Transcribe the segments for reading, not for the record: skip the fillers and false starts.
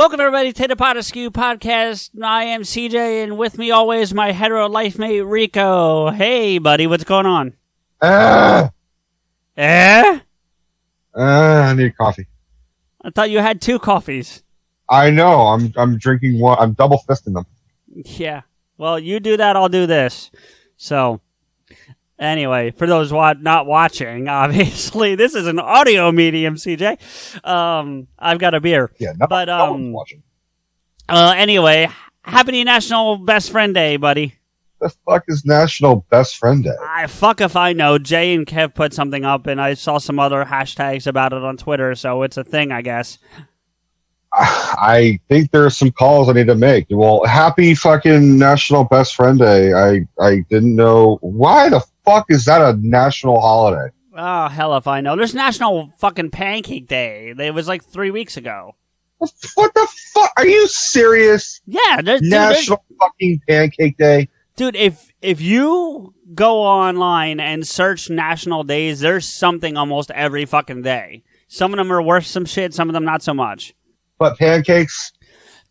Welcome, everybody, to the PodAskew Podcast. I am CJ, and with me always, my hetero life mate, Rico. Hey, buddy, what's going on? I need coffee. I thought you had 2 coffees. I know. I'm drinking one. I'm double fisting them. Yeah. Well, you do that, I'll do this. So, anyway, for those not watching, obviously, this is an audio medium, CJ. I've got a beer. Yeah, no one's watching. Anyway, happy National Best Friend Day, buddy. The fuck is National Best Friend Day? Fuck if I know. Jay and Kev put something up, and I saw some other hashtags about it on Twitter, so it's a thing, I guess. I think there are some calls I need to make. Well, happy fucking National Best Friend Day. I didn't know. Why the fuck is that a national holiday? Oh, hell if I know. There's National fucking Pancake Day. It was like 3 weeks ago. What the fuck? Are you serious? Yeah. National fucking Pancake Day? Dude, if you go online and search national days, there's something almost every fucking day. Some of them are worth some shit, some of them not so much. But pancakes?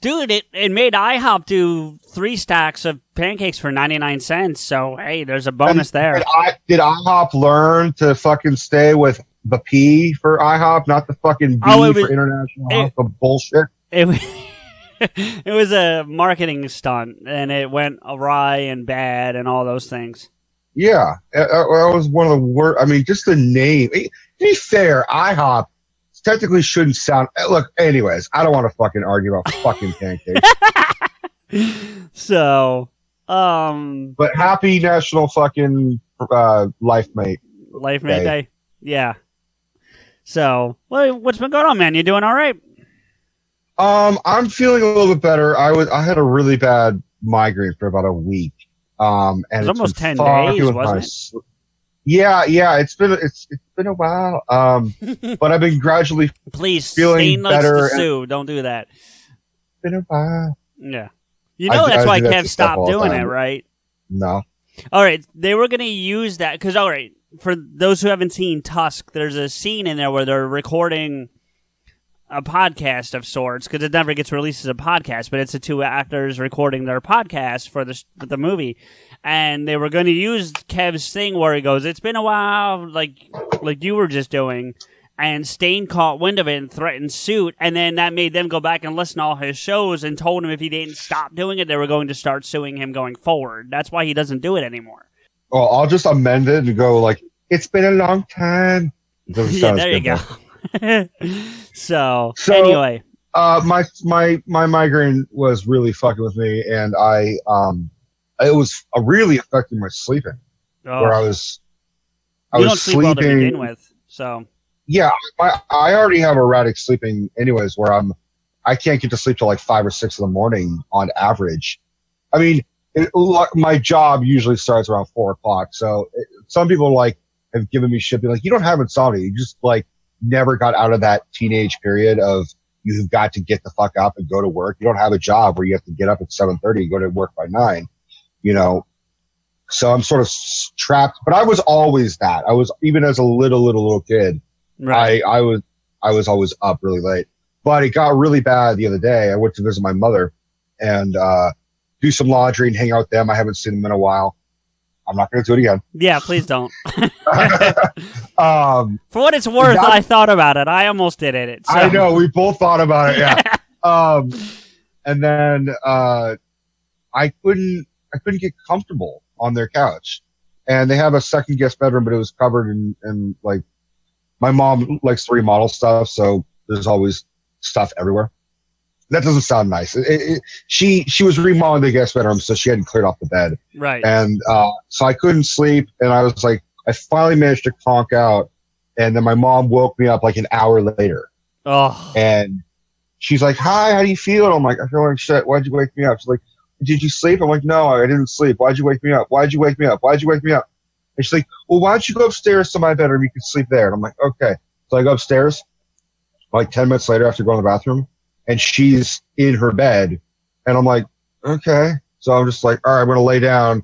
Dude, it made IHOP do 3 stacks of pancakes for 99 cents, so hey, there's a bonus there. Did IHOP learn to fucking stay with the P for IHOP, not the fucking B for International Hospital bullshit? It was a marketing stunt, and it went awry and bad and all those things. Yeah, that was one of the worst. I mean, just the name. To be fair, IHOP technically shouldn't sound... Look, anyways, I don't want to fucking argue about fucking pancakes. So, But happy National fucking Life Mate Day. Yeah. So, what's been going on, man? You doing all right? I'm feeling a little bit better. I had a really bad migraine for about a week. And it was almost 10 days, wasn't it? Yeah, it's been a while. But I've been gradually feeling better. Sue. Don't do that. It's been a while. Yeah. You know that's why Kev stopped doing it, right? No. All right, they were going to use that because, all right, for those who haven't seen Tusk, there's a scene in there where they're recording a podcast of sorts, because it never gets released as a podcast, but it's the 2 actors recording their podcast for the movie. And they were going to use Kev's thing where he goes, "It's been a while," like you were just doing. And Stain caught wind of it and threatened suit. And then that made them go back and listen to all his shows and told him if he didn't stop doing it, they were going to start suing him going forward. That's why he doesn't do it anymore. Well, I'll just amend it and go like, "It's been a long time." Yeah, there you go. So anyway, my migraine was really fucking with me, and it was really affecting my sleeping. Where I was don't sleeping. Sleep well to begin with, so yeah, I already have erratic sleeping, anyways. Where I can't get to sleep till like 5 or 6 in the morning on average. I mean, my job usually starts around 4 o'clock, so some people have given me shit, be like, "You don't have insomnia, you just never got out of that teenage period of you've got to get the fuck up and go to work. You don't have a job where you have to get up at 7:30 and go to work by 9, So I'm sort of trapped, but I was always that. I was, even as a little kid, right. I was always up really late, but it got really bad the other day. I went to visit my mother and, do some laundry and hang out with them. I haven't seen them in a while. I'm not going to do it again. Yeah, please don't. For what it's worth, I thought about it. I almost did it. So. I know. We both thought about it. Yeah. And then I couldn't get comfortable on their couch. And they have a second guest bedroom, but it was covered in my mom likes to remodel stuff, so there's always stuff everywhere. That doesn't sound nice. She was remodeling the guest bedroom, so she hadn't cleared off the bed. Right. And so I couldn't sleep, and I was like, I finally managed to conk out, and then my mom woke me up like an hour later. Oh. And she's like, "Hi, how do you feel?" And I'm like, "I feel like shit. Why'd you wake me up?" She's like, "Did you sleep?" I'm like, "No, I didn't sleep. Why'd you wake me up? Why'd you wake me up? Why'd you wake me up?" And she's like, "Well, why don't you go upstairs to my bedroom? You can sleep there." And I'm like, "Okay." So I go upstairs. Like 10 minutes later, after going to the bathroom, and she's in her bed, and I'm like, "Okay." So I'm just like, "All right, I'm gonna lay down."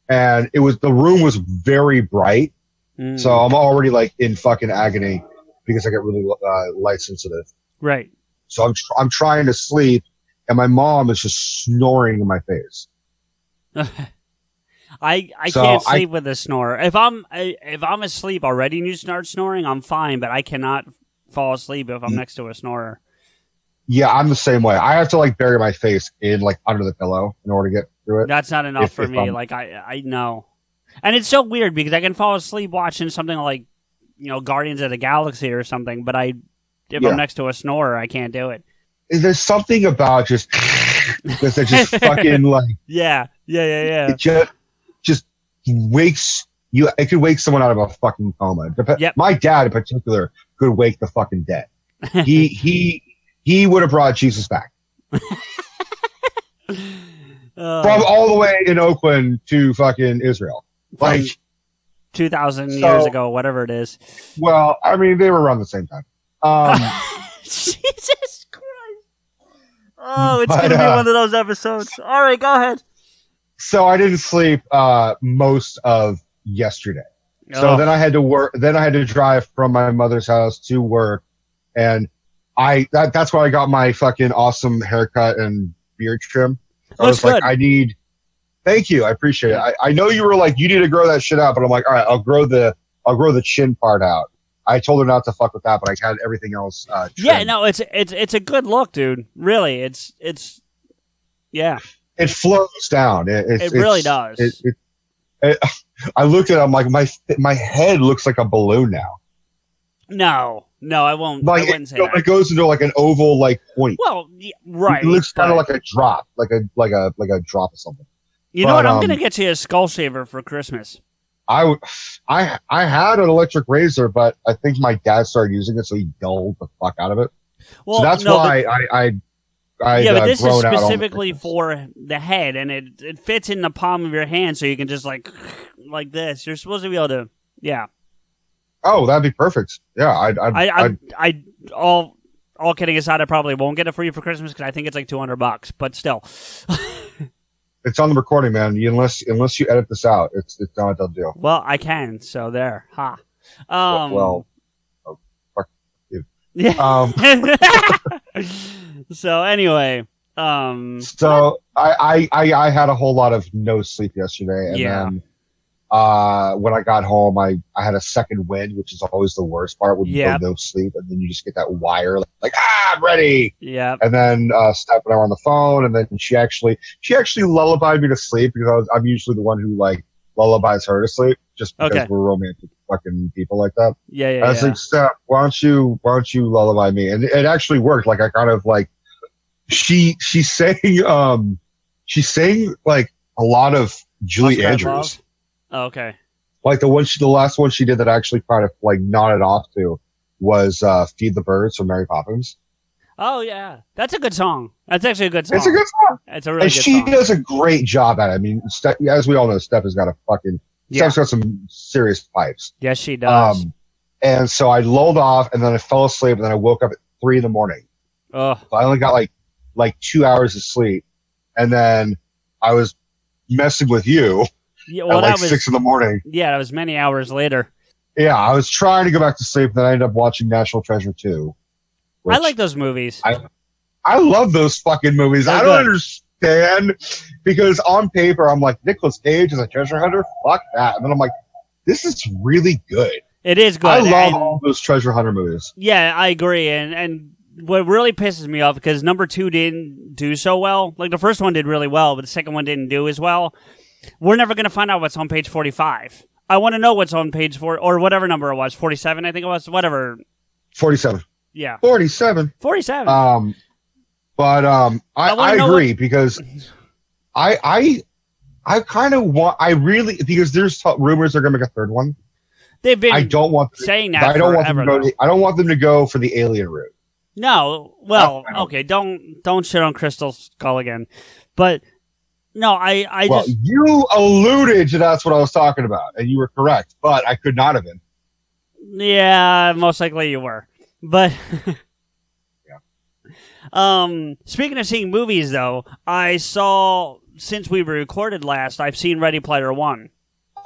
And the room was very bright, so I'm already in fucking agony because I get really light sensitive. Right. So I'm trying to sleep, and my mom is just snoring in my face. I can't sleep with a snore. If I'm asleep already and you start snoring, I'm fine, but I cannot fall asleep if I'm next to a snorer. Yeah, I'm the same way. I have to like bury my face in like under the pillow in order to get through it. That's not enough for me. Like I know. And it's so weird because I can fall asleep watching something like, Guardians of the Galaxy or something, but if I'm next to a snorer, I can't do it. There's something about just because it just fucking like yeah. It just wakes you. It could wake someone out of a fucking coma. Yep. My dad in particular could wake the fucking dead. He would have brought Jesus back from all the way in Oakland to fucking Israel, like 2,000 years ago, whatever it is. Well, I mean, they were around the same time. Jesus Christ! Oh, it's gonna be one of those episodes. All right, go ahead. So I didn't sleep most of yesterday. So then I had to work. Then I had to drive from my mother's house to work, and that's why I got my fucking awesome haircut and beard trim. I was good. like, thank you, I appreciate it. I know you were like, you need to grow that shit out, but I'm like, all right, I'll grow the chin part out. I told her not to fuck with that, but I had everything else. Trimmed. Yeah, no, it's a good look, dude. Really, it's yeah. It flows down. It really does. I looked at it. I'm like, my head looks like a balloon now. No, I won't. Like, I wouldn't say that. It goes into like an oval like point. Well, right. It looks kind of like a drop, like a drop of something. You know what? I'm gonna get you a skull shaver for Christmas. I had an electric razor, but I think my dad started using it, so he dulled the fuck out of it. Well, so that's why but this is specifically for the head, and it fits in the palm of your hand, so you can just like this. You're supposed to be able to, yeah. Oh, that'd be perfect. Yeah, all kidding aside, I probably won't get it for you for Christmas because I think it's like $200, but still. It's on the recording, man. Unless you edit this out, it's not a done deal. Well, I can, so there. Ha. Fuck you. Yeah. So anyway, so I had a whole lot of no sleep yesterday, and then when I got home, I had a second wind, which is always the worst part when you go no sleep, and then you just get that wire like I'm ready. Yeah. And then Steph and I were on the phone, and then she actually lullabied me to sleep because I'm usually the one who like lullabies her to sleep just because we're romantic fucking people like that. Yeah. I was like, Steph, why don't you lullaby me? And it actually worked. Like I kind of like she sang like a lot of Julie Andrews. Oh, okay. Like the last one she did that I actually kind of like nodded off to was Feed the Birds from Mary Poppins. Oh yeah. That's a good song. That's actually a good song. It's a good song. It's a really good song. And she does a great job at it. I mean, as we all know, Steph has got Steph's got some serious pipes. Yes, she does. And so I lulled off and then I fell asleep and then I woke up at 3 a.m. Oh. So I only got like 2 hours of sleep. And then I was messing with you. Yeah, well, at like 6 a.m. Yeah, that was many hours later. Yeah, I was trying to go back to sleep, then I ended up watching National Treasure 2. I like those movies. I love those fucking movies. I don't understand because on paper I'm like, Nicolas Cage is a treasure hunter? Fuck that. And then I'm like, this is really good. It is good. I love all those treasure hunter movies. Yeah, I agree. And what really pisses me off because number 2 didn't do so well. Like the first one did really well, but the second one didn't do as well. We're never going to find out what's on page 45. I want to know what's on page 4 or whatever number it was. 47, I think it was. Whatever. 47. Yeah. 47. 47. But I agree because I kind of want because there's rumors they're going to make a third one. They've been I don't want saying that. I don't want them to go. I don't want them to go for the alien route. No. Well, okay. Don't shit on Crystal Skull again. But no, well, you alluded to that's what I was talking about, and you were correct, but I could not have been. Yeah, most likely you were. But speaking of seeing movies, though, I saw since we recorded last, I've seen Ready Player One.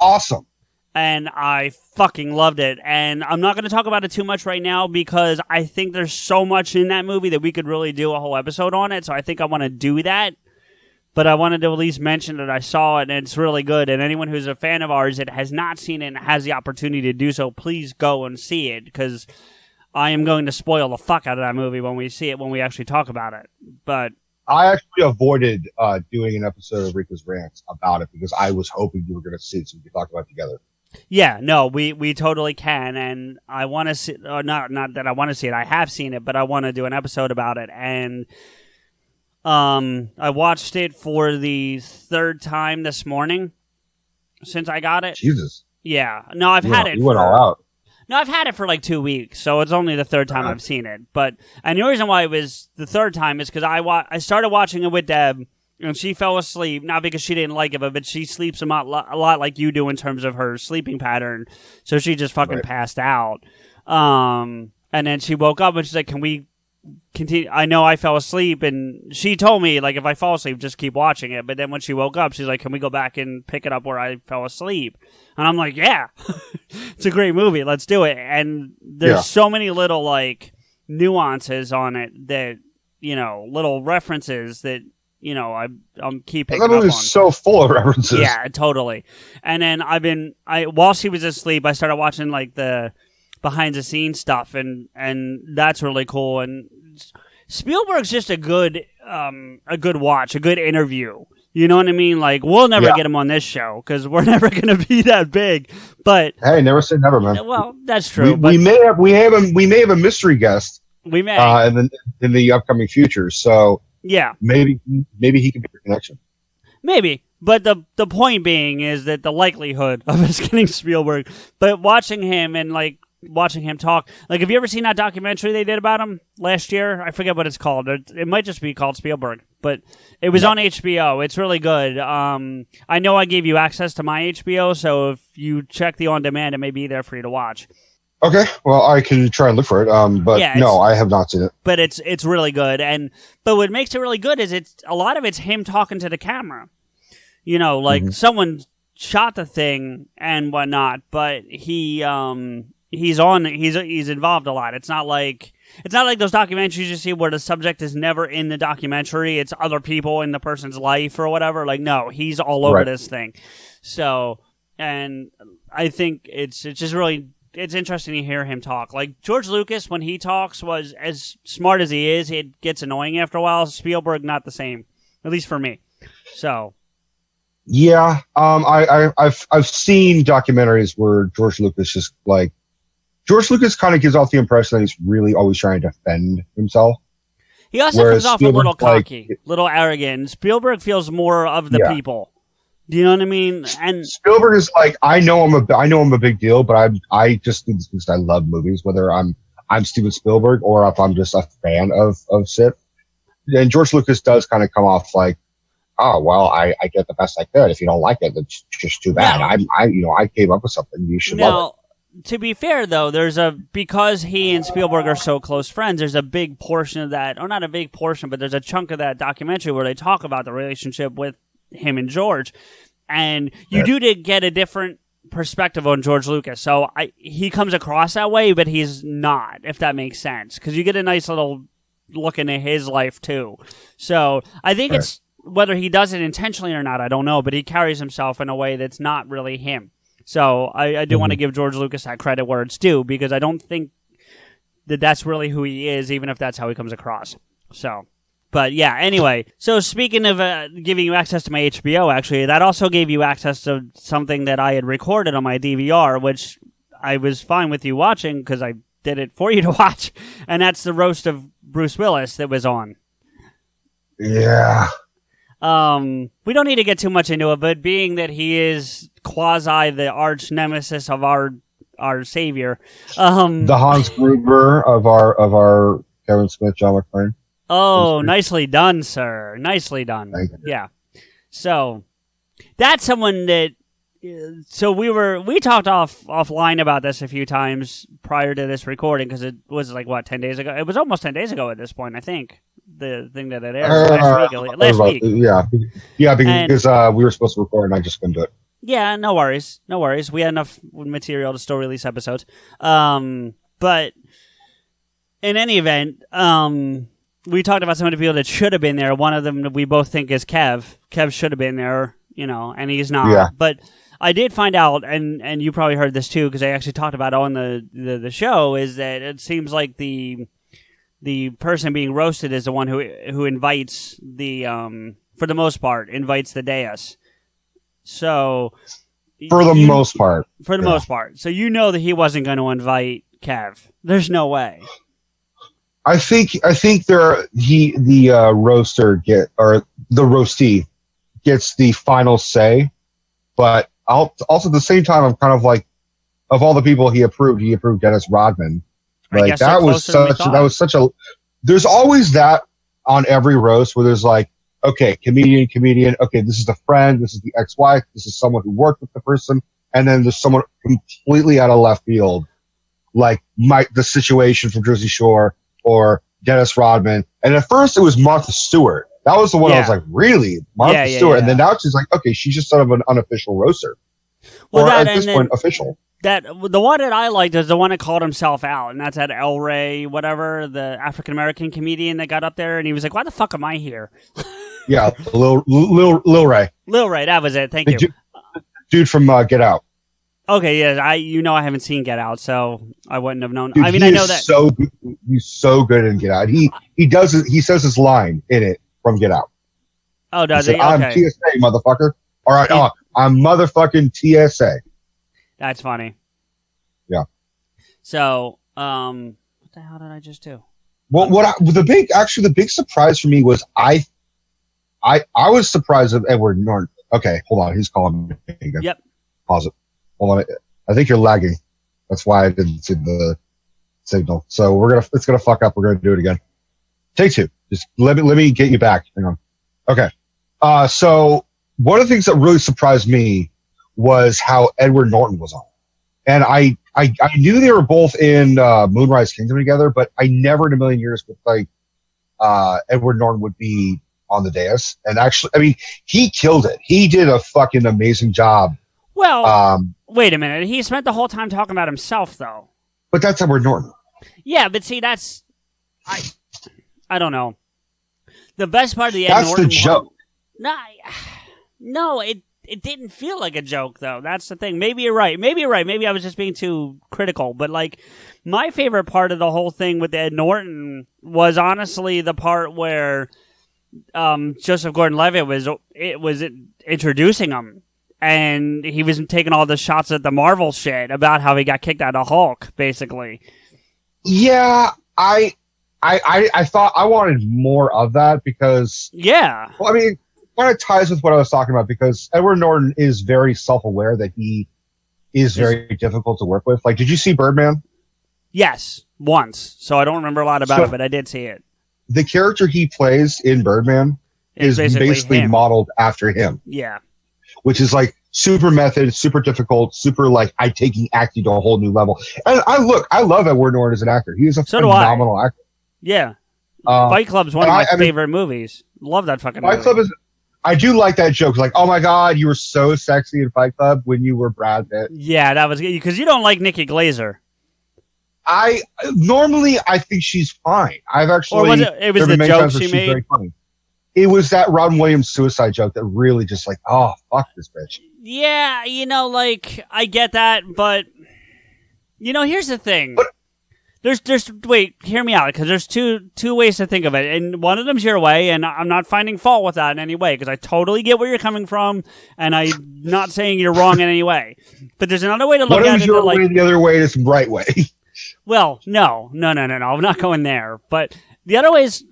Awesome. and I fucking loved it. And I'm not going to talk about it too much right now because I think there's so much in that movie that we could really do a whole episode on it. So I think I want to do that. But I wanted to at least mention that I saw it and it's really good. And anyone who's a fan of ours that has not seen it and has the opportunity to do so, please go and see it because I am going to spoil the fuck out of that movie when we see it, when we actually talk about it. But I actually avoided doing an episode of Rico's Rants about it because I was hoping you were going to see it so we could talk about it together. yeah, no, we totally can, and I want to see. Not that I want to see it. I have seen it, but I want to do an episode about it. And I watched it for the third time this morning since I got it. Jesus. Yeah, no, I've had it. You went all out. No, I've had it for like 2 weeks, so it's only the third time I've seen it. And the reason why it was the third time is because I started watching it with Deb. And she fell asleep, not because she didn't like it, but she sleeps a lot like you do in terms of her sleeping pattern. So she just fucking passed out. And then she woke up and she's like, can we continue? I know I fell asleep. And she told me, like, if I fall asleep, just keep watching it. But then when she woke up, she's like, can we go back and pick it up where I fell asleep? And I'm like, yeah, it's a great movie. Let's do it. And there's so many little, like, nuances on it that, you know, little references that, you know, I'm keeping up on. That movie's so full of references. Yeah, totally. And then while she was asleep, I started watching like the behind the scenes stuff, and that's really cool. And Spielberg's just a good watch, a good interview. You know what I mean? Like, we'll never get him on this show because we're never going to be that big. But hey, never say never, man. Well, that's true. We may have a mystery guest. We may in the upcoming future. So. Yeah, maybe he can be a connection. Maybe, but the point being is that the likelihood of us getting Spielberg, but watching him and like watching him talk, like have you ever seen that documentary they did about him last year? I forget what it's called. It might just be called Spielberg, but it was on HBO. It's really good. I know I gave you access to my HBO, so if you check the on demand, it may be there for you to watch. Okay, well, I can try and look for it, but no, I have not seen it. But it's really good, but what makes it really good is a lot of it's him talking to the camera. You know, like someone shot the thing and whatnot, but he's involved a lot. It's not like those documentaries you see where the subject is never in the documentary. It's other people in the person's life or whatever. Like, no, he's all over this thing. So, and I think it's just really. It's interesting to hear him talk. Like, George Lucas, when he talks, was as smart as he is, it gets annoying after a while. Spielberg, not the same, at least for me. So, yeah, I've seen documentaries where George Lucas kind of gives off the impression that he's really always trying to defend himself. He also comes off a little cocky, little arrogant. Spielberg feels more of the people. Do you know what I mean? And Spielberg is like, I know I'm a big deal, but I just do this because I love movies, whether I'm Steven Spielberg or if I'm just a fan of Sid. And George Lucas does kind of come off like, oh well, I did the best I could. If you don't like it, it's just too bad. I came up with something. You should love it. To be fair though, because he and Spielberg are so close friends, there's a big portion of that, or not a big portion, but there's a chunk of that documentary where they talk about the relationship with him and George, and you do to get a different perspective on George Lucas. So he comes across that way, but he's not, if that makes sense, because you get a nice little look into his life too. So I think it's whether he does it intentionally or not, I don't know, but he carries himself in a way that's not really him. So I do want to give George Lucas that credit where it's due, because I don't think that that's really who he is, even if that's how he comes across. So. But yeah, anyway, so speaking of giving you access to my HBO, actually, that also gave you access to something that I had recorded on my DVR, which I was fine with you watching because I did it for you to watch, and that's the roast of Bruce Willis that was on. Yeah. We don't need to get too much into it, but being that he is quasi the arch nemesis of our savior, the Hans Gruber of our Kevin Smith, John McClane. Oh, nicely done, sir. Nicely done. Thank you. Yeah. So that's someone that. So we talked offline about this a few times prior to this recording, because it was like 10 days ago. It was almost 10 days ago at this point, I think. The thing that it aired last week. Yeah, because we were supposed to record and I just couldn't do it. Yeah, no worries. No worries. We had enough material to still release episodes. But in any event, we talked about some of the people that should have been there. One of them that we both think is Kev. Kev should have been there, and he's not. Yeah. But I did find out, and you probably heard this too, because I actually talked about it on the show, is that it seems like the person being roasted is the one who invites for the most part, invites the dais. So, for the most part. So that he wasn't going to invite Kev. There's no way. I think the roastee gets the final say, but also at the same time, I'm kind of like, of all the people he approved Dennis Rodman. Like that was such a. There's always that on every roast where there's like, okay, comedian. Okay, this is the friend. This is the ex-wife. This is someone who worked with the person. And then there's someone completely out of left field, like the situation from Jersey Shore or Dennis Rodman. And at first it was Martha Stewart. That was the one I was like, really? Martha Stewart? Yeah. And then now she's like, okay, she's just sort of an unofficial roaster. Well, or at this point, official. The one that I liked is the one that called himself out, and that's that El Rey, whatever, the African-American comedian that got up there, and he was like, why the fuck am I here? Yeah, Lil Ray. Lil Ray, that was it. Thank you. Dude from Get Out. Okay, yeah, I haven't seen Get Out, so I wouldn't have known. Dude, I mean, I know that he's so good in Get Out. He says his line in it from Get Out. Oh, does he? Okay. I'm TSA, motherfucker. All right, I'm motherfucking TSA. That's funny. Yeah. So, what the hell did I just do? Well, the big surprise for me was I was surprised of Edward Norton. Okay, hold on, he's calling me again. Yep. Pause it. Hold on. I think you're lagging. That's why I didn't see the signal. So it's gonna fuck up. We're gonna do it again. Take two. Just let me get you back. Hang on. Okay. So one of the things that really surprised me was how Edward Norton was on. And I knew they were both in Moonrise Kingdom together, but I never in a million years would think Edward Norton would be on the dais. And actually, I mean, he killed it. He did a fucking amazing job. Well, wait a minute. He spent the whole time talking about himself, though. But that's Edward Norton. Yeah, but see, that's... I don't know. The best part of the Ed That's Norton the joke. No, it didn't feel like a joke, though. That's the thing. Maybe you're right. Maybe I was just being too critical. But, like, my favorite part of the whole thing with Ed Norton was honestly the part where Joseph Gordon-Levitt was introducing him. And he was taking all the shots at the Marvel shit about how he got kicked out of Hulk, basically. Yeah, I thought I wanted more of that because... Yeah. Well, I mean, it kind of ties with what I was talking about because Edward Norton is very self-aware that he is very difficult to work with. Like, did you see Birdman? Yes, once. So I don't remember a lot about it, but I did see it. The character he plays in Birdman is basically modeled after him. Yeah. Which is like super method, super difficult, super like taking acting to a whole new level. And I love Edward Norton as an actor. He is a phenomenal actor. Yeah. Fight Club's one of my favorite movies. Love that fucking movie. Fight Club I do like that joke. Like, oh my God, you were so sexy in Fight Club when you were Brad Pitt. Yeah, that was because you don't like Nikki Glaser. Normally I think she's fine. I've actually. Or was it was the joke she made? Very funny. It was that Robin Williams suicide joke that really just like, oh, fuck this bitch. Yeah, I get that, but, here's the thing. But, wait, hear me out, because there's two ways to think of it, and one of them's your way, and I'm not finding fault with that in any way, because I totally get where you're coming from, and I'm not saying you're wrong in any way. But there's another way to look at it. One is your way, the other way is the right way. Well, no, I'm not going there. But the other way is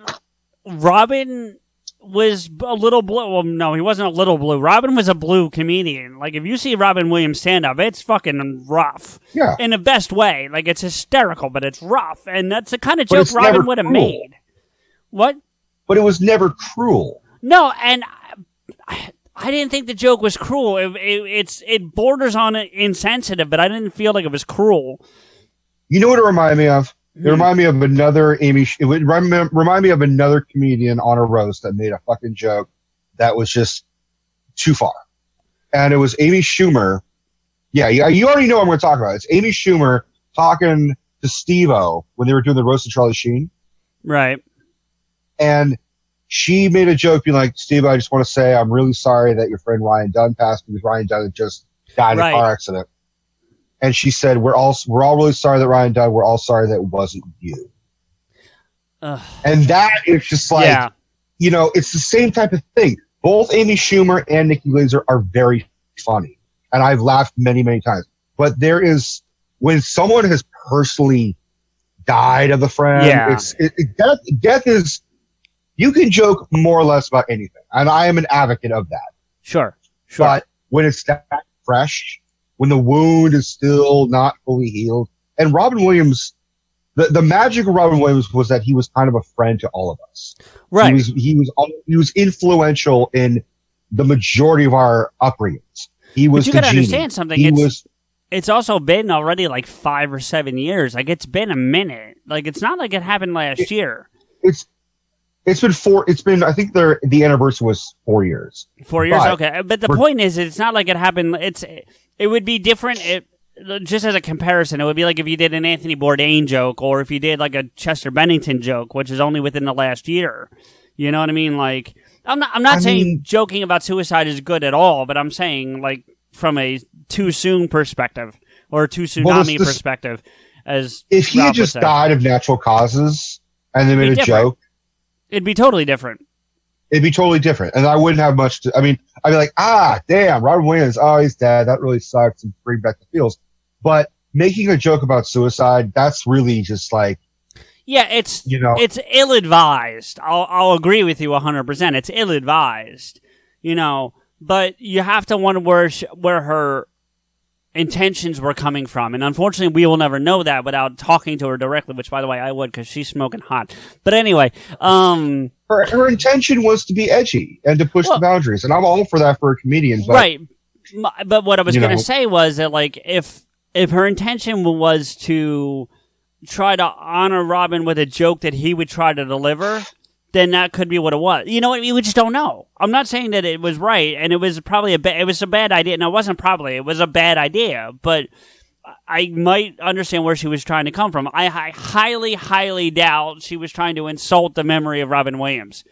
Robin was a little blue. Well, no, he wasn't a little blue. Robin was a blue comedian. Like, if you see Robin Williams stand up, it's fucking rough. Yeah. In the best way. Like, it's hysterical, but it's rough. And that's the kind of joke Robin would have made. What? But it was never cruel. No, and I didn't think the joke was cruel. It borders on insensitive, but I didn't feel like it was cruel. You know what it reminded me of? It reminded me of another it would remind me of another comedian on a roast that made a fucking joke that was just too far. and it was Amy Schumer. Yeah, you already know what I'm going to talk about. It's Amy Schumer talking to Steve-O when they were doing the roast of Charlie Sheen. Right. And she made a joke being like, Steve, I just want to say I'm really sorry that your friend Ryan Dunn passed because Ryan Dunn had just died in a car accident. And she said, we're all really sorry that Ryan died. We're all sorry that it wasn't you. And that is just like, it's the same type of thing. Both Amy Schumer and Nikki Glaser are very funny. And I've laughed many, many times. But there is, when someone has personally died of a friend, death is, you can joke more or less about anything. And I am an advocate of that. Sure. But when it's that fresh, when the wound is still not fully healed, and Robin Williams, the magic of Robin Williams was that he was kind of a friend to all of us. Right. He was influential in the majority of our upbringings. He was. But you got to understand something. It's also been already like 5 or 7 years. Like it's been a minute. Like it's not like it happened last year. It's been 4. It's been. I think the anniversary was 4 years. 4 years. Okay, but the point is, it's not like it happened. It would be different. Just as a comparison, it would be like if you did an Anthony Bourdain joke, or if you did like a Chester Bennington joke, which is only within the last year. You know what I mean? Like I'm not saying joking about suicide is good at all, but I'm saying like from a too soon perspective or a too tsunami perspective. As if he had just died of natural causes and they made a joke, it'd be totally different. It'd be totally different, and I wouldn't have much to. I mean, I'd be like, damn, Robin Williams. Oh, he's dead. That really sucks. And bring back the feels. But making a joke about suicide, that's really just like, it's ill-advised. I'll agree with you 100%. It's ill-advised, but you have to wonder where her intentions were coming from. And unfortunately, we will never know that without talking to her directly, which, by the way, I would because she's smoking hot. But anyway. Her intention was to be edgy and to push the boundaries. And I'm all for that for a comedian. But, right. But what I was going to say was that, like, if her intention was to try to honor Robin with a joke that he would try to deliver, then that could be what it was. You know what I mean? We just don't know. I'm not saying that it was right, and it was probably it was a bad idea. No, it wasn't probably. It was a bad idea, but I might understand where she was trying to come from. I highly, highly doubt she was trying to insult the memory of Robin Williams.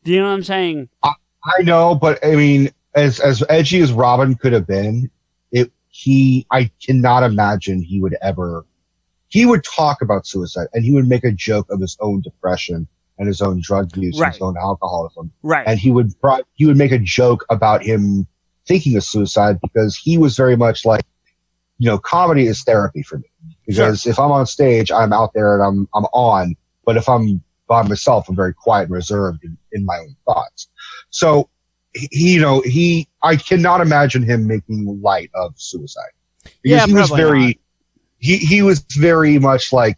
Do you know what I'm saying? I know, but I mean, as edgy as Robin could have been, I cannot imagine he would talk about suicide, and he would make a joke of his own depression and his own drug use, his own alcoholism. Right. And he would make a joke about him thinking of suicide because he was very much like, comedy is therapy for me. Because if I'm on stage, I'm out there and I'm on. But if I'm by myself, I'm very quiet and reserved in my own thoughts. So, I cannot imagine him making light of suicide. Because he was very, he was very much like,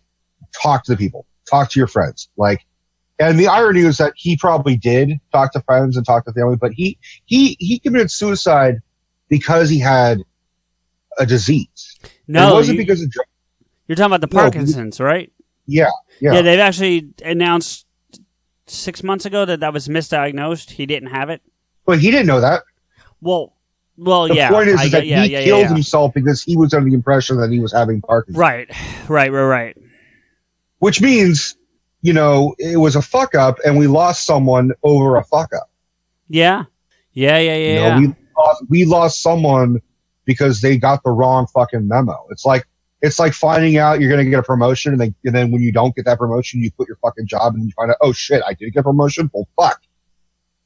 talk to the people, talk to your friends. Like, and the irony is that he probably did talk to friends and talk to family, but he committed suicide because he had a disease. No, it wasn't because of drugs. You're talking about the Parkinson's, right? Yeah. Yeah, they've actually announced 6 months ago that was misdiagnosed. He didn't have it. But he didn't know that. Well, the yeah. The point is that he killed himself because he was under the impression that he was having Parkinson's. Right. Which means, it was a fuck up, and we lost someone over a fuck up. Yeah. We lost someone because they got the wrong fucking memo. It's like finding out you're going to get a promotion, and then when you don't get that promotion, you quit your fucking job, and you find out, oh shit, I did get a promotion. Well, fuck.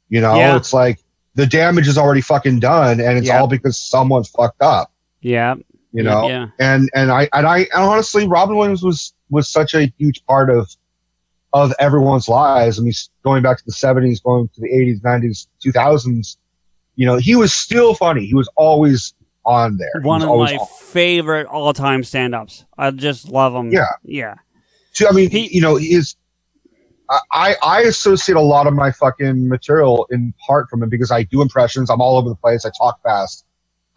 It's like the damage is already fucking done, and it's all because someone's fucked up. Yeah. Yeah. And I honestly, Robin Williams was such a huge part of everyone's lives. I mean, going back to the 70s, going to the 80s, 90s, 2000s, he was still funny. He was always on there. One of my favorite all-time stand-ups. I just love him. Yeah. So, I mean, I associate a lot of my fucking material in part from him because I do impressions. I'm all over the place. I talk fast.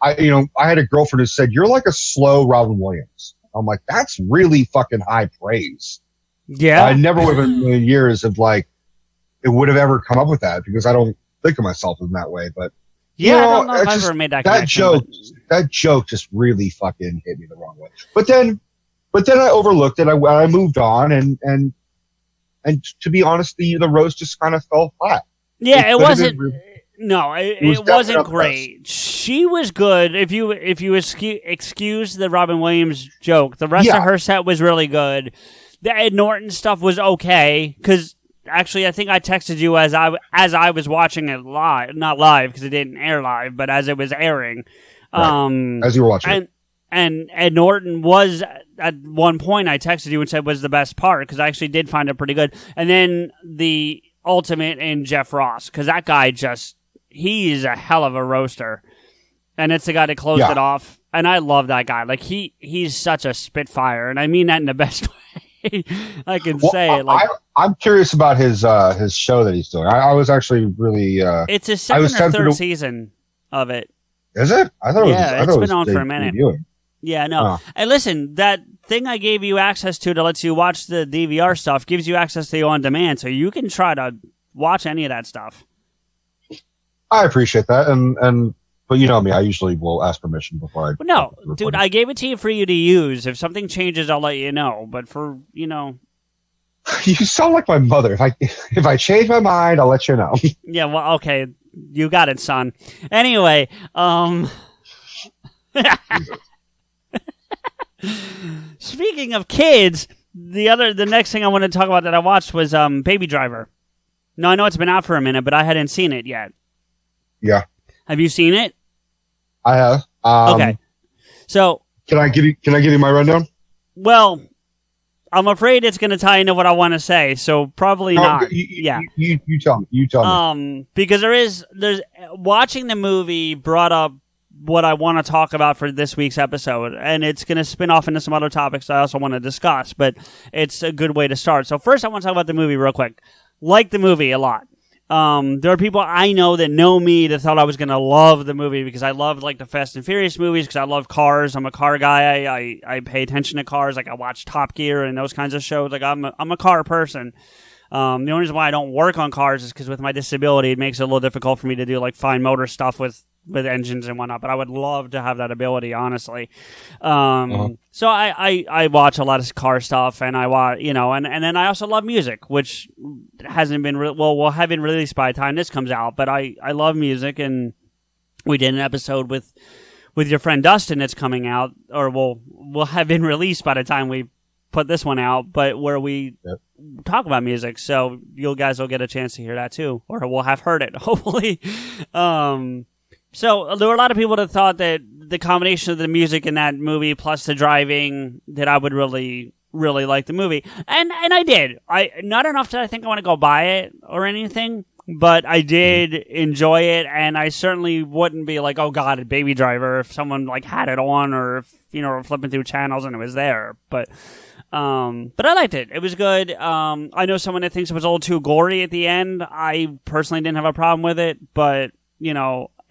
I had a girlfriend who said, "You're like a slow Robin Williams." I'm like, that's really fucking high praise. Yeah. I never would have in a million years of it would have ever come up with that because I don't think of myself in that way. But Yeah, I don't know if I've ever made that connection. That joke just really fucking hit me the wrong way. But then I overlooked it. I moved on, and to be honest, the roast just kind of fell flat. Yeah, it wasn't. No, it wasn't great. She was good. If you excuse the Robin Williams joke, the rest of her set was really good. The Ed Norton stuff was okay because actually I think I texted you as I was watching it live, not live because it didn't air live, but as it was airing. Right. As you were watching it. And Ed Norton was, at one point I texted you and said was the best part because I actually did find it pretty good. And then the ultimate in Jeff Ross because that guy he's a hell of a roaster. And it's the guy that closed it off. And I love that guy. Like he's such a spitfire, and I mean that in the best way I can say it. Like, I'm curious about his show that he's doing. I was actually really it's his second or third season of it. Is it? I thought it was. Yeah, it's been on for a minute. Reviewing. Yeah, no. And listen, that thing I gave you access to lets you watch the DVR stuff gives you access to you on demand, so you can try to watch any of that stuff. I appreciate that, but you know me, I usually will ask permission before I. No, dude, I gave it to you for you to use. If something changes, I'll let you know. But for you sound like my mother. If I change my mind, I'll let you know. Yeah, well, okay, you got it, son. Anyway, speaking of kids, the next thing I wanted to talk about that I watched was Baby Driver. No, I know it's been out for a minute, but I hadn't seen it yet. Yeah. Have you seen it? I have. Okay. So can I give you my rundown? Well, I'm afraid it's going to tie into what I want to say, so probably not. You tell me. You tell me. Because there's watching the movie brought up what I want to talk about for this week's episode, and it's going to spin off into some other topics I also want to discuss, but it's a good way to start. So first I want to talk about the movie real quick. Like the movie a lot. There are people I know that know me that thought I was going to love the movie because I love like the Fast and Furious movies because I love cars. I'm a car guy. I pay attention to cars. Like I watch Top Gear and those kinds of shows. Like I'm a car person. The only reason why I don't work on cars is because with my disability, it makes it a little difficult for me to do like fine motor stuff with engines and whatnot, but I would love to have that ability, honestly. So I watch a lot of car stuff, and I watch, and then I also love music, which hasn't been will have been released by the time this comes out. But I love music, and we did an episode with your friend Dustin that's coming out, or will have been released by the time we put this one out, but where we talk about music, so you guys will get a chance to hear that too, or we'll have heard it, hopefully. So there were a lot of people that thought that the combination of the music in that movie plus the driving, that I would really, really like the movie. And I did. Not enough that I think I want to go buy it or anything, but I did enjoy it, and I certainly wouldn't be like, oh God, Baby Driver, if someone like had it on, or if, we're flipping through channels and it was there. But I liked it. It was good. I know someone that thinks it was a little too gory at the end. I personally didn't have a problem with it, but,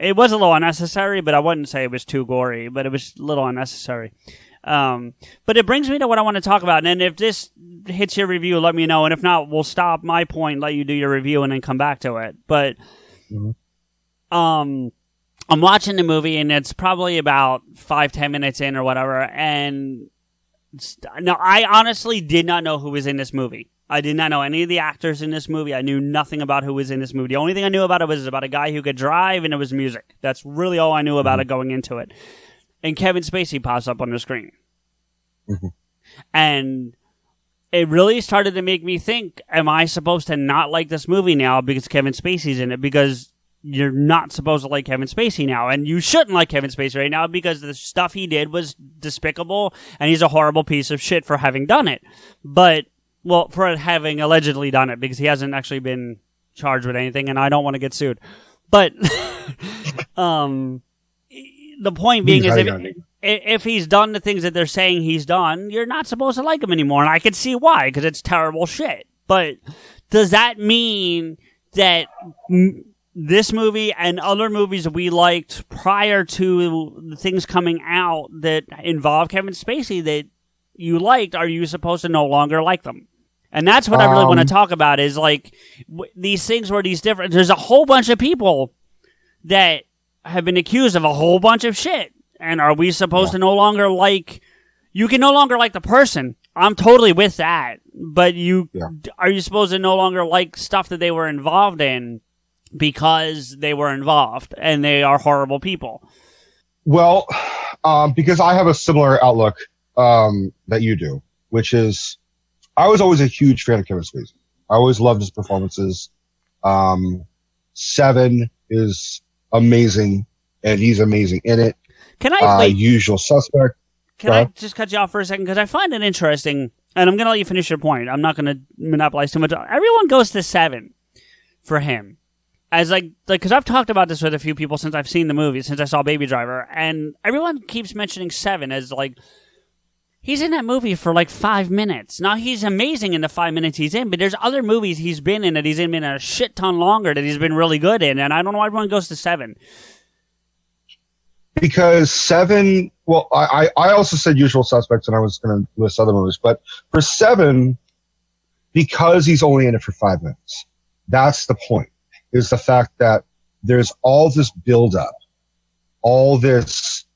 it was a little unnecessary, but I wouldn't say it was too gory, but it was a little unnecessary. But it brings me to what I want to talk about. And if this hits your review, let me know. And if not, we'll stop my point, let you do your review, and then come back to it. But I'm watching the movie, and it's probably about 5-10 minutes in or whatever. And no, I honestly did not know who was in this movie. I did not know any of the actors in this movie. I knew nothing about who was in this movie. The only thing I knew about it was about a guy who could drive, and it was music. That's really all I knew about it going into it. And Kevin Spacey pops up on the screen. And it really started to make me think, am I supposed to not like this movie now because Kevin Spacey's in it? Because you're not supposed to like Kevin Spacey now. And you shouldn't like Kevin Spacey right now because the stuff he did was despicable, and he's a horrible piece of shit for having done it. Well, for having allegedly done it, because he hasn't actually been charged with anything, and I don't want to get sued. But the point being is, if he's done the things that they're saying he's done, you're not supposed to like him anymore, and I can see why, because it's terrible shit. But does that mean that this movie and other movies we liked prior to the things coming out that involve Kevin Spacey that you liked, are you supposed to no longer like them? And that's what I really want to talk about, is like these things where these different, there's a whole bunch of people that have been accused of a whole bunch of shit. And are we supposed to no longer like... You can no longer like the person. I'm totally with that. But are you supposed to no longer like stuff that they were involved in because they were involved and they are horrible people? Well, because I have a similar outlook that you do, which is I was always a huge fan of Kevin Spacey. I always loved his performances. Seven is amazing, and he's amazing in it. Can I Usual Suspect. Can I just cut you off for a second? Because I find it interesting, and I'm going to let you finish your point. I'm not going to monopolize too much. Everyone goes to 7 for him. As because I've talked about this with a few people since I've seen the movie, since I saw Baby Driver, and everyone keeps mentioning 7 as he's in that movie for 5 minutes. Now, he's amazing in the 5 minutes he's in, but there's other movies he's been in that he's been in a shit ton longer that he's been really good in, and I don't know why everyone goes to 7. Because 7, well, I also said Usual Suspects, and I was going to list other movies, but for 7, because he's only in it for 5 minutes, that's the point, is the fact that there's all this buildup, all this,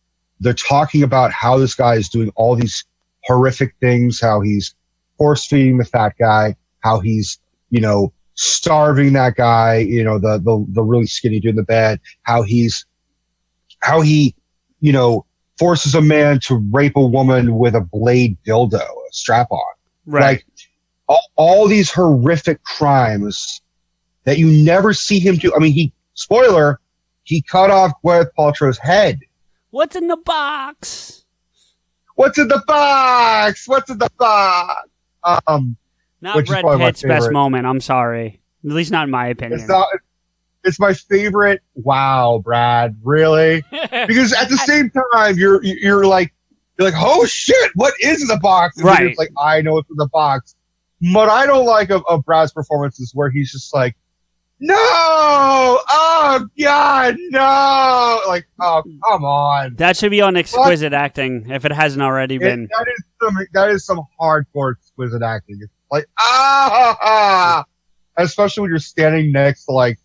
they're talking about how this guy is doing all these horrific things, how he's force feeding the fat guy, how he's, starving that guy, the really skinny dude in the bed, how he, forces a man to rape a woman with a blade dildo, a strap on. Right. All these horrific crimes that you never see him do. I mean, spoiler, he cut off Gwyneth Paltrow's head. What's in the box? What's in the box? What's in the box? Not Brad Pitt's best moment. I'm sorry. At least not in my opinion. It's my favorite. Wow, Brad, really? Because at the same time, you're like, oh shit, what is in the box? And right. It's like, I know what's in the box. What I don't like of Brad's performance is where he's just like, no, oh god, no, oh come on. That should be on exquisite acting if it hasn't already been. That is some hardcore exquisite acting. It's like especially when you're standing next to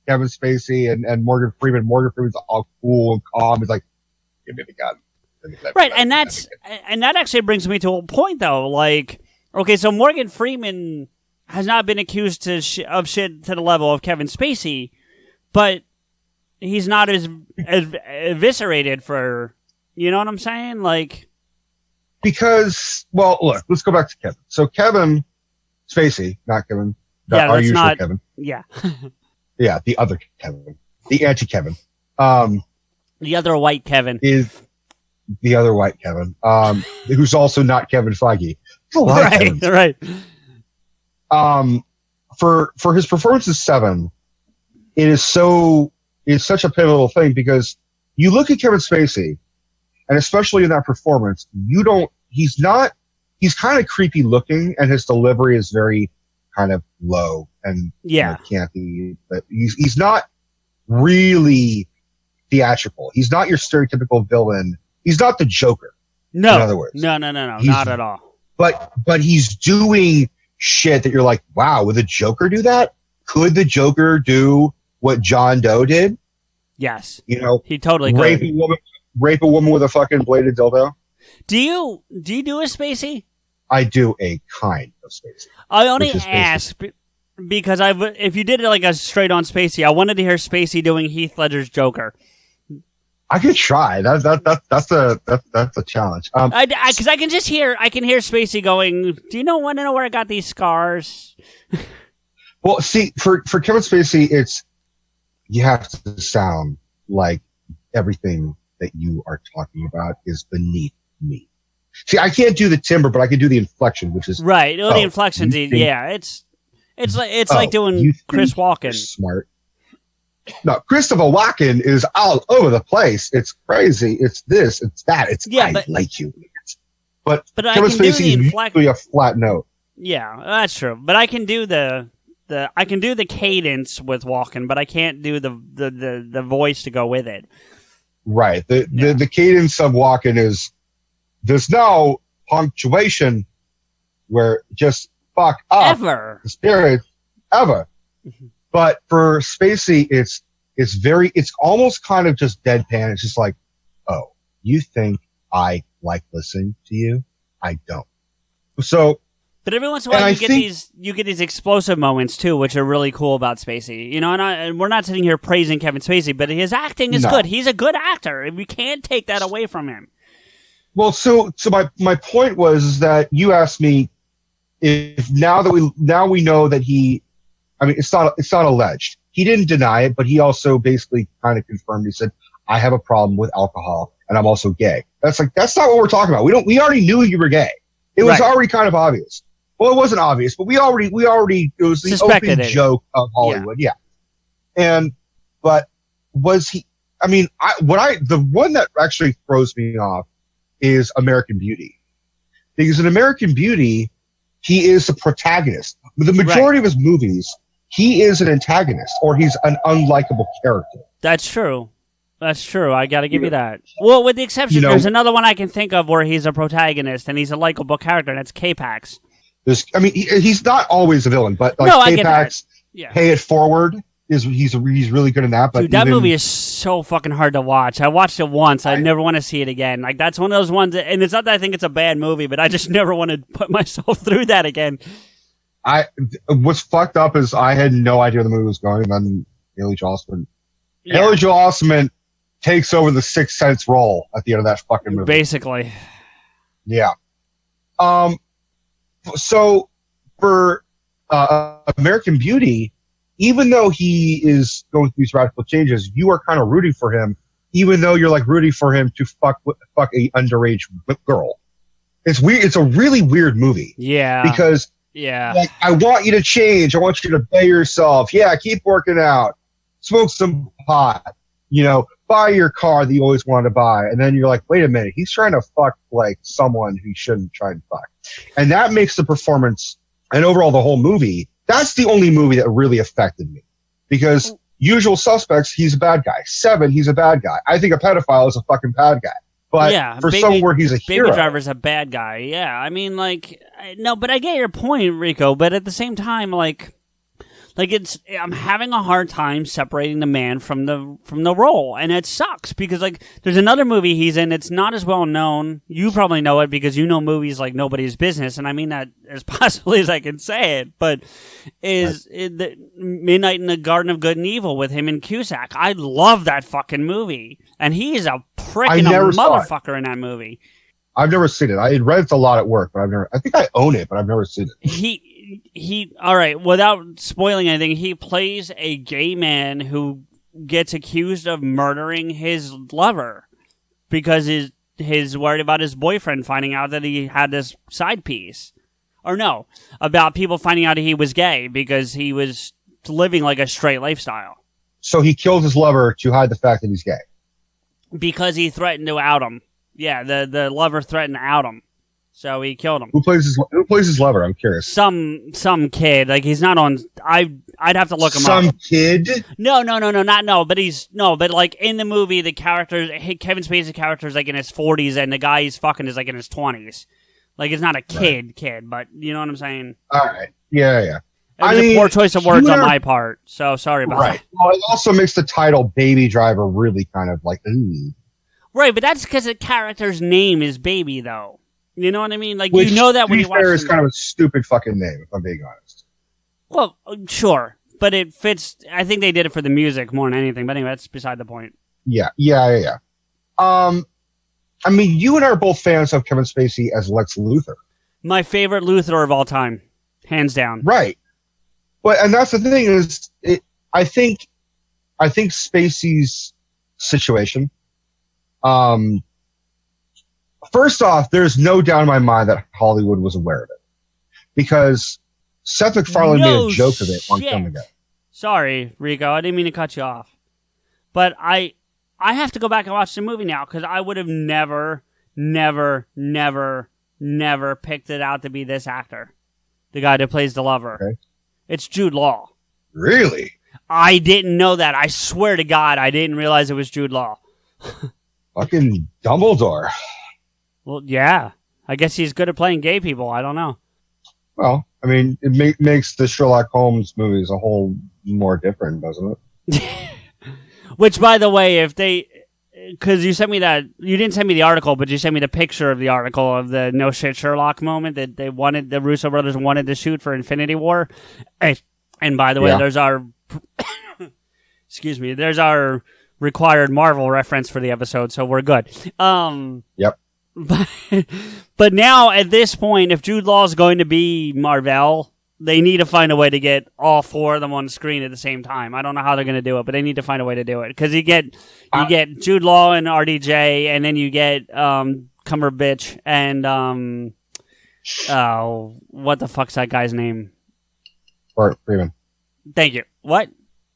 Kevin Spacey and Morgan Freeman. Morgan Freeman's all cool and calm. He's like, give me the gun. Right, and that actually brings me to a point though. Okay, so Morgan Freeman has not been accused of shit to the level of Kevin Spacey, but he's not as eviscerated for, you know what I'm saying? Because, well, look, let's go back to Kevin. So Kevin Spacey, not Kevin. Our usual Kevin. Yeah. Yeah, the other Kevin. The anti-Kevin. The other white Kevin. Is the other white Kevin. Who's also not Kevin Feige. Right. For his performance as 7, it's such a pivotal thing because you look at Kevin Spacey, and especially in that performance, he's kind of creepy looking, and his delivery is very kind of low and campy, but he's not really theatrical. He's not your stereotypical villain. He's not the Joker. No. In other words. No, not at all. But he's doing shit that you're like, wow, would the Joker do that? Could the Joker do what John Doe did? Yes. He totally could. Rape a woman with a fucking bladed dildo. Do you do a Spacey? I do a kind of Spacey. I only ask because if you did it like a straight on Spacey, I wanted to hear Spacey doing Heath Ledger's Joker. I could try. That's a challenge. Because I can hear Spacey going, do you want to know where I got these scars? Well, see, for Kevin Spacey, you have to sound like everything that you are talking about is beneath me. See, I can't do the timbre, but I can do the inflection, which is right. The inflection's it's like doing Chris Walken. Smart. No, Christopher Walken is all over the place. It's crazy. It's this. It's that. I like you. But Kevin Spacey is usually a flat note. Yeah, that's true. But I can do the cadence with Walken, but I can't do the voice to go with it. Right. The cadence of Walken is there's no punctuation where just fuck up ever. The spirit ever. But for Spacey, it's It's almost kind of just deadpan. It's just like, oh, you think I like listening to you? I don't. So, but every once in a while you get these explosive moments too, which are really cool about Spacey. You know, and we're not sitting here praising Kevin Spacey, but his acting is good. He's a good actor, and we can't take that away from him. Well, so my point was that you asked me if now we know that it's not alleged. He didn't deny it, but he also basically kind of confirmed. He said, I have a problem with alcohol and I'm also gay. That's not what we're talking about. We already knew you were gay. It was already kind of obvious. Well, it wasn't obvious, but we already it was the suspected open joke of Hollywood. Yeah. But was he, the one that actually throws me off is American Beauty. Because in American Beauty, he is the protagonist. The majority of his movies, he is an antagonist or he's an unlikable character. That's true. I got to give you that. Well, with the exception, there's another one I can think of where he's a protagonist and he's a likable character, and that's K-Pax. He's not always a villain, but K-Pax, Pay It Forward, he's really good in that. But dude, that movie is so fucking hard to watch. I watched it once. I never want to see it again. Like, that's one of those ones, and it's not that I think it's a bad movie, but I just never want to put myself through that again. What's fucked up is I had no idea where the movie was going, and then Haley Joel Osment takes over the Sixth Sense role at the end of that fucking movie. Basically. Yeah. So for American Beauty, even though he is going through these radical changes, you are kind of rooting for him, even though you're like rooting for him to fuck a underage girl. It's weird. It's a really weird movie. Yeah. Because like, I want you to change. I want you to pay yourself. Yeah, keep working out. Smoke some pot. Buy your car that you always wanted to buy. And then you're like, wait a minute, he's trying to fuck like someone who shouldn't try and fuck. And that makes the performance and overall the whole movie, that's the only movie that really affected me. Because Usual Suspects, he's a bad guy. Seven, he's a bad guy. I think a pedophile is a fucking bad guy. But for somewhere he's a hero. Baby Driver's a bad guy. Yeah, I mean, like, no, but I get your point, Rico. But at the same time, like I'm having a hard time separating the man from the role, and it sucks because like there's another movie he's in. It's not as well known. You probably know it because you know movies like Nobody's Business, and I mean that as possibly as I can say it. But the Midnight in the Garden of Good and Evil with him and Cusack. I love that fucking movie, and he is a prick and a motherfucker in that movie. I've never seen it. I had read it a lot at work, but I think I own it, but I've never seen it. He all right, without spoiling anything, he plays a gay man who gets accused of murdering his lover because he's worried about his boyfriend finding out that he had this side piece. Or no, about people finding out he was gay because he was living like a straight lifestyle. So he killed his lover to hide the fact that he's gay. Because he threatened to out him. Yeah, the lover threatened to out him. So he killed him. Who plays his lover? I'm curious. Some kid. Like, he's not on. I'd have to look him up. Some kid? No. But like in the movie, the characters, Kevin Spacey's character is like in his 40s, and the guy he's fucking is like in his 20s. Like, it's not a kid, but you know what I'm saying? All right. Yeah. It was a poor choice of words on my part. So sorry about that. Well, it also makes the title Baby Driver really kind of like, ooh. Right, but that's because the character's name is Baby, though. You know what I mean? Like, you know that when you watch it. Is kind of a stupid fucking name, if I'm being honest. Well, sure. But it fits. I think they did it for the music more than anything. But anyway, that's beside the point. Yeah. I mean, you and I are both fans of Kevin Spacey as Lex Luthor. My favorite Luthor of all time. Hands down. Right. And that's the thing is, I think Spacey's situation, first off, there's no doubt in my mind that Hollywood was aware of it. Because Seth MacFarlane made a joke of it a long time ago. Sorry, Rico. I didn't mean to cut you off. But I have to go back and watch the movie now because I would have never picked it out to be this actor. The guy that plays the lover. Okay. It's Jude Law. Really? I didn't know that. I swear to God, I didn't realize it was Jude Law. Fucking Dumbledore. Well, yeah. I guess he's good at playing gay people. I don't know. Well, I mean, it makes the Sherlock Holmes movies a whole more different, doesn't it? Which, by the way, if they, because you sent me that, you didn't send me the article, but you sent me the picture of the article of the no shit Sherlock moment that they wanted, the Russo brothers wanted to shoot for Infinity War. And by the way, there's our, excuse me, there's our required Marvel reference for the episode, so we're good. Yep. But now at this point, if Jude Law is going to be Marvel, they need to find a way to get all four of them on screen at the same time. I don't know how they're going to do it, but they need to find a way to do it because you get Jude Law and RDJ, and then you get Cumberbitch and what the fuck's that guy's name? Martin Freeman. Thank you. What?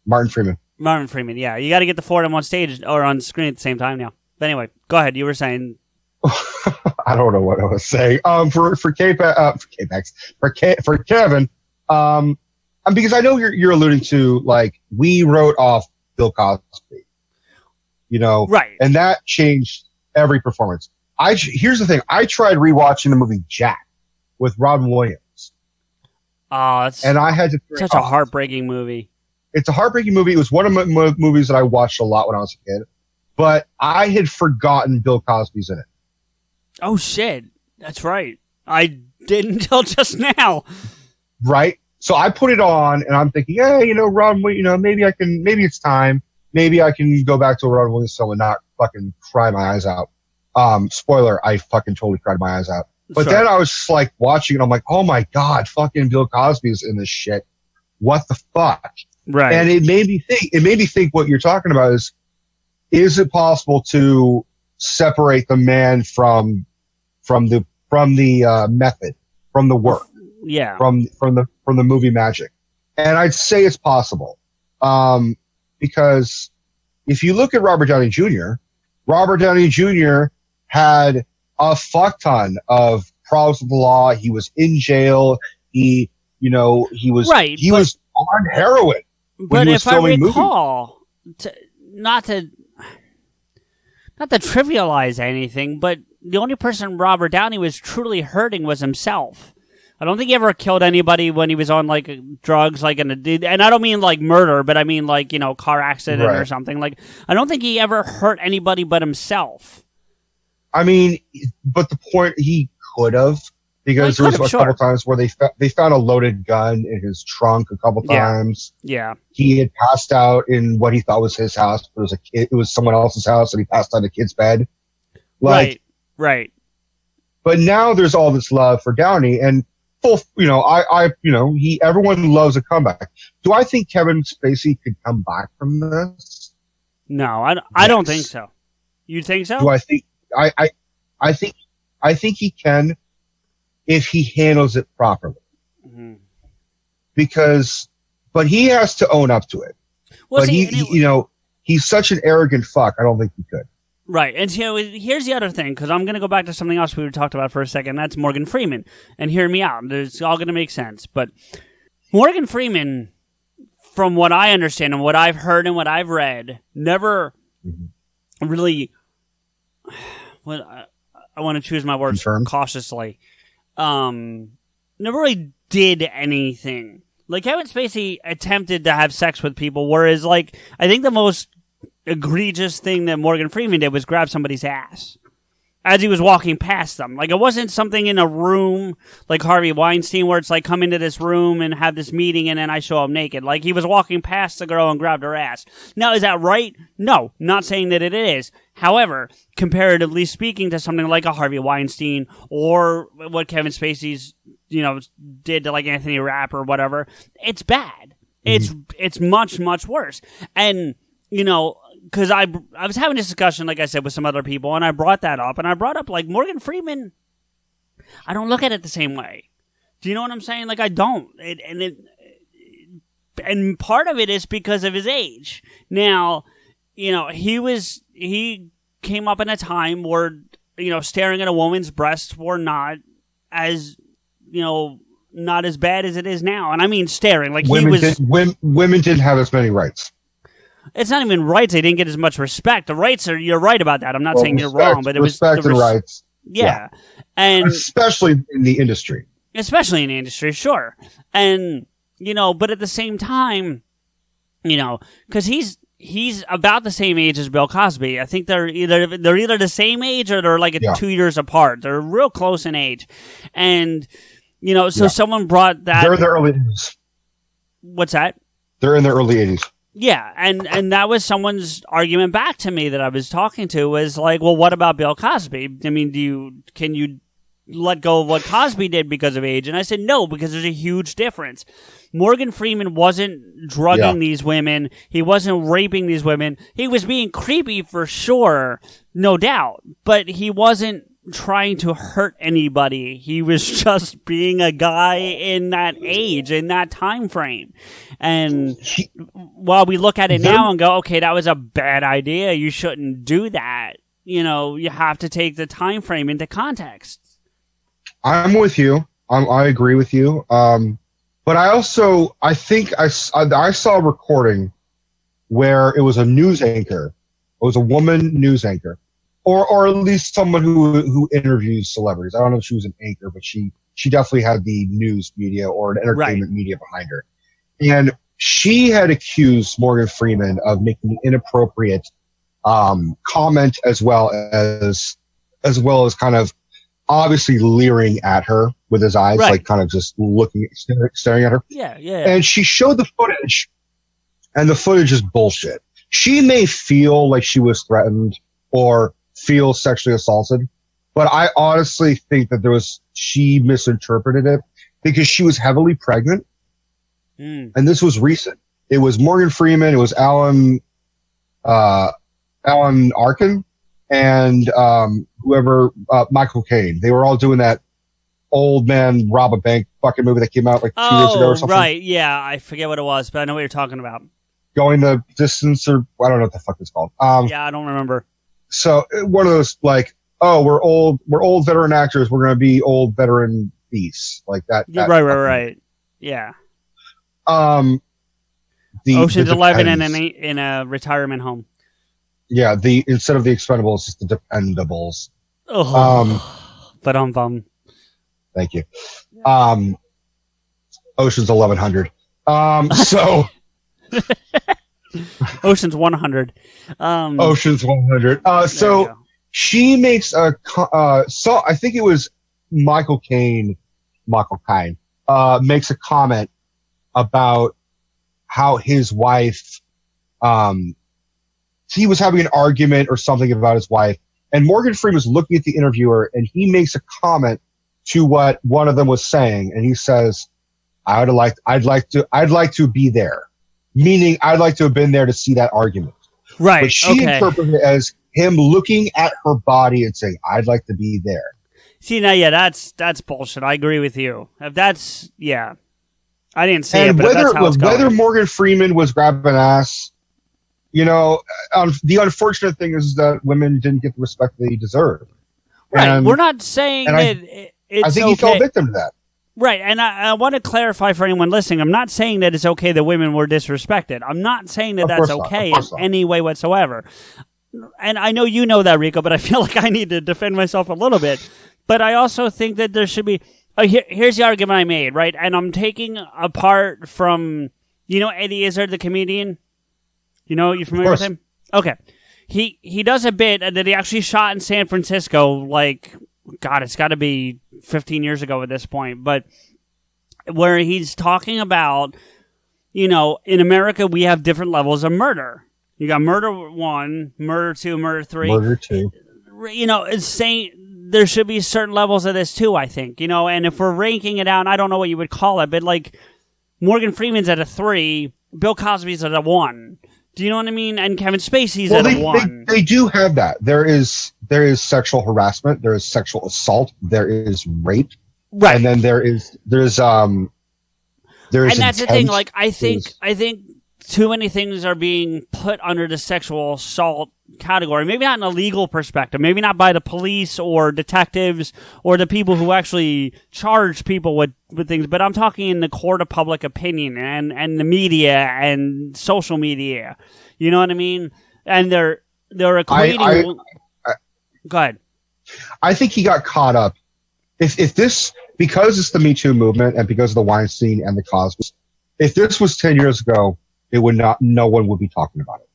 Martin Freeman. Martin Freeman. Yeah, you got to get the four of them on stage or on screen at the same time now. But anyway, go ahead. You were saying. I don't know what I was saying. For Kevin, because I know you're alluding to, like, we wrote off Bill Cosby, right, and that changed every performance. Here's the thing: I tried rewatching the movie Jack with Robin Williams. And I had to. Such a heartbreaking movie. It's a heartbreaking movie. It was one of my movies that I watched a lot when I was a kid, but I had forgotten Bill Cosby's in it. Oh shit, that's right. I didn't until just now. Right. So I put it on, and I'm thinking, yeah, Robin, maybe it's time. Maybe I can go back to a Robin Williams film and not fucking cry my eyes out. Spoiler, I fucking totally cried my eyes out. But then I was just like watching it, I'm like, oh my God, fucking Bill Cosby's in this shit. What the fuck? Right. And it made me think what you're talking about is it possible to separate the man from the method, from the work, from the movie magic? And I'd say it's possible, because if you look at Robert Downey Jr., had a fuck ton of problems with the law. He was in jail. He was on heroin. But if I recall, not to trivialize anything, but the only person Robert Downey was truly hurting was himself. I don't think he ever killed anybody when he was on like drugs, like and I don't mean like murder, but I mean like car accident or something. Like I don't think he ever hurt anybody but himself. I mean, but the point, he could have, because there was a couple times where they found a loaded gun in his trunk a couple times. Yeah. He had passed out in what he thought was his house, but it was someone else's house, and he passed out in a kid's bed. Right. But now there's all this love for Downey, and everyone loves a comeback. Do I think Kevin Spacey could come back from this? No, I don't think so. You think so? Do I think I think he can, if he handles it properly. Mm-hmm. But he has to own up to it. Well, but he's such an arrogant fuck. I don't think he could. Right, and here's the other thing, because I'm going to go back to something else we talked about for a second. That's Morgan Freeman, and hear me out. It's all going to make sense. But Morgan Freeman, from what I understand and what I've heard and what I've read, never really. Well, I want to choose my words cautiously. Never really did anything. Like Kevin Spacey attempted to have sex with people, whereas like I think the most egregious thing that Morgan Freeman did was grab somebody's ass as he was walking past them. Like it wasn't something in a room like Harvey Weinstein where it's like come into this room and have this meeting and then I show up naked. Like he was walking past the girl and grabbed her ass. Now, is that right? No, not saying that it is. However, comparatively speaking to something like a Harvey Weinstein or what Kevin Spacey's, did to like Anthony Rapp or whatever, it's bad. Mm-hmm. It's much, much worse. And, because I was having this discussion, like I said, with some other people, and I brought that up, and I brought up, like, Morgan Freeman, I don't look at it the same way. Do you know what I'm saying? Like, I don't. And part of it is because of his age. Now, he came up in a time where, staring at a woman's breasts were not as, not as bad as it is now. And I mean staring. Like women didn't have as many rights. It's not even rights. They didn't get as much respect. The rights you're right about that. I'm not saying you're wrong, but it was respect and rights. Yeah. And especially in the industry. Sure. And, but at the same time, because he's he's about the same age as Bill Cosby. I think they're either the same age or they're like 2 years apart. They're real close in age. And, so someone brought that. They're in their early 80s. What's that? They're in their early 80s. Yeah, and that was someone's argument back to me that I was talking to was like, well, what about Bill Cosby? I mean, can you let go of what Cosby did because of age? And I said, no, because there's a huge difference. Morgan Freeman wasn't drugging these women. He wasn't raping these women. He was being creepy for sure, no doubt. But he wasn't trying to hurt anybody. He was just being a guy in that age, in that time frame. And while we look at it now and go, okay, that was a bad idea. You shouldn't do that. You have to take the time frame into context. I'm with you. I agree with you. But I think I saw a recording where it was a news anchor. It was a woman news anchor, or at least someone who interviews celebrities. I don't know if she was an anchor, but she definitely had the news media or an entertainment media behind her. And she had accused Morgan Freeman of making an inappropriate comment as well as kind of obviously leering at her with his eyes, like kind of just staring at her. Yeah. And she showed the footage, and the footage is bullshit. She may feel like she was threatened or feel sexually assaulted, but I honestly think that she misinterpreted it because she was heavily pregnant. And this was recent. It was Morgan Freeman. It was Alan Arkin. And whoever, Michael Caine. They were all doing that old man rob a bank fucking movie that came out like 2 years ago or something. Right, yeah. I forget what it was, but I know what you're talking about. Going the distance, or I don't know what the fuck it's called. Yeah, I don't remember. So one of those like, oh, we're old veteran actors. We're going to be old veteran beasts like that. Right. Yeah. Ocean's 11 in a retirement home. Yeah, instead of the Expendables, it's the Dependables. But Thank you. Ocean's 1100. So Ocean's 100. Ocean's 100. So she makes I think it was Michael Caine makes a comment about how his wife, he was having an argument or something about his wife, and Morgan Freeman was looking at the interviewer, and he makes a comment to what one of them was saying, and he says, I'd like to be there, meaning I'd like to have been there to see that argument. Right. But she interpreted it as him looking at her body and saying, I'd like to be there. See, now, that's bullshit. I agree with you. If that's, I didn't say it, but that's how it's going. Whether Morgan Freeman was grabbing ass, the unfortunate thing is that women didn't get the respect they deserve. Right. And we're not saying that it's I think he fell victim to that. Right. And I want to clarify for anyone listening, I'm not saying that it's okay that women were disrespected. I'm not saying that that's okay in any way whatsoever. And I know you know that, Rico, but I feel like I need to defend myself a little bit. But I also think that there should be... here's the argument I made, right? And I'm taking apart from... Eddie Izzard, the comedian? You familiar with him? Okay. He does a bit that he actually shot in San Francisco, like... God, it's got to be 15 years ago at this point. But where he's talking about, in America, we have different levels of murder. You got murder 1, murder 2, murder 3. Murder 2. It's saying there should be certain levels of this too, I think. And if we're ranking it out, and I don't know what you would call it, but like Morgan Freeman's at a 3, Bill Cosby's at a 1. Do you know what I mean? And Kevin Spacey's at a 1. They do have that. There is sexual harassment. There is sexual assault. There is rape. Right. And then there's and that's the thing. Like I think too many things are being put under the sexual assault category. Maybe not in a legal perspective. Maybe not by the police or detectives or the people who actually charge people with things. But I'm talking in the court of public opinion and the media and social media. You know what I mean? And they're equating. Go ahead. I think he got caught up. If this, because it's the Me Too movement and because of the Weinstein and the Cosby, if this was 10 years ago, it would not. No one would be talking about it.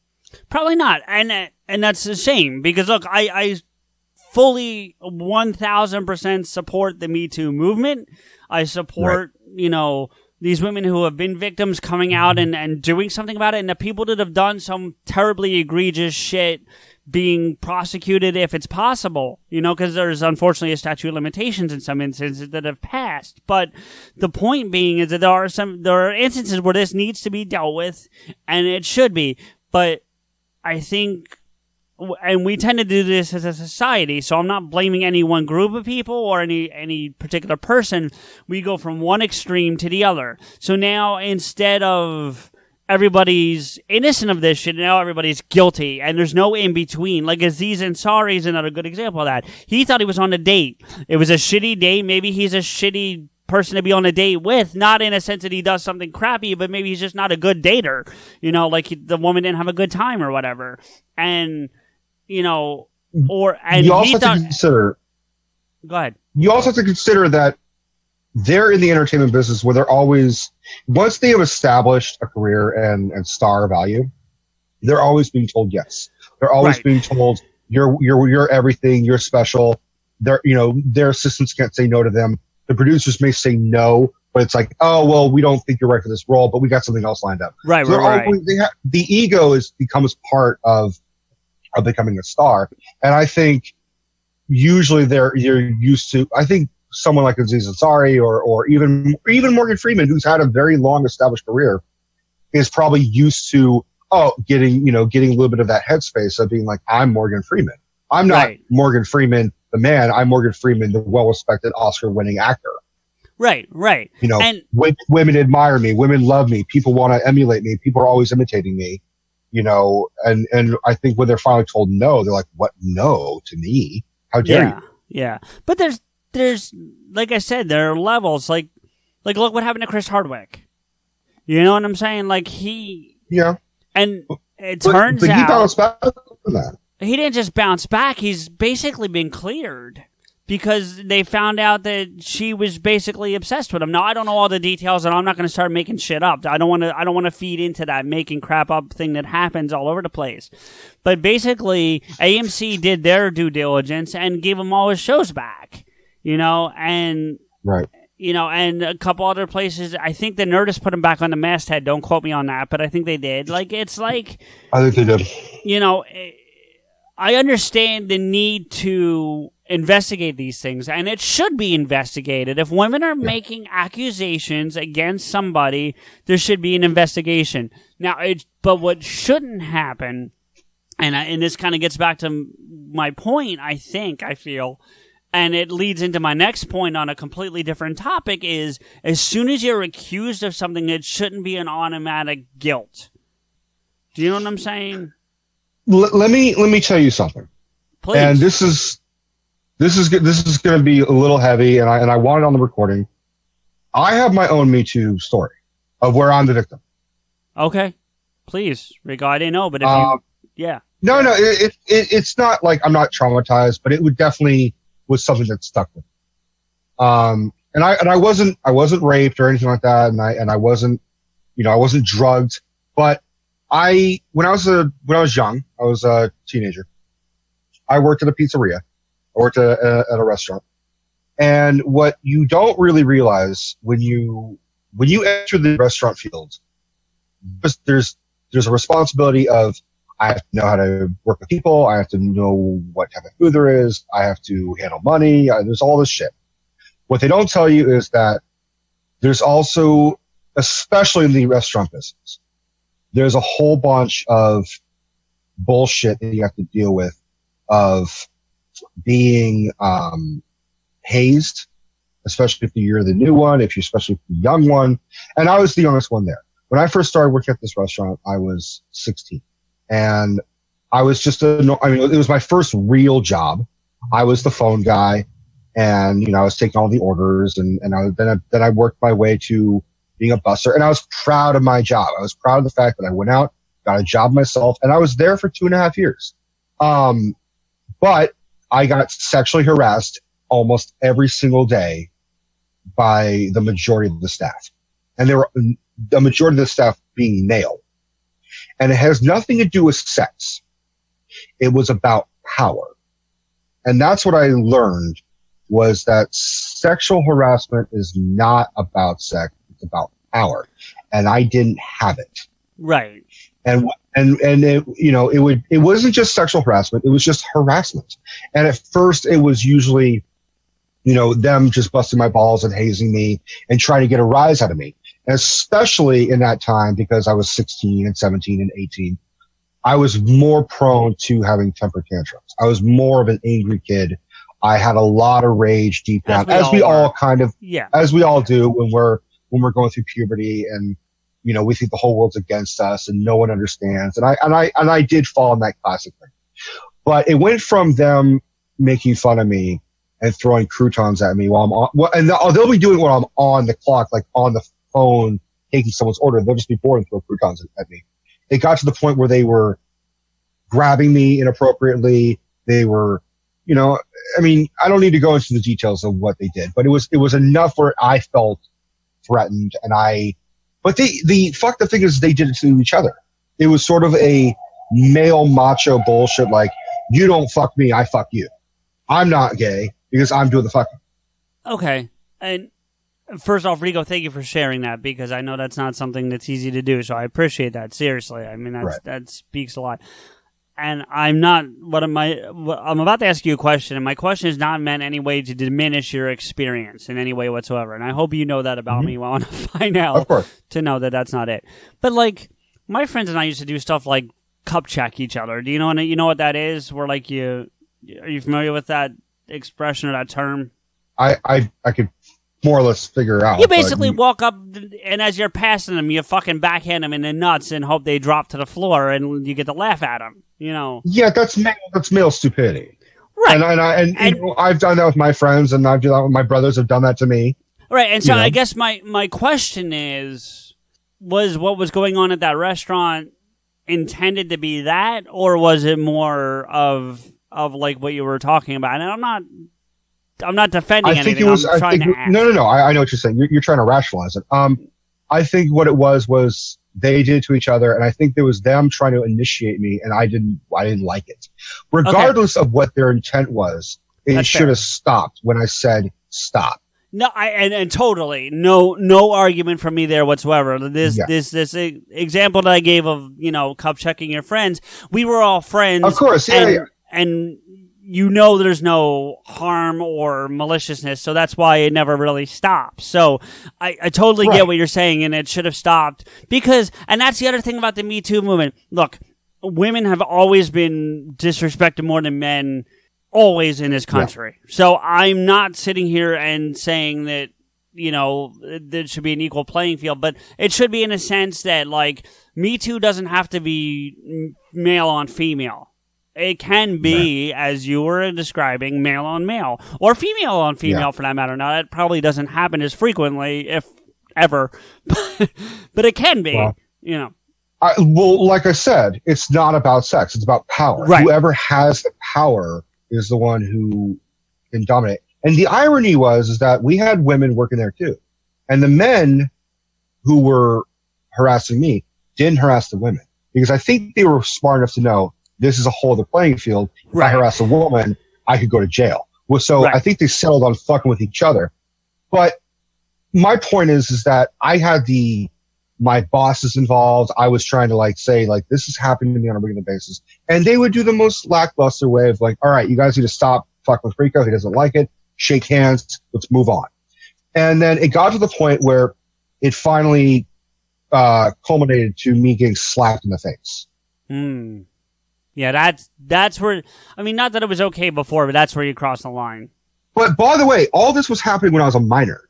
Probably not, and that's a shame because look, I fully 1,000% support the Me Too movement. I support these women who have been victims coming out and doing something about it, and the people that have done some terribly egregious shit being prosecuted if it's possible, because there's unfortunately a statute of limitations in some instances that have passed. But the point being is that there are instances where this needs to be dealt with, and it should be. But I think, and we tend to do this as a society, so I'm not blaming any one group of people or any particular person. We go from one extreme to the other. So now instead of everybody's innocent of this shit, now everybody's guilty, and there's no in between. Like Aziz Ansari is another good example of that. He thought he was on a date. It was a shitty date. Maybe he's a shitty person to be on a date with, not in a sense that he does something crappy, but maybe he's just not a good dater. Like the woman didn't have a good time or whatever. And you also have to consider. Go ahead. You also have to consider that they're in the entertainment business where they're always, once they have established a career and star value, they're always being told yes. They're always being told you're everything, you're special. Their assistants can't say no to them. The producers may say no, but it's like, oh well, we don't think you're right for this role, but we got something else lined up. Right, so right. The ego becomes part of becoming a star, and I think usually you're used to. I think someone like Aziz Ansari or even Morgan Freeman, who's had a very long established career, is probably used to getting a little bit of that headspace of being like, I'm Morgan Freeman. I'm not Morgan Freeman the man. I'm Morgan Freeman, the well-respected Oscar-winning actor. Right. And women admire me. Women love me. People want to emulate me. People are always imitating me. And I think when they're finally told no, they're like, what? No to me? How dare you? Yeah. But there's, like I said, there are levels. Like look what happened to Chris Hardwick. You know what I'm saying? Like Yeah. And it turns out he bounced back from that. He didn't just bounce back. He's basically been cleared because they found out that she was basically obsessed with him. Now I don't know all the details, and I'm not going to start making shit up. I don't want to feed into that making crap up thing that happens all over the place. But basically, AMC did their due diligence and gave him all his shows back. And right. And a couple other places. I think the Nerdist put him back on the masthead. Don't quote me on that, but I think they did. I think they did. I understand the need to investigate these things, and it should be investigated. If women are making accusations against somebody, there should be an investigation. Now, but what shouldn't happen, and this kind of gets back to my point, I feel, and it leads into my next point on a completely different topic, is as soon as you're accused of something, it shouldn't be an automatic guilt. Do you know what I'm saying? Let me tell you something. Please. And this is going to be a little heavy, and I want it on the recording. I have my own Me Too story of where I'm the victim. Okay, please, Rico. I didn't know, but if yeah. No, it's not like I'm not traumatized, but it would definitely was something that stuck with me. And I wasn't raped or anything like that, and I wasn't drugged, but when I was young, I was a teenager. I worked at a pizzeria. I worked at a restaurant. And what you don't really realize when you enter the restaurant field, there's a responsibility of, I have to know how to work with people. I have to know what type of food there is. I have to handle money. There's all this shit. What they don't tell you is that there's also, especially in the restaurant business, there's a whole bunch of bullshit that you have to deal with, of being hazed, especially if you're the new one, especially if you're the young one. And I was the youngest one there. When I first started working at this restaurant, I was 16. And I was it was my first real job. I was the phone guy, and, I was taking all the orders, and then I worked my way to being a busser, and I was proud of my job. I was proud of the fact that I went out, got a job myself, and I was there for 2.5 years. But I got sexually harassed almost every single day by the majority of the staff, and the majority of the staff being male. And it has nothing to do with sex. It was about power. And that's what I learned, was that sexual harassment is not about sex. It's about power. And I didn't have it. Right. And it, it wasn't just sexual harassment. It was just harassment. And at first it was usually, them just busting my balls and hazing me and trying to get a rise out of me. And especially in that time, because I was 16 and 17 and 18, I was more prone to having temper tantrums. I was more of an angry kid. I had a lot of rage deep down, as we all do when we're going through puberty, and we think the whole world's against us and no one understands. And I did fall in that classic thing. But it went from them making fun of me and throwing croutons at me while I'm on, and they'll be doing it when I'm on the clock, like on the phone, taking someone's order. They'll just be bored and throw croutons at me. It got to the point where they were grabbing me inappropriately. They were, I don't need to go into the details of what they did, but it was enough where I felt threatened, but the thing is, they did it to each other. It was sort of a male macho bullshit, like, you don't fuck me, I fuck you. I'm not gay because I'm doing the fucking. Okay. And first off, Rico, thank you for sharing that, because I know that's not something that's easy to do. So I appreciate that. Seriously. I mean, that speaks a lot. And I'm about to ask you a question, and my question is not meant any way to diminish your experience in any way whatsoever. And I hope you know that about me. Well, I want to find out, of course, to know that that's not it. But like, my friends and I used to do stuff like cup check each other. Do you know what that is? Where like are you familiar with that expression or that term? I could more or less figure out. You basically walk up, and as you're passing them, you fucking backhand them in the nuts and hope they drop to the floor, and you get to laugh at them. Yeah, that's male stupidity. Right. And I've done that with my friends, and I've done that with my brothers have done that to me. Right. And so I guess my question is, was what was going on at that restaurant intended to be that, or was it more of like what you were talking about? And I'm not defending anything. I'm trying to ask. No. I know what you're saying. You're trying to rationalize it. I think what it was they did it to each other, and I think there was them trying to initiate me, and I didn't like it. Regardless of what their intent was, it should have stopped when I said stop. No, and totally no argument from me there whatsoever. This example that I gave of cup checking your friends, we were all friends, of course, and there's no harm or maliciousness, so that's why it never really stopped. So I totally get what you're saying, and it should have stopped, and that's the other thing about the Me Too movement. Look, women have always been disrespected more than men, always in this country. Yeah. So I'm not sitting here and saying that, there should be an equal playing field, but it should be in a sense that, like, Me Too doesn't have to be male on female. It can be, as you were describing, male on male, or female on female for that matter. Now, that probably doesn't happen as frequently, if ever, but it can be, like I said, it's not about sex. It's about power. Right. Whoever has the power is the one who can dominate. And the irony is that we had women working there too. And the men who were harassing me didn't harass the women, because I think they were smart enough to know this is a whole other playing field. If I harass a woman, I could go to jail. Well, so I think they settled on fucking with each other. But my point is that I had my bosses involved. I was trying to say this is happening to me on a regular basis. And they would do the most lackluster way of all right, you guys need to stop fucking with Rico. He doesn't like it. Shake hands. Let's move on. And then it got to the point where it finally culminated to me getting slapped in the face. Yeah, that's where, not that it was okay before, but that's where you cross the line. But by the way, all this was happening when I was a minor.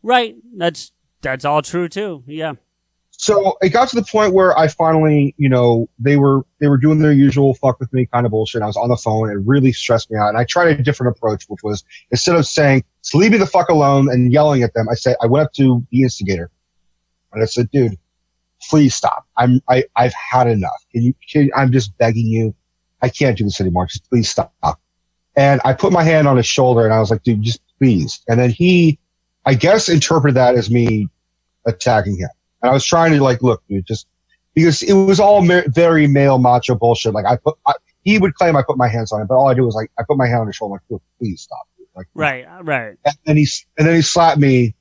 Right. That's all true too. Yeah. So it got to the point where I finally, they were doing their usual fuck with me kind of bullshit. I was on the phone. It really stressed me out. And I tried a different approach, which was, instead of saying, "So leave me the fuck alone," and yelling at them, I went up to the instigator and I said, "Dude, please stop. I've had enough. I'm just begging you. I can't do this anymore. Just please stop." And I put my hand on his shoulder and I was like, "Dude, just please." And then he, I guess, interpreted that as me attacking him. And I was trying to look, dude, just, because it was all very male macho bullshit. Like he would claim I put my hands on him, but all I do was like I put my hand on his shoulder, like, please stop. Like, right. And then he slapped me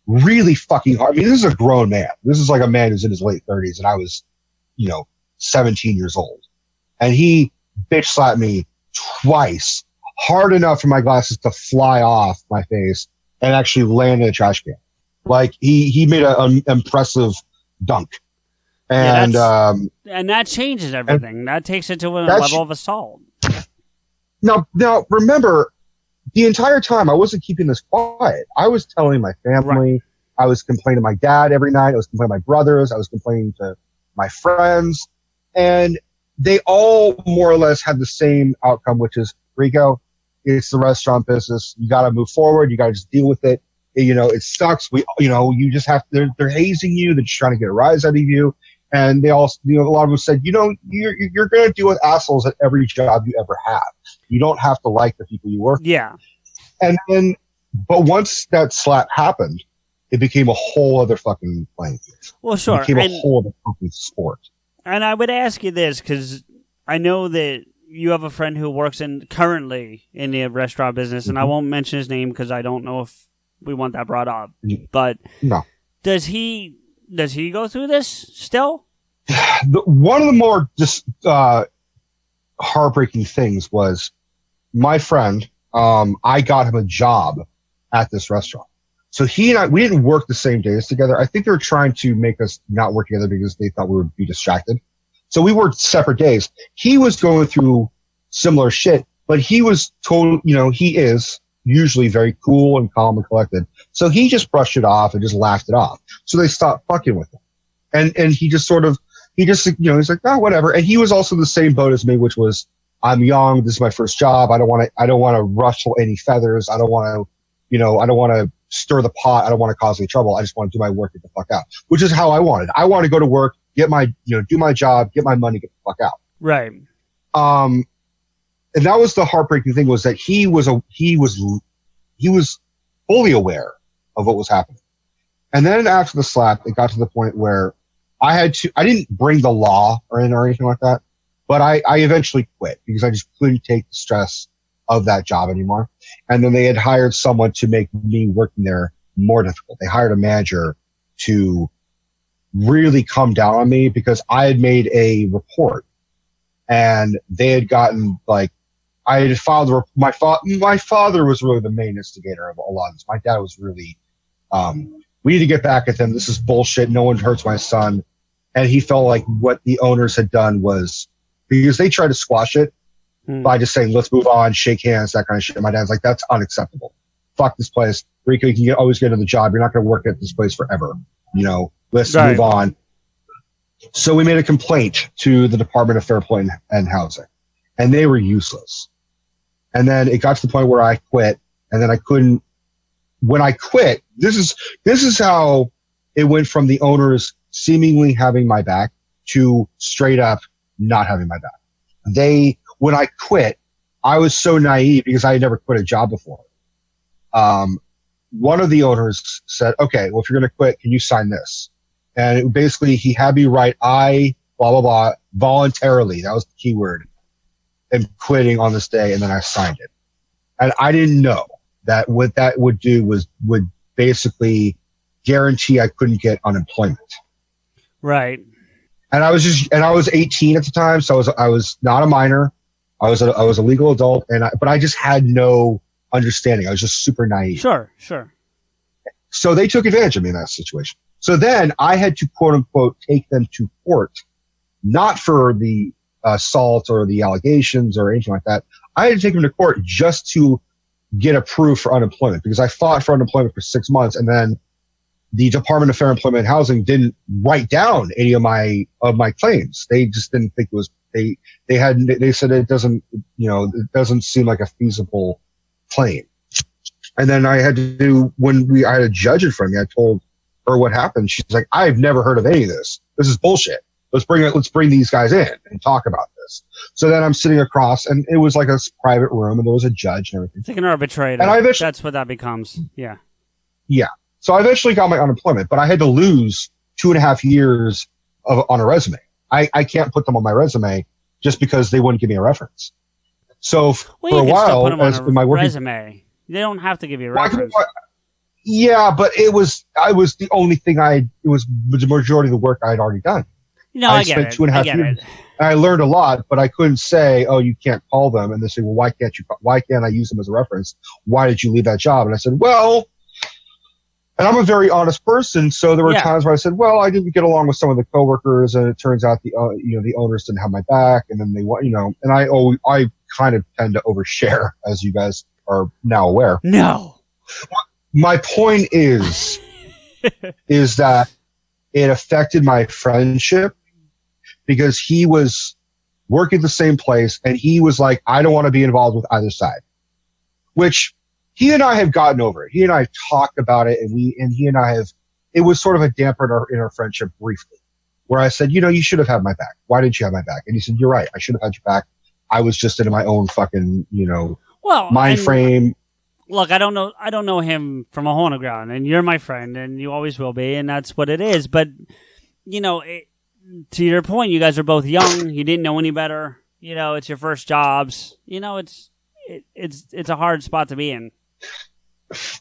really fucking hard. I mean, this is a grown man. This is like a man who's in his late 30s, and I was, 17 years old, and he bitch slapped me twice, hard enough for my glasses to fly off my face and actually land in a trash can. Like he made an impressive dunk. And and that changes everything. That takes it to a level of assault. Now remember, the entire time I wasn't keeping this quiet. I was telling my family. Right. I was complaining to my dad every night. I was complaining to my brothers. I was complaining to my friends, and they all more or less had the same outcome, which is, Rico, it's the restaurant business. You got to move forward. You got to just deal with it. It sucks. You just have to, they're hazing you. They're just trying to get a rise out of you. And they all, a lot of them said, you're going to deal with assholes at every job you ever have. You don't have to like the people you work with. Yeah. But once that slap happened, it became a whole other fucking playing field. Well, sure. It became a whole other fucking sport. And I would ask you this, because I know that you have a friend who works currently in the restaurant business, and I won't mention his name because I don't know if we want that brought up. But no. Does he go through this still? One of the more just heartbreaking things was my friend. I got him a job at this restaurant. So he and we didn't work the same days together. I think they were trying to make us not work together because they thought we would be distracted. So we worked separate days. He was going through similar shit, but he was he is usually very cool and calm and collected. So he just brushed it off and just laughed it off. So they stopped fucking with him. And he just he's like, oh, whatever. And he was also the same boat as me, which was, I'm young. This is my first job. I don't want to ruffle any feathers. I don't want to stir the pot. I don't want to cause any trouble. I just want to do my work, get the fuck out, which is how I wanted. I want to go to work, get my, do my job, get my money, get the fuck out. Right. And that was the heartbreaking thing, was that he was fully aware of what was happening. And then after the slap, it got to the point where I didn't bring the law or anything like that, but I eventually quit because I just couldn't take the stress of that job anymore. And then they had hired someone to make me working there more difficult. They hired a manager to really come down on me because I had made a report, and they had gotten, like, I had filed my father was really the main instigator of a lot of this. My dad was really, we need to get back at them. This is bullshit. No one hurts my son. And he felt like what the owners had done was, because they tried to squash it by just saying, let's move on, shake hands, that kind of shit. And my dad's like, that's unacceptable. Fuck this place. Rico, you can always get to the job. You're not going to work at this place forever. Let's move on. So we made a complaint to the Department of Fair Play and Housing, and they were useless. And then it got to the point where I quit, and then I couldn't. When I quit, this is how it went from the owners seemingly having my back to straight up not having my back. When I quit, I was so naive because I had never quit a job before. One of the owners said, okay, well, if you're going to quit, can you sign this? And basically he had me write, I, blah, blah, blah, voluntarily. That was the key word. And quitting on this day. And then I signed it. And I didn't know that what that would do would basically guarantee I couldn't get unemployment. Right. And I was 18 at the time. So I was not a minor. I was a legal adult, but I just had no understanding. I was just super naive. Sure. So they took advantage of me in that situation. So then I had to, quote unquote, take them to court, not for the assault or the allegations or anything like that. I had to take them to court just to get approved for unemployment, because I fought for unemployment for 6 months, and then the Department of Fair Employment and Housing didn't write down any of my claims. They just didn't think it was, they said it doesn't seem like a feasible claim. And then I had to, I had a judge in front of me, I told her what happened. She's like, I've never heard of any of this. This is bullshit. Let's bring these guys in and talk about this. So then I'm sitting across, and it was like a private room, and there was a judge and everything. It's like an arbitrator. And that's what that becomes. Yeah. Yeah. So I eventually got my unemployment, but I had to lose 2.5 years on a resume. I can't put them on my resume just because they wouldn't give me a reference. So well, for a while, in my resume, they don't have to give you a reference. Yeah, but I was the only thing it was the majority of the work I had already done. No, I get it. 2.5 years. And I learned a lot, but I couldn't say, "Oh, you can't call them." And they say, "Well, why can't I use them as a reference? Why did you leave that job?" And I said, "Well," and I'm a very honest person, so there were times where I said, "Well, I didn't get along with some of the coworkers, and it turns out the owners didn't have my back, and then and I kind of tend to overshare, as you guys are now aware." No. My point is that it affected my friendship because he was working at the same place and he was like, I don't want to be involved with either side, which he and I have gotten over it. He and I talked about it it was sort of a damper in our friendship briefly where I said, you should have had my back. Why didn't you have my back? And he said, you're right. I should have had your back. I was just in my own fucking, mind frame. Look, I don't know him from a hole in the ground, and you're my friend, and you always will be, and that's what it is. But, to your point, you guys are both young. You didn't know any better. It's your first jobs. It's a hard spot to be in.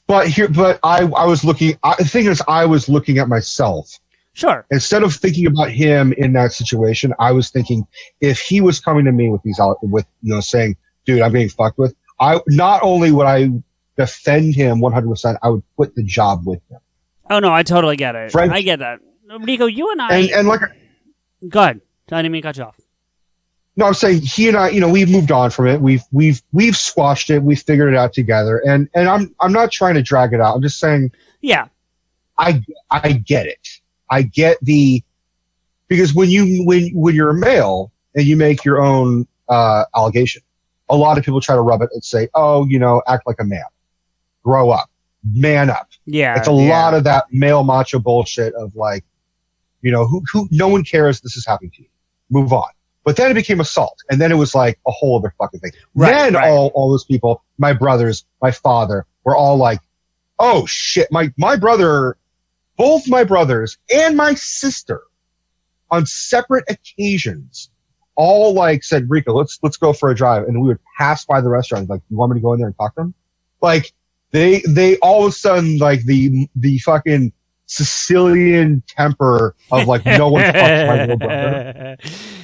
But I was looking. The thing is, I was looking at myself. Sure. Instead of thinking about him in that situation, I was thinking if he was coming to me with saying, "Dude, I'm getting fucked with," not only would I defend him 100%, I would quit the job with him. Oh no, I totally get it. I get that. Rico, you and I. And like, go ahead. I didn't mean to cut you off. No, I'm saying he and I, we've moved on from it. We've squashed it. We figured it out together. And I'm not trying to drag it out. I'm just saying. Yeah. I get it. I get because when you're a male and you make your own allegation, a lot of people try to rub it and say, "Oh, act like a man, grow up, man up." Yeah, it's a lot of that male macho bullshit of like, who no one cares this is happening to you. Move on. But then it became assault, and then it was like a whole other fucking thing. Then all those people, my brothers, my father, were all like, "Oh shit, my brother, both my brothers and my sister, on separate occasions." All like said, "Rico, let's go for a drive," and we would pass by the restaurant. Like, "You want me to go in there and talk to them?" Like they all of a sudden like the fucking Sicilian temper of like no one fucks my little brother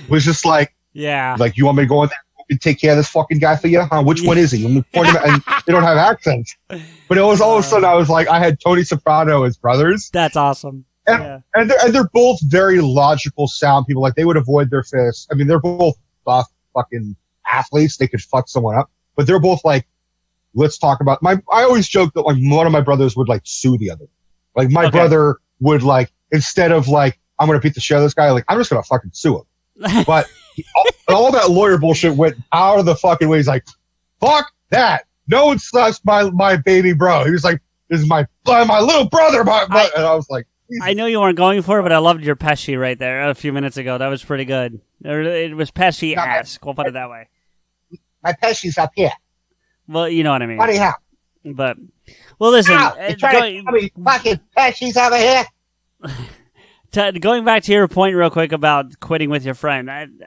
was just like, yeah, like, "You want me to go in there and take care of this fucking guy for you? Huh? Which one is he?" And they don't have accents, but it was all of a sudden I was like, I had Tony Soprano as brothers. That's awesome. And they're both very logical, sound people. Like, they would avoid their fists. I mean, they're both buff fucking athletes. They could fuck someone up. But they're both like, let's talk about I always joke that like one of my brothers would like sue the other. Like my brother would like, instead of like, I'm going to beat the shit out of this guy, like, I'm just going to fucking sue him. But all that lawyer bullshit went out of the fucking way. He's like, fuck that. No one slaps my baby bro. He was like, this is my little brother. And I was like, I know you weren't going for it, but I loved your Pesci right there a few minutes ago. That was pretty good. It was Pesci-esque. We'll put it that way. My Pesci's up here. Well, you know what I mean. Funny how. But, well, listen. You're trying to tell me fucking Pesci's over here? Going back to your point real quick about quitting with your friend, and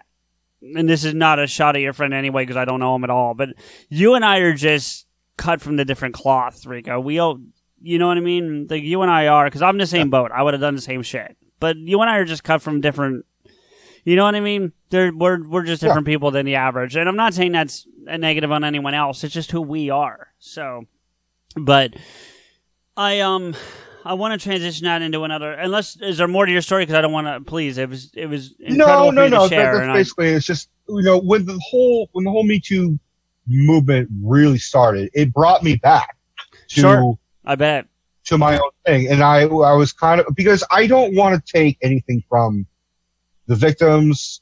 this is not a shot at your friend anyway because I don't know him at all, but you and I are just cut from the different cloth, Rico. You know what I mean? Like, you and I are, because I'm in the same boat. I would have done the same shit. But you and I are just cut from different, you know what I mean? We're just different people than the average. And I'm not saying that's a negative on anyone else. It's just who we are. So, but I want to transition that into another, is there more to your story? Because I don't want to, please. It was incredible for you to share. That's basically, it's just, when the whole Me Too movement really started, it brought me back to... Sure. I bet. To my own thing. And I was kind of, because I don't want to take anything from the victims.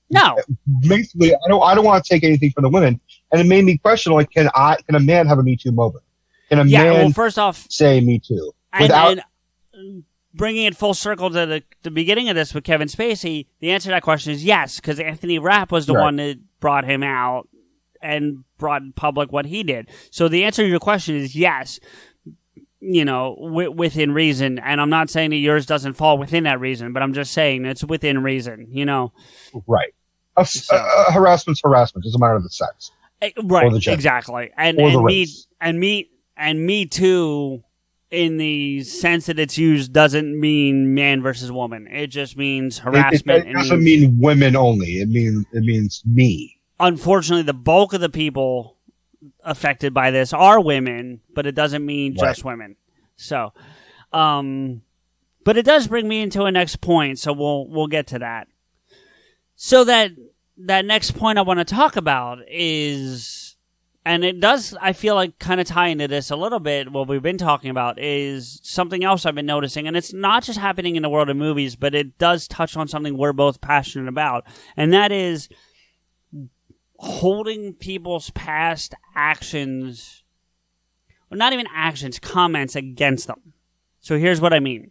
No. Basically, I don't want to take anything from the women. And it made me question, like, can a man have a Me Too moment? Can a man first off, say Me Too? And bringing it full circle to the beginning of this with Kevin Spacey, the answer to that question is yes, because Anthony Rapp was the one that brought him out and brought in public what he did. So the answer to your question is yes. within reason. And I'm not saying that yours doesn't fall within that reason, but I'm just saying it's within reason, Right. Harassment's harassment. It doesn't matter the sex. Right. Or the gender. Exactly. And or the race. me too, in the sense that it's used, doesn't mean man versus woman. It just means harassment. It doesn't mean women only. It means me. Unfortunately, the bulk of the people affected by this are women, but it doesn't mean just women. So, but it does bring me into a next point. So we'll get to that. So that next point I want to talk about is, and it does, I feel like, kind of tie into this a little bit, what we've been talking about, is something else I've been noticing, and it's not just happening in the world of movies, but it does touch on something we're both passionate about, and that is holding people's past actions, or not even actions, comments against them. So here's what I mean.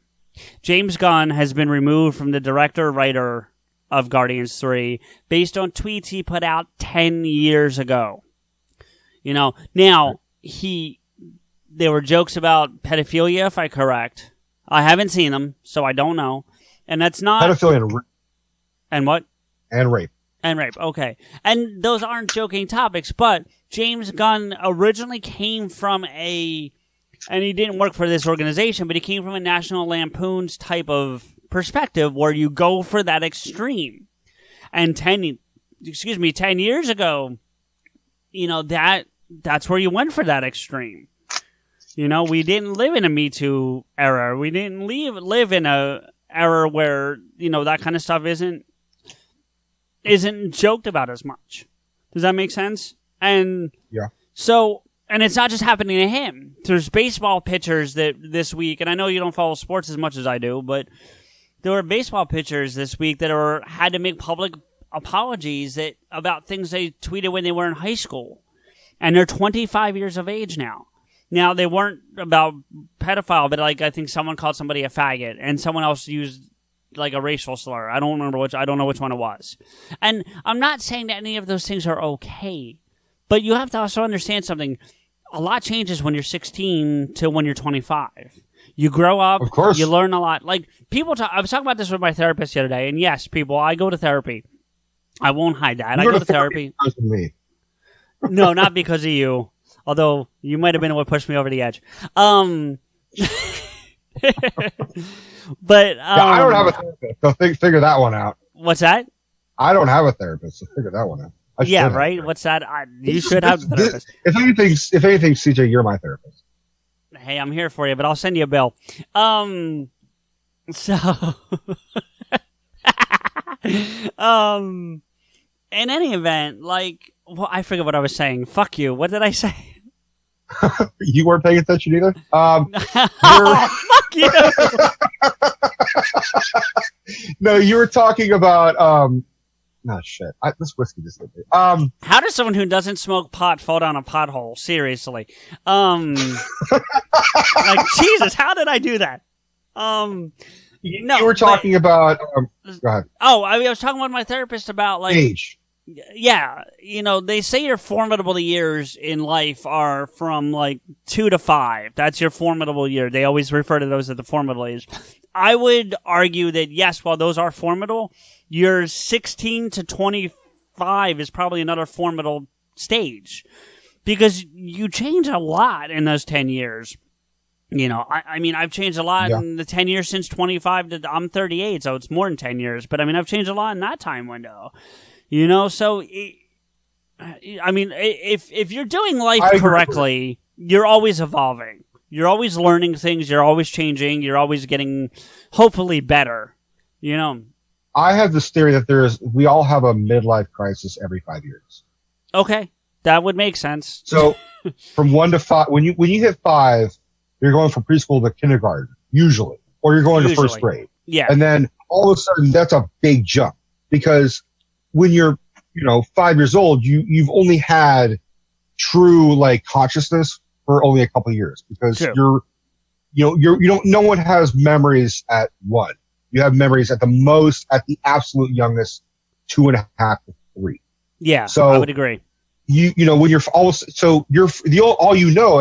James Gunn has been removed from the director-writer of Guardians 3 based on tweets he put out 10 years ago. Now, there were jokes about pedophilia, if I'm correct. I haven't seen them, so I don't know. And that's not... Pedophilia and what? And rape. And rape, okay. And those aren't joking topics, but James Gunn originally came from and he didn't work for this organization, but he came from a National Lampoon's type of perspective where you go for that extreme. And 10 years ago, that's where you went for that extreme. We didn't live in a Me Too era. We didn't live in a era where, that kind of stuff isn't joked about as much. Does that make sense? And yeah. So, and it's not just happening to him. There's baseball pitchers that this week, and I know you don't follow sports as much as I do, but there were baseball pitchers this week that had to make public apologies about things they tweeted when they were in high school. And they're 25 years of age now. Now, they weren't about pedophile, but I think someone called somebody a faggot, and someone else used a racial slur. I don't know which one it was. And I'm not saying that any of those things are okay, but you have to also understand something. A lot changes when you're 16 to when you're 25. You grow up, of course. You learn a lot. I was talking about this with my therapist the other day, and yes, people, I go to therapy. I won't hide that. I go to therapy. Because of me. No, not because of you. Although you might have been what pushed me over the edge. But I don't have a therapist, so figure that one out. What's that? I don't have a therapist, so figure that one out. Yeah, right. What's that? You should have a therapist. If anything, CJ, you're my therapist. Hey, I'm here for you, but I'll send you a bill. So, in any event, I forget what I was saying. Fuck you. What did I say? You weren't paying attention either? Fuck you! No, you were talking about, shit. This whiskey just hit me. How does someone who doesn't smoke pot fall down a pothole? Seriously. Jesus, how did I do that? You were talking about, go ahead. Oh, I was talking with my therapist about, age. Yeah, they say your formidable years in life are from 2 to 5. That's your formidable year. They always refer to those as the formidable years. I would argue that yes, while those are formidable, your 16 to 25 is probably another formidable stage because you change a lot in those 10 years. I mean, I've changed a lot in the 10 years since 25 to I'm 38, so it's more than 10 years. But I mean, I've changed a lot in that time window. So, I mean, if you're doing life correctly, you're always evolving. You're always learning things. You're always changing. You're always getting, hopefully, better. I have this theory that we all have a midlife crisis every 5 years. Okay, that would make sense. So, from 1 to 5, when you hit 5, you're going from preschool to kindergarten, usually, or you're going to first grade. Yeah, and then all of a sudden, that's a big jump because when you're 5 years old, you've only had true consciousness for only a couple of years because no one has memories at 1. You have memories at the absolute youngest, 2.5 to 3. Yeah, so I would agree. When you're all at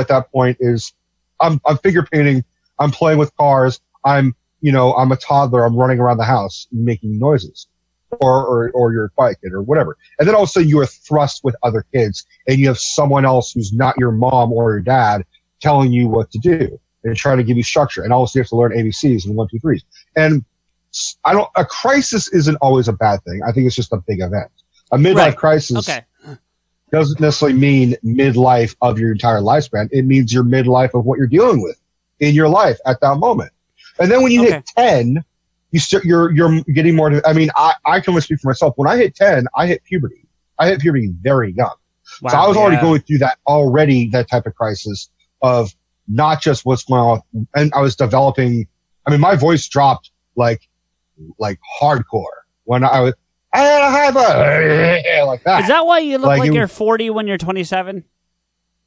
that point is I'm figure painting. I'm playing with cars. I'm a toddler. I'm running around the house making noises, or you're a quiet kid or whatever. And then all of a sudden you are thrust with other kids, and you have someone else who's not your mom or your dad telling you what to do and trying to give you structure. And also you have to learn ABCs and 1, 2, 3s. And a crisis isn't always a bad thing. I think it's just a big event. A midlife crisis doesn't necessarily mean midlife of your entire lifespan. It means your midlife of what you're dealing with in your life at that moment. And then when you hit 10, you're getting more. I mean, I can only speak for myself. When I hit 10, I hit puberty. I hit puberty very young. Wow, so I was already going through that type of crisis of not just what's going on. And I was developing. I mean, my voice dropped like hardcore when I was. Like that. Is that why you look like you're 40 when you're 27?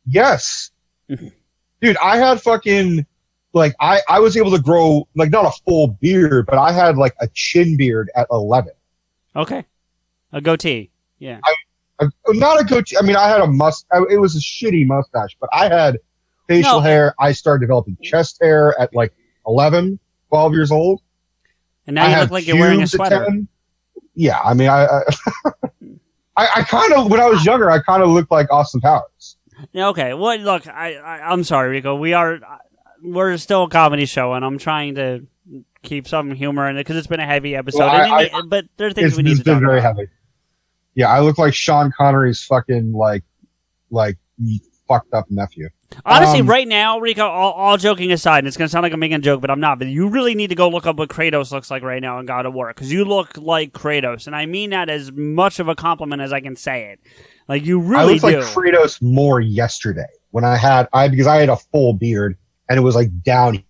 Yes. Dude, I had fucking, I was able to grow, not a full beard, but I had, a chin beard at 11. Okay. A goatee. Yeah. Not a goatee. I mean, I had it was a shitty mustache, but I had facial hair. I started developing chest hair at, 11, 12 years old. And now you look like you're wearing a sweater. Yeah, I mean, I kind of, when I was younger, I kind of looked like Austin Powers. Okay, well, look, I'm sorry, Rico. We're still a comedy show, and I'm trying to keep some humor in it because it's been a heavy episode. Well, but there are things we need to talk about. It's been very heavy. Yeah, I look like Sean Connery's fucking fucked up nephew. Honestly, right now, Rico, all joking aside, and it's going to sound like I'm making a joke, but I'm not, but you really need to go look up what Kratos looks like right now in God of War, because you look like Kratos, and I mean that as much of a compliment as I can say it. You really do. I looked like Kratos more yesterday because I had a full beard, and it was down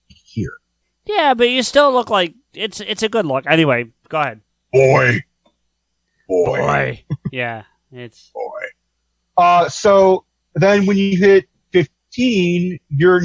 here. Yeah, but you still look like, it's a good look. Anyway, go ahead. Boy. Yeah, it's... Boy. So then when you hit 15, you're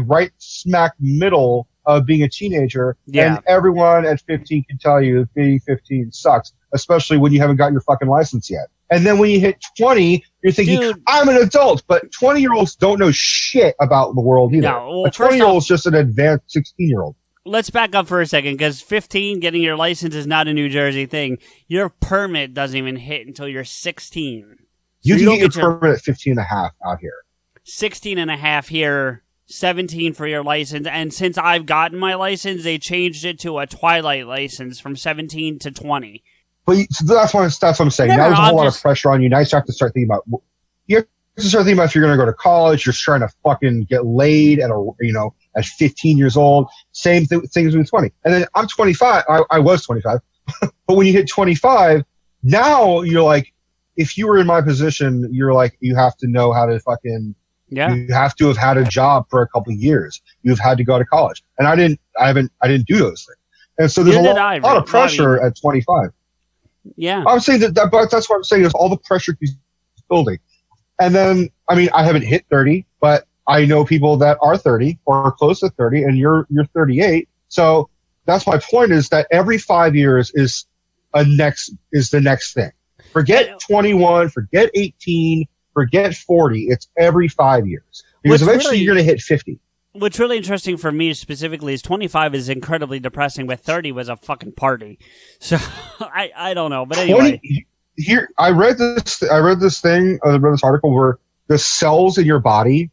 right smack middle of being a teenager, and everyone at 15 can tell you that being 15 sucks, especially when you haven't got your fucking license yet. And then when you hit 20, you're thinking, dude, I'm an adult, but 20-year-olds don't know shit about the world either. No, well, a 20-year-old is just an advanced 16-year-old. Let's back up for a second, because 15, getting your license is not a New Jersey thing. Your permit doesn't even hit until you're 16. You can get your permit at 15 and a half out here. 16 and a half here, 17 for your license. And since I've gotten my license, they changed it to a twilight license from 17 to 20. But that's what I'm saying. Now there's a whole lot of pressure on you. Now you have to start thinking about. You have to start thinking about if you're going to go to college. You're trying to fucking get laid at 15 years old. Same things with 20. And then I'm 25. I was 25. But when you hit 25, now you're like, if you were in my position, you're like, you have to know how to fucking. Yeah. You have to have had a job for a couple of years. You've had to go to college, and I didn't do those things. And so there's a lot of pressure at 25. Yeah, I'm saying that, but that's what I'm saying is all the pressure keeps building. And then, I mean, I haven't hit 30, but I know people that are 30 or close to 30, and you're 38. So that's my point, is that every 5 years is the next thing. Forget 21, forget 18, forget 40. It's every 5 years, because eventually you're going to hit 50. What's really interesting for me specifically is 25 is incredibly depressing, but 30 was a fucking party. So I don't know, but anyway. Here, I read this article where the cells in your body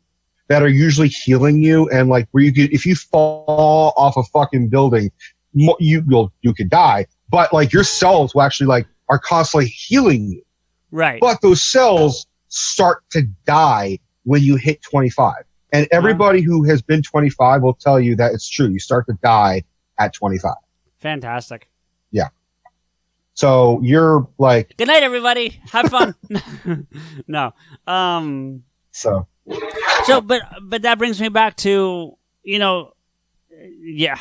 that are usually healing you, and if you fall off a fucking building, you could die, but your cells will actually are constantly healing you. Right. But those cells start to die when you hit 25. And everybody who has been 25 will tell you that it's true. You start to die at 25. Fantastic. Yeah. So you're good night, everybody. Have fun. No. So, but that brings me back to, yeah.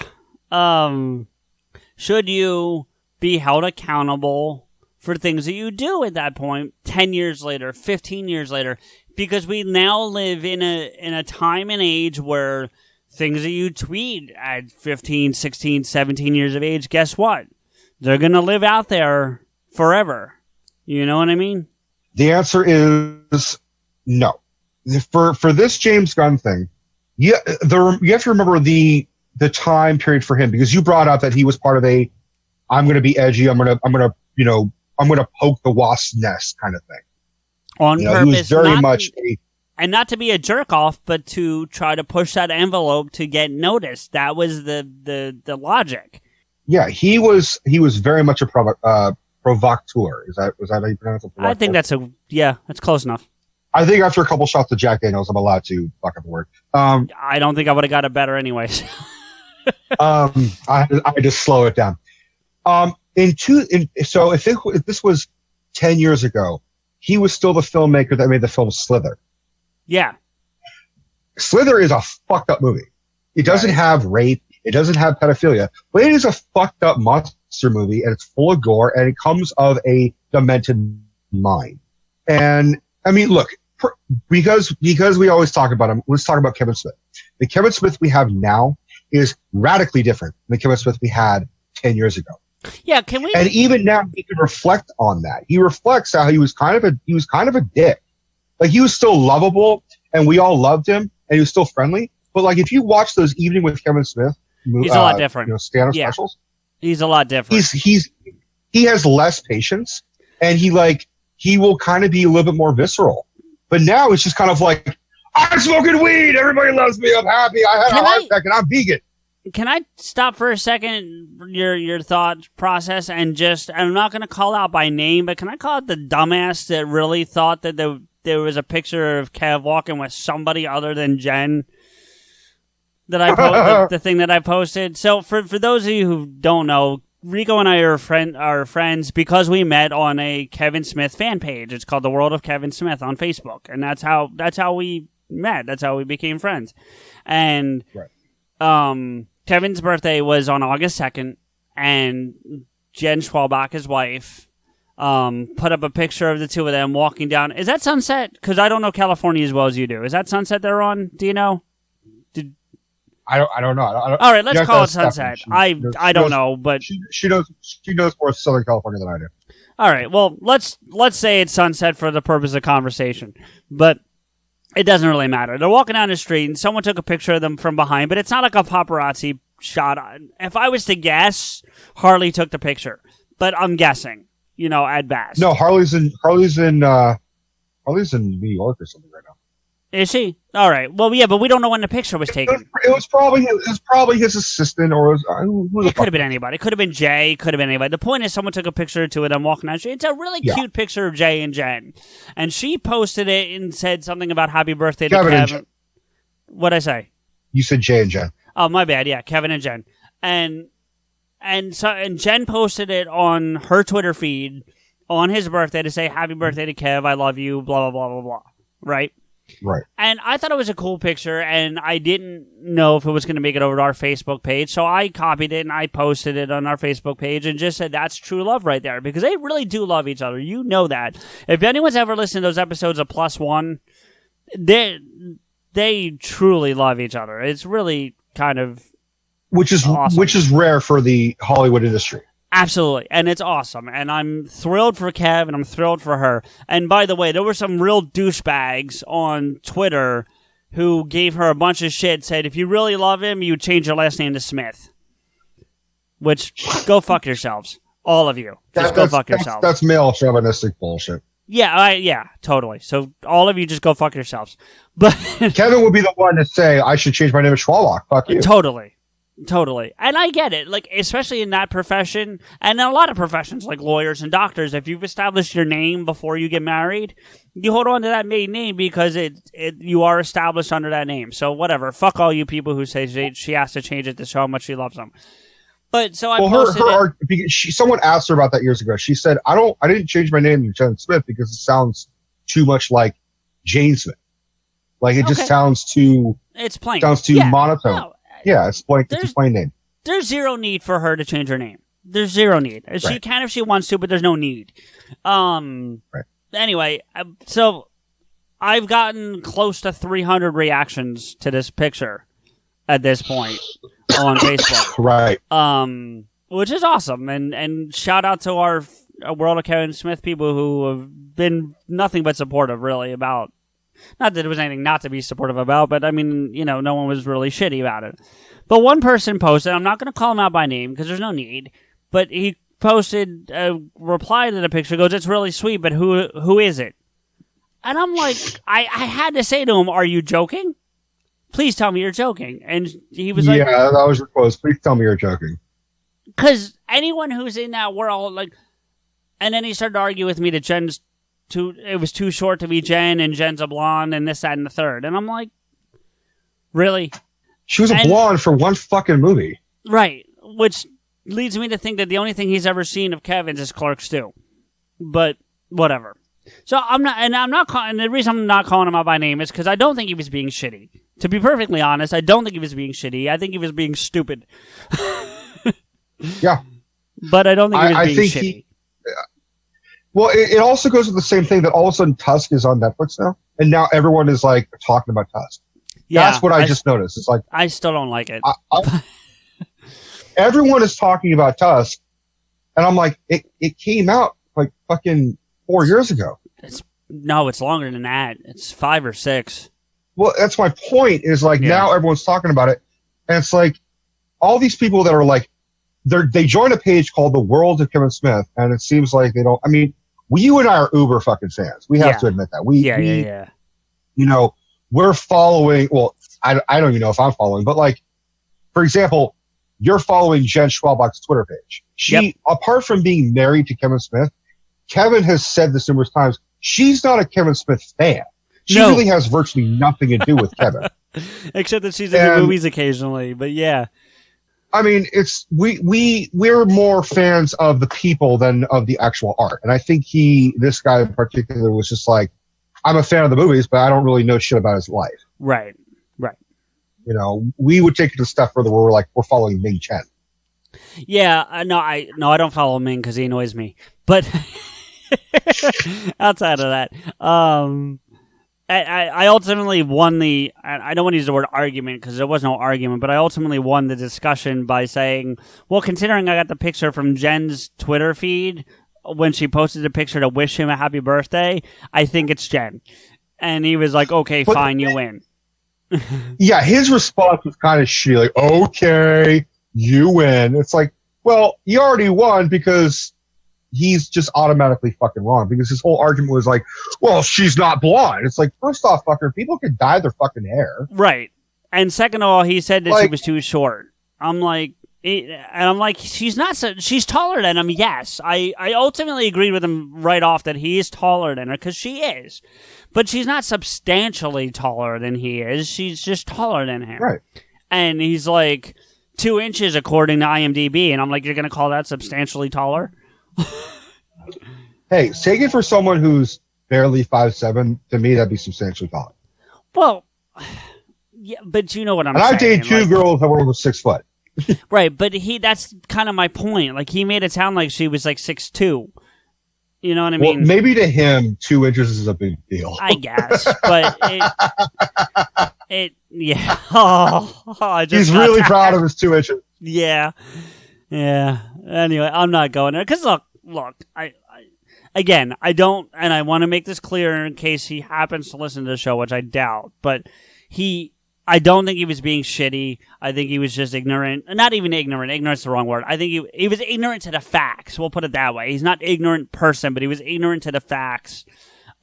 Should you be held accountable for things that you do at that point 10 years later, 15 years later? Because we now live in a time and age where things that you tweet at 15, 16, 17 years of age, guess what? They're going to live out there forever. You know what I mean? The answer is no. For this James Gunn thing, Yeah, you have to remember the time period for him, because you brought up that he was part of I'm going to be edgy. I'm going to poke the wasp's nest kind of thing. On purpose, he was very much and not to be a jerk off, but to try to push that envelope to get noticed. That was the logic. Yeah, he was very much a provocateur. Was that how you pronounce it? I think that's close enough. I think after a couple shots of Jack Daniels, I'm allowed to fuck up the word. I don't think I would have got it better anyways. I just slow it down. So if this was 10 years ago, he was still the filmmaker that made the film Slither. Yeah. Slither is a fucked up movie. It doesn't have rape. It doesn't have pedophilia, but it is a fucked up monster movie, and it's full of gore, and it comes of a demented mind. And I mean, look, because we always talk about him, let's talk about Kevin Smith. The Kevin Smith we have now is radically different than the Kevin Smith we had 10 years ago. Yeah, can we? And even now, he can reflect on that. He reflects how he was kind of a dick. Like, he was still lovable, and we all loved him, and he was still friendly. But like, if you watch those Evening with Kevin Smith, he's a lot different. Stand-up specials. He's a lot different. He has less patience, and he will kind of be a little bit more visceral. But now it's just kind of like, I'm smoking weed. Everybody loves me. I'm happy. I had a heart attack, and I'm vegan. Can I stop for a second your thought process and I'm not going to call out by name, but can I call it the dumbass that really thought that there was a picture of Kev walking with somebody other than Jen that I the thing that I posted? So for those of you who don't know, Rico and I are friends because we met on a Kevin Smith fan page. It's called The World of Kevin Smith on Facebook, and that's how we met. That's how we became friends. And Kevin's birthday was on August 2nd, and Jen Schwalbach, his wife, put up a picture of the two of them walking down. Is that Sunset? Because I don't know California as well as you do. Is that Sunset they're on? Do you know? I don't know. All right, let's call it Sunset. I don't know, but she knows more Southern California than I do. All right, well, let's say it's Sunset for the purpose of conversation, but it doesn't really matter. They're walking down the street, and someone took a picture of them from behind, but it's not like a paparazzi shot. If I was to guess, Harley took the picture, but I'm guessing, at best. No, Harley's in New York or something right now. Is she? All right. Well, yeah, but we don't know when the picture was taken. It was probably his assistant, or it could have been anybody. It could have been Jay. Could have been anybody. The point is, someone took a picture of two of them walking down the street. It's a really cute picture of Jay and Jen, and she posted it and said something about "Happy Birthday" to Kevin. What'd I say? You said Jay and Jen. Oh, my bad. Yeah, Kevin and Jen, and Jen posted it on her Twitter feed on his birthday to say "Happy Birthday to Kev. I love you." Blah blah blah blah blah. Right. Right. And I thought it was a cool picture, and I didn't know if it was going to make it over to our Facebook page, so I copied it and I posted it on our Facebook page and just said that's true love right there, because they really do love each other. You know that. If anyone's ever listened to those episodes of Plus One, they truly love each other. It's really kind of awesome. Which is rare for the Hollywood industry. Absolutely, and it's awesome, and I'm thrilled for Kev, and I'm thrilled for her. And by the way, there were some real douchebags on Twitter who gave her a bunch of shit, said, if you really love him, you change your last name to Smith. Which, go fuck yourselves. All of you. Just go fuck yourselves. That's male chauvinistic bullshit. Yeah, totally. So all of you just go fuck yourselves. But Kevin would be the one to say, I should change my name to Schwalbach. Fuck you. Totally. And I get it. Like, especially in that profession, and in a lot of professions like lawyers and doctors, if you've established your name before you get married, you hold on to that maiden name because you are established under that name. So whatever. Fuck all you people who say she has to change it to show how much she loves them. But so I posted someone asked her about that years ago. She said, I didn't change my name to Jen Smith because it sounds too much like Jane Smith. Like, it just sounds too... It's plain. Sounds too monotone. No. Yeah, it's a plain name. There's zero need for her to change her name. There's zero need. Right. She can if she wants to, but there's no need. Right. Anyway, so I've gotten close to 300 reactions to this picture at this point on Facebook. Right. Which is awesome. And shout out to our World of Kevin Smith people who have been nothing but supportive, really, about Not that it was anything not to be supportive about, but I mean, no one was really shitty about it. But one person posted, I'm not going to call him out by name because there's no need, but he posted a reply to the picture, goes, it's really sweet, but who is it? And I'm like, I had to say to him, are you joking? Please tell me you're joking. And he was like, yeah, that was your quote. Please tell me you're joking. Because anyone who's in that world, and then he started to argue with me that it was too short to be Jen, and Jen's a blonde, and this, that, and the third. And I'm like, really? She was a blonde for one fucking movie. Right. Which leads me to think that the only thing he's ever seen of Kevin's is Clerks 2. But whatever. So and the reason I'm not calling him out by name is because I don't think he was being shitty. To be perfectly honest, I don't think he was being shitty. I think he was being stupid. Yeah. But I don't think he was being shitty. Well, it also goes with the same thing that all of a sudden Tusk is on Netflix now, and now everyone is like talking about Tusk. Yeah, that's what I just noticed. It's like I still don't like it. Everyone is talking about Tusk, and I'm like, it came out like fucking 4 years ago. It's longer than that. It's 5 or 6. Well, that's my point. Is like now everyone's talking about it, and it's like all these people that are like they join a page called The World of Kevin Smith, and it seems like they don't. I mean, you and I are uber fucking fans. We have to admit that. We we're following. Well, I don't even know if I'm following, but like, for example, you're following Jen Schwalbach's Twitter page. She, apart from being married to Kevin Smith, Kevin has said this numerous times. She's not a Kevin Smith fan. She really has virtually nothing to do with Kevin, except that she's in the movies occasionally. But yeah, I mean, it's we're more fans of the people than of the actual art, and I think this guy in particular was just like, I'm a fan of the movies, but I don't really know shit about his life. Right. We would take it a step further where we're following Ming Chen. Yeah, I don't follow Ming because he annoys me. But outside of that, I ultimately won I don't want to use the word argument because there was no argument, but I ultimately won the discussion by saying, well, considering I got the picture from Jen's Twitter feed when she posted a picture to wish him a happy birthday, I think it's Jen. And he was like, okay, fine, you win. Yeah, his response was kind of shitty, like, okay, you win. It's like, well, you already won because he's just automatically fucking wrong, because his whole argument was like, well, she's not blonde. It's like, first off, fucker, people can dye their fucking hair. Right. And second of all, he said that she was too short. I'm like, she's not, she's taller than him, yes. I ultimately agreed with him right off that he is taller than her, because she is. But she's not substantially taller than he is. She's just taller than him. Right. And he's like 2 inches according to IMDb. And I'm like, you're going to call that substantially taller? Hey, take it for someone who's barely 5'7". To me, that'd be substantially taller. Well, yeah, but you know what I'm saying. And I've dated 2 girls that were over 6 foot. Right, but that's kind of my point. Like, he made it sound like she was like 6'2". You know what I mean? Well, maybe to him, 2 inches is a big deal. I guess, but yeah. Oh, he's really proud of his 2 inches. Yeah. Anyway, I'm not going there because look, I don't, and I want to make this clear in case he happens to listen to the show, which I doubt. But I don't think he was being shitty. I think he was just ignorant. Not even ignorant. Ignorant's the wrong word. I think he was ignorant to the facts. We'll put it that way. He's not an ignorant person, but he was ignorant to the facts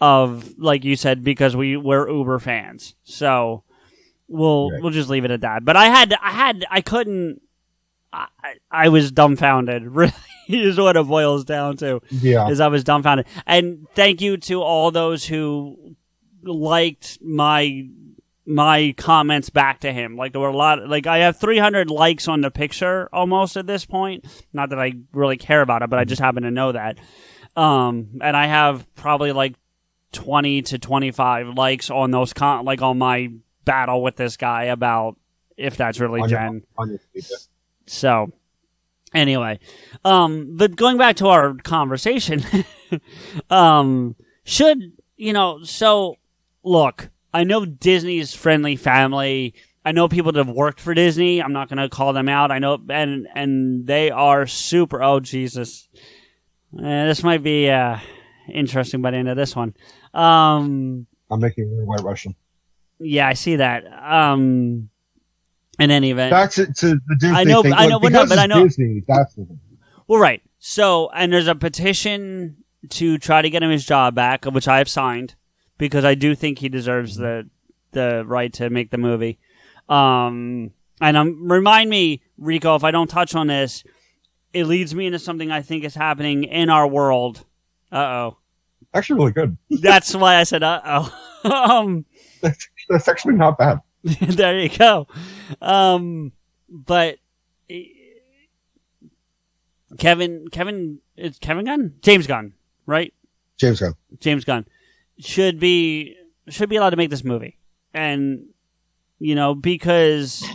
of, like you said, because we're Uber fans. So we'll just leave it at that. But I was dumbfounded. Really is what it boils down to. Yeah. Is I was dumbfounded. And thank you to all those who liked my comments back to him. Like, there were a lot, like, I have 300 likes on the picture almost at this point. Not that I really care about it, but I just happen to know that. And I have probably like 20 to 25 likes on those on my battle with this guy about if that's really Jen. So, anyway, but going back to our conversation, so look, I know Disney's friendly family. I know people that have worked for Disney. I'm not going to call them out. I know, and they are super. Oh, Jesus, this might be interesting by the end of this one. I'm making a White Russian. Yeah, I see that. In any event, back to the Disney I know, thing. I know, because but I know. Disney, that's the thing. Well, right. So, and there's a petition to try to get him his job back, which I have signed because I do think he deserves the right to make the movie. And remind me, Rico, if I don't touch on this, it leads me into something I think is happening in our world. Uh-oh. Actually really good. That's why I said uh-oh. That's actually not bad. There you go. But it's Kevin Gunn? James Gunn, right? James Gunn should be allowed to make this movie. And, because,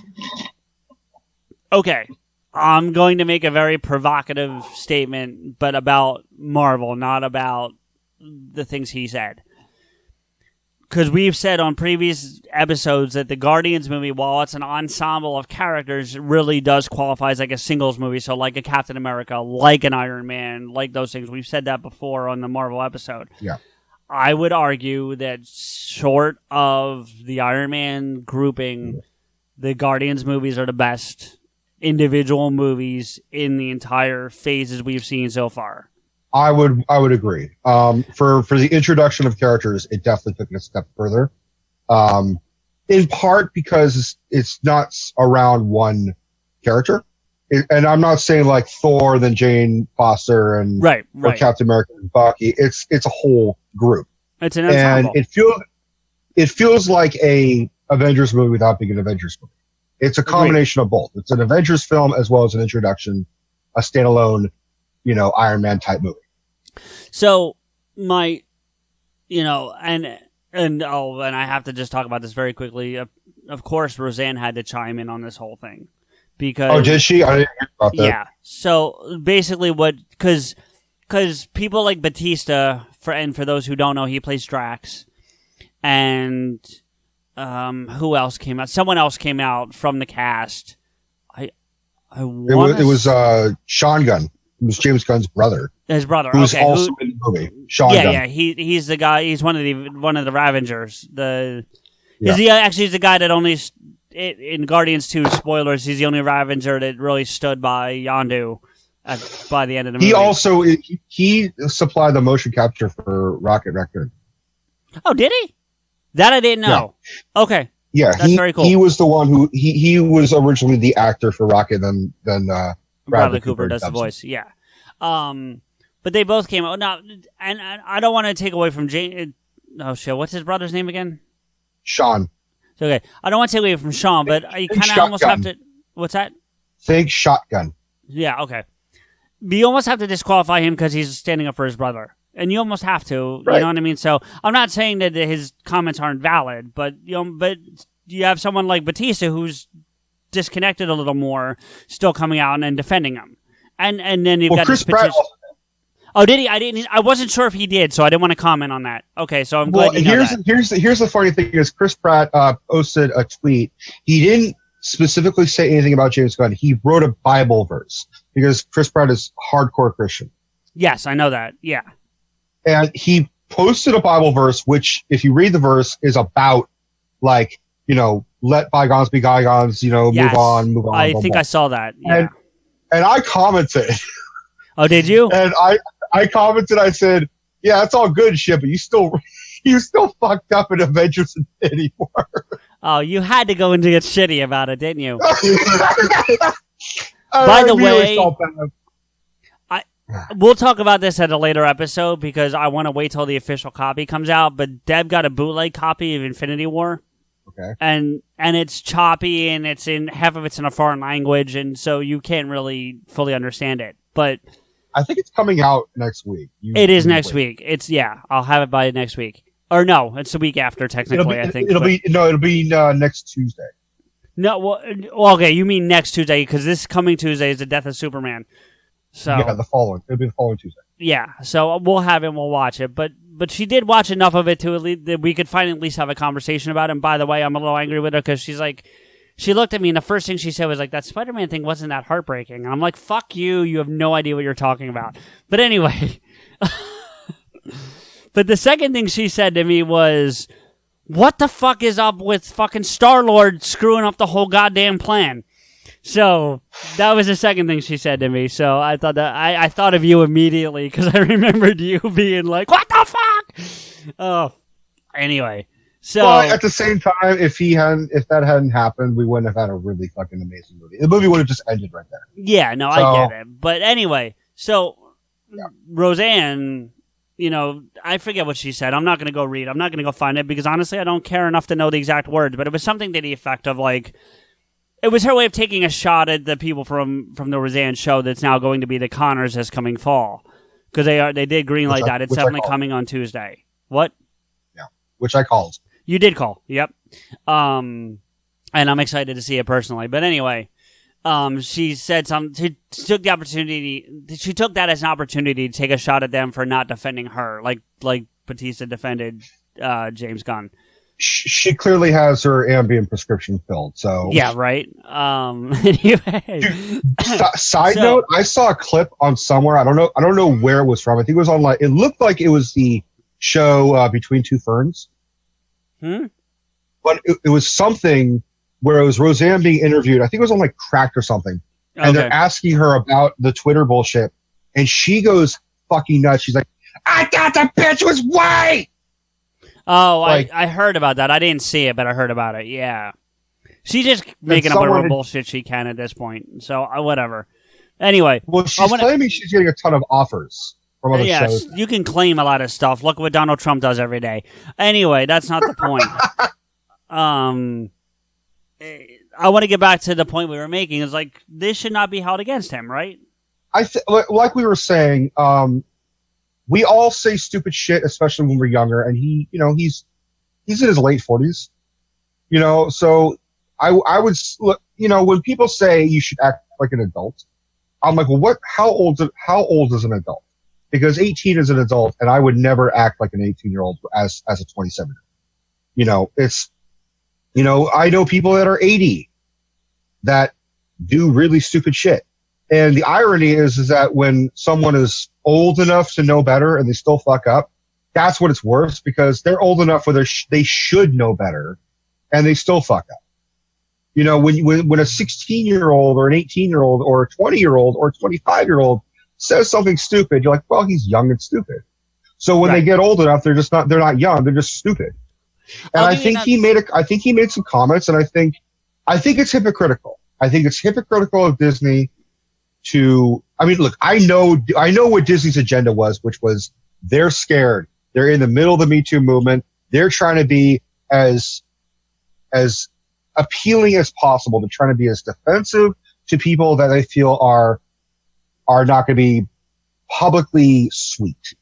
okay, I'm going to make a very provocative statement, but about Marvel, not about the things he said. Because we've said on previous episodes that the Guardians movie, while it's an ensemble of characters, really does qualify as like a singles movie. So like a Captain America, like an Iron Man, like those things. We've said that before on the Marvel episode. Yeah. I would argue that short of the Iron Man grouping, the Guardians movies are the best individual movies in the entire phases we've seen so far. I would agree. For the introduction of characters, it definitely took it a step further. In part because it's not around one character, and I'm not saying like Thor, then Jane Foster, and right. or Captain America and Bucky. It's a whole group. It's an ensemble. And it feels like a Avengers movie without being an Avengers movie. It's a combination of both. It's an Avengers film as well as an introduction, a standalone, Iron Man type movie. So and I have to just talk about this very quickly. Of course, Roseanne had to chime in on this whole thing because did she? I didn't hear about that. Yeah. So basically, because people like Batista, for those who don't know, he plays Drax, and who else came out? Someone else came out from the cast. It was Sean Gunn. It was James Gunn's brother. His brother, who's also in the movie. Sean Gunn. Yeah. He's the guy. He's one of the Ravengers. He's the guy that only in Guardians 2 spoilers. He's the only Ravenger that really stood by Yondu by the end of the movie. He also he supplied the motion capture for Rocket Raccoon. Oh, did he? That I didn't know. Yeah. Okay. Yeah, that's very cool. He was the one who he was originally the actor for Rocket. Then Bradley Cooper does the voice. Yeah. But they both came out now, and I don't want to take away from Jane. Oh shit! What's his brother's name again? Sean. Okay, I don't want to take away from Sean, but you kind of almost have to. What's that? Think Shotgun. Yeah. Okay. But you almost have to disqualify him because he's standing up for his brother, and you almost have to. Right. You know what I mean? So I'm not saying that his comments aren't valid, but but you have someone like Batista who's disconnected a little more, still coming out and defending him, and then you've got Chris Pratt. Oh, did he? I wasn't sure if he did, so I didn't want to comment on that. Okay, so I'm glad you know that. Here's the funny thing is Chris Pratt posted a tweet. He didn't specifically say anything about James Gunn. He wrote a Bible verse because Chris Pratt is hardcore Christian. Yes, I know that. Yeah. And he posted a Bible verse, which, if you read the verse, is about let bygones be bygones. Move on. I think I saw that. Yeah. And I commented. Oh, did you? And I commented, I said, yeah, that's all good shit, but you still fucked up in Avengers Infinity War. Oh, you had to go and get shitty about it, didn't you? By the way, we'll talk about this at a later episode because I want to wait till the official copy comes out, but Deb got a bootleg copy of Infinity War. Okay. And it's choppy and it's in half of it's in a foreign language, and so you can't really fully understand it. But I think it's coming out next week. It is next week. I'll have it by next week. Or no, it's the week after technically. I think it'll be next Tuesday. No, well, okay, you mean next Tuesday because this coming Tuesday is the death of Superman. So yeah, it'll be the following Tuesday. Yeah, so we'll have it and we'll watch it. But she did watch enough of it that we could at least have a conversation about it. And by the way, I'm a little angry with her because she's like, she looked at me and the first thing she said was like, that Spider-Man thing wasn't that heartbreaking. And I'm like, fuck you. You have no idea what you're talking about. But anyway, but the second thing she said to me was, what the fuck is up with fucking Star-Lord screwing up the whole goddamn plan? So that was the second thing she said to me. So I thought that I thought of you immediately because I remembered you being like, "What the fuck?" Oh, anyway. So well, at the same time, if that hadn't happened, we wouldn't have had a really fucking amazing movie. The movie would have just ended right there. Yeah, no, I get it. But anyway, so Roseanne, I forget what she said. I'm not going to go read. I'm not going to go find it because honestly, I don't care enough to know the exact words. But it was something to the effect of like, it was her way of taking a shot at the people from the Roseanne show that's now going to be the Connors this coming fall because they did greenlight that. It's definitely coming on Tuesday. What? Yeah, which I called. You did call. Yep. And I'm excited to see it personally. But anyway, she said something. She took the opportunity. She took that as an opportunity to take a shot at them for not defending her, like Batista defended James Gunn. She clearly has her Ambien prescription filled. So yeah, right. Anyway. Side note: I saw a clip on somewhere. I don't know where it was from. I think it was on it looked like it was the show Between Two Ferns. But it was something where it was Roseanne being interviewed. I think it was on like Cracked or something. And they're asking her about the Twitter bullshit. And she goes fucking nuts. She's like, I thought the bitch was white! Oh, I heard about that. I didn't see it, but I heard about it. Yeah. She's just making up whatever bullshit she can at this point. So, whatever. Anyway. Well, she's claiming she's getting a ton of offers. Yes, you can claim a lot of stuff. Look what Donald Trump does every day. Anyway, that's not the point. I want to get back to the point we were making. Is like this should not be held against him, right? Like we were saying, we all say stupid shit, especially when we're younger. And he's in his late 40s. So I would when people say you should act like an adult, I'm like, well, how old is an adult? Because 18 is an adult, and I would never act like an 18-year-old as a 27-year-old. I know people that are 80 that do really stupid shit. And the irony is that when someone is old enough to know better and they still fuck up, that's what it's worse because they're old enough where they should know better and they still fuck up. When a 16-year-old or an 18-year-old or a 20-year-old or a 25-year-old says something stupid, you're like, well, he's young and stupid. So when they get old enough, they're not young, they're just stupid. And I think he made some comments, and I think it's hypocritical. I think it's hypocritical of Disney look, I know what Disney's agenda was, which was they're scared. They're in the middle of the Me Too movement. They're trying to be as appealing as possible. They're trying to be as defensive to people that they feel are not going to be publicly sweet.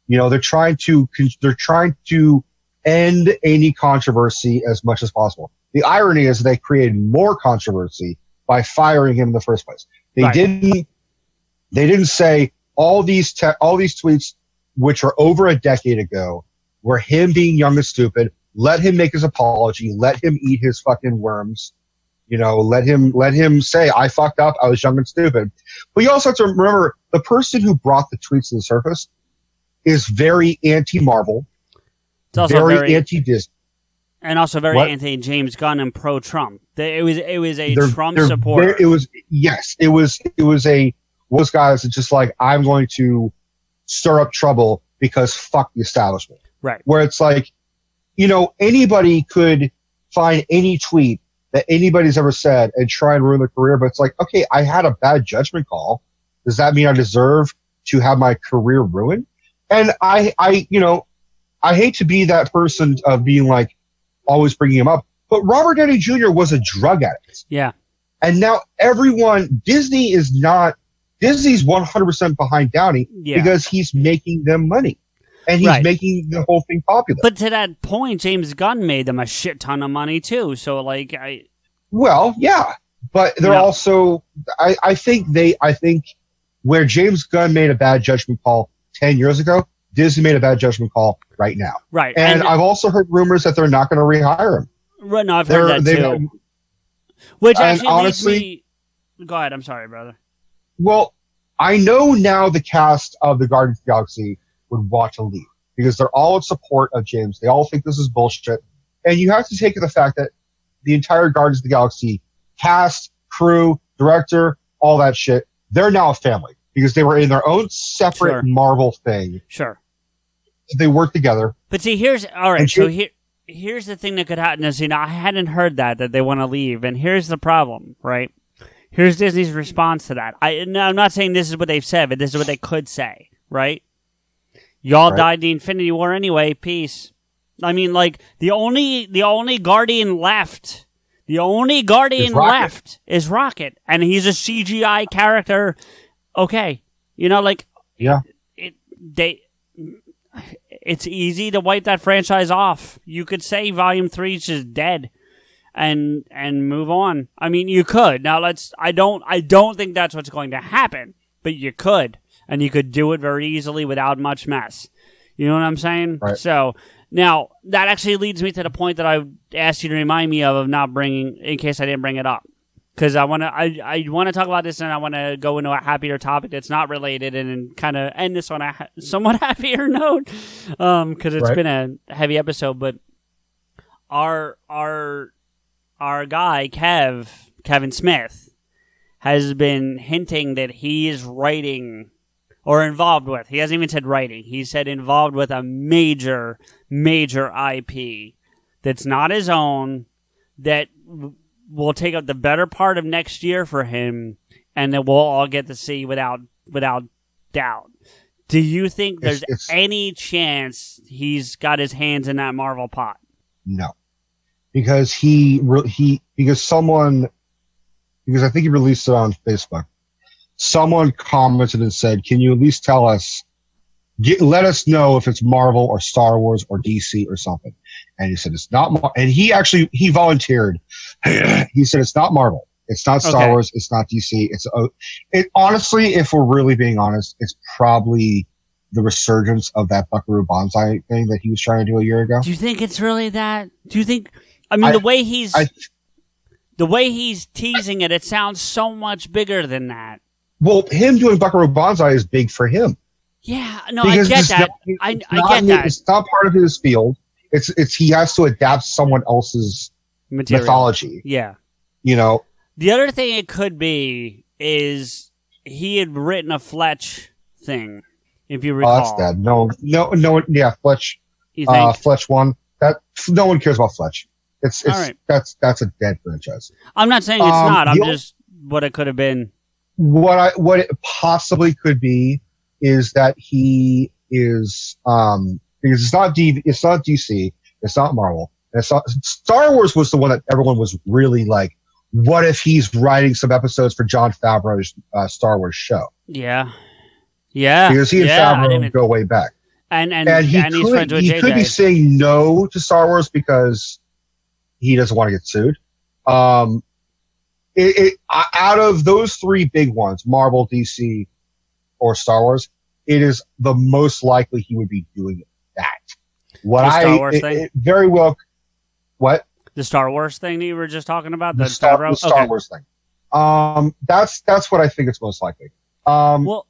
They're trying to end any controversy as much as possible. The irony is they created more controversy by firing him in the first place. They didn't say all these tweets, which are over a decade ago, were him being young and stupid. Let him make his apology. Let him eat his fucking worms. Let him say, I fucked up. I was young and stupid. But you also have to remember the person who brought the tweets to the surface is very anti-Marvel. It's also very anti-Disney. And also very anti-James Gunn and pro-Trump. It was a Trump supporter. It was those guys are just like, I'm going to stir up trouble because fuck the establishment. Right. Where it's like, anybody could find any tweet that anybody's ever said and try and ruin their career. But it's like, okay, I had a bad judgment call. Does that mean I deserve to have my career ruined? And I hate to be that person of being like, always bringing him up, but Robert Downey Jr. was a drug addict. Yeah. And now Disney's 100% behind Downey because he's making them money. And he's making the whole thing popular. But to that point, James Gunn made them a shit ton of money too. So well, yeah, but they're also, I think where James Gunn made a bad judgment call 10 years ago, Disney made a bad judgment call right now. Right. And I've also heard rumors that they're not going to rehire him. Right. No, I've heard that too. Which actually honestly, go ahead. I'm sorry, brother. Well, I know now the cast of the Guardians of the Galaxy would want to leave because they're all in support of James. They all think this is bullshit. And you have to take the fact that the entire Guardians of the Galaxy cast, crew, director, all that shit, they're now a family because they were in their own separate Marvel thing. Sure. They work together. But see, here's the thing that could happen is, I hadn't heard that they want to leave, and here's the problem, right? Here's Disney's response to that. I'm not saying this is what they've said, but this is what they could say, right? Y'all died in the Infinity War anyway. Peace. I mean, like, the only Guardian left. The only Guardian left is Rocket, and he's a CGI character. Okay, it's easy to wipe that franchise off. You could say Volume 3 is just dead, and move on. I mean, you could. Now I don't think that's what's going to happen, but you could, and you could do it very easily without much mess. You know what I'm saying? Right. So. Now, that actually leads me to the point that I asked you to remind me of not bringing, in case I didn't bring it up. Because I want to talk about this, and I want to go into a happier topic that's not related and kind of end this on a somewhat happier note. Because it's been a heavy episode. But our guy, Kevin Smith, has been hinting that he is writing... or involved with. He hasn't even said writing. He said involved with a major IP that's not his own, that will take up the better part of next year for him, and that we'll all get to see without doubt. Do you think there's any chance he's got his hands in that Marvel pot? No. Because because I think he released it on Facebook. Someone commented and said, can you at least tell us, let us know if it's Marvel or Star Wars or DC or something. And he said, it's not, and he volunteered. He said, it's not Marvel. It's not Star Wars. It's not DC. Honestly, if we're really being honest, it's probably the resurgence of that Buckaroo Banzai thing that he was trying to do a year ago. Do you think it's really that? Do you think, the way he's teasing it sounds so much bigger than that. Well, him doing Buckaroo Banzai is big for him. Yeah, no, because I get that. I get that. It's not part of his field. It's he has to adapt someone else's mythology. Yeah. The other thing it could be is he had written a Fletch thing, if you recall. Oh, that's dead. No. Yeah, Fletch. You think? Fletch one. That no one cares about Fletch. It's all right. That's a dead franchise. I'm not saying it's not. I'm just what it could have been. What it possibly could be is that he is because it's not DC, it's not Marvel, and it's not, Star Wars was the one that everyone was really like, what if he's writing some episodes for Jon Favreau's Star Wars show? Yeah. Because he and Favreau go way back, and he's friends with JJ. He could be saying no to Star Wars because he doesn't want to get sued. Out of those three big ones, Marvel, DC, or Star Wars, it is the most likely he would be doing that. The Star Wars thing? Very well. What? The Star Wars thing that you were just talking about? The Star Wars thing. That's what I think it's most likely. Well,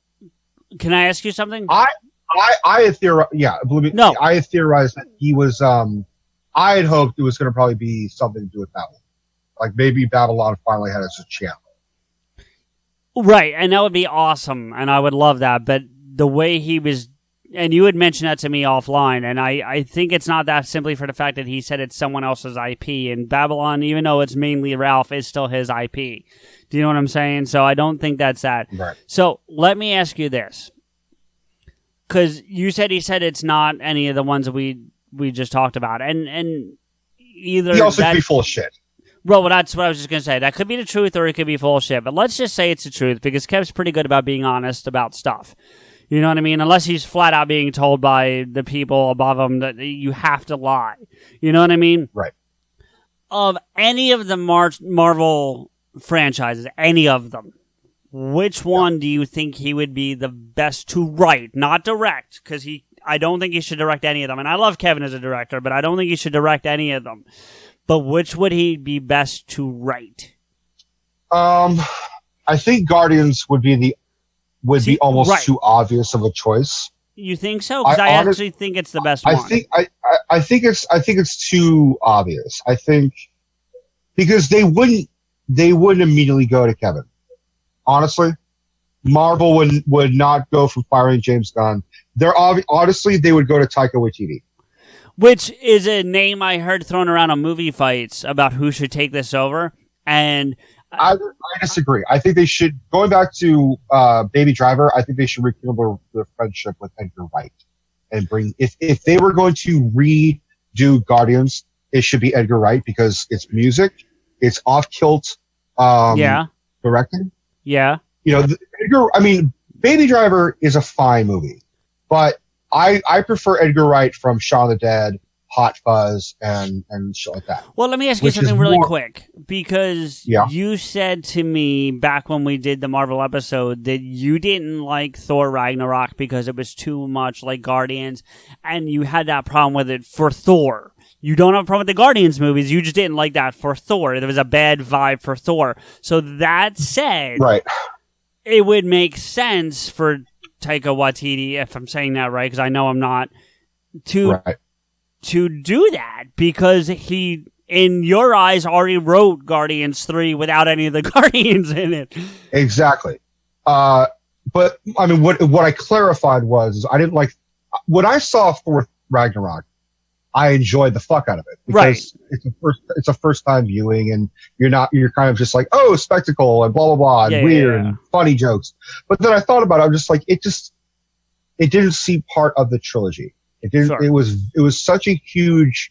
can I ask you something? I had theorized. Yeah, no. I had theorized that he was. I had hoped it was going to probably be something to do with that one. Like maybe Babylon finally had us a channel. Right, and that would be awesome, and I would love that. But the way he was, and you had mentioned that to me offline, and I think it's not that simply for the fact that he said it's someone else's IP, and Babylon, even though it's mainly Ralph, is still his IP. Do you know what I'm saying? So I don't think that's that. Right. So let me ask you this. Because he said it's not any of the ones that we just talked about. And either he also could be full of shit. Well, that's what I was just going to say. That could be the truth or it could be full of shit. But let's just say it's the truth because Kev's pretty good about being honest about stuff. You know what I mean? Unless he's flat out being told by the people above him that you have to lie. You know what I mean? Right. Of any of the Marvel franchises, any of them, which one do you think he would be the best to write? Not direct, because I don't think he should direct any of them. And I love Kevin as a director, but I don't think he should direct any of them. But which would he be best to write? I think Guardians would be almost too obvious of a choice. You think so? Because I actually think it's the best one. I think it's too obvious. I think because they wouldn't immediately go to Kevin. Honestly, Marvel would not go from firing James Gunn. Honestly, they would go to Taika Waititi. Which is a name I heard thrown around on movie fights about who should take this over. And I disagree. I think they should, going back to Baby Driver, I think they should rekindle their friendship with Edgar Wright and bring, if they were going to redo Guardians, it should be Edgar Wright because it's music, it's off-kilt directing. Yeah. You know, Baby Driver is a fine movie, but I prefer Edgar Wright from Shaun of the Dead, Hot Fuzz, and shit like that. Well, let me ask you something really quick, because you said to me back when we did the Marvel episode that you didn't like Thor Ragnarok because it was too much like Guardians, and you had that problem with it for Thor. You don't have a problem with the Guardians movies, you just didn't like that for Thor. There was a bad vibe for Thor. So that said, right, it would make sense for Taika Waititi, if I'm saying that right, because I know I'm not, to do that, because he, in your eyes, already wrote Guardians 3 without any of the Guardians in it. Exactly. But, I mean, what I clarified was I didn't like, when I saw Thor Ragnarok, I enjoyed the fuck out of it. Because it's a first time viewing, and you're kind of just like, oh, spectacle, and blah, blah, blah, and weird, and funny jokes. But then I thought about it, I'm just like, it didn't seem part of the trilogy. It didn't. Sure. It was such a huge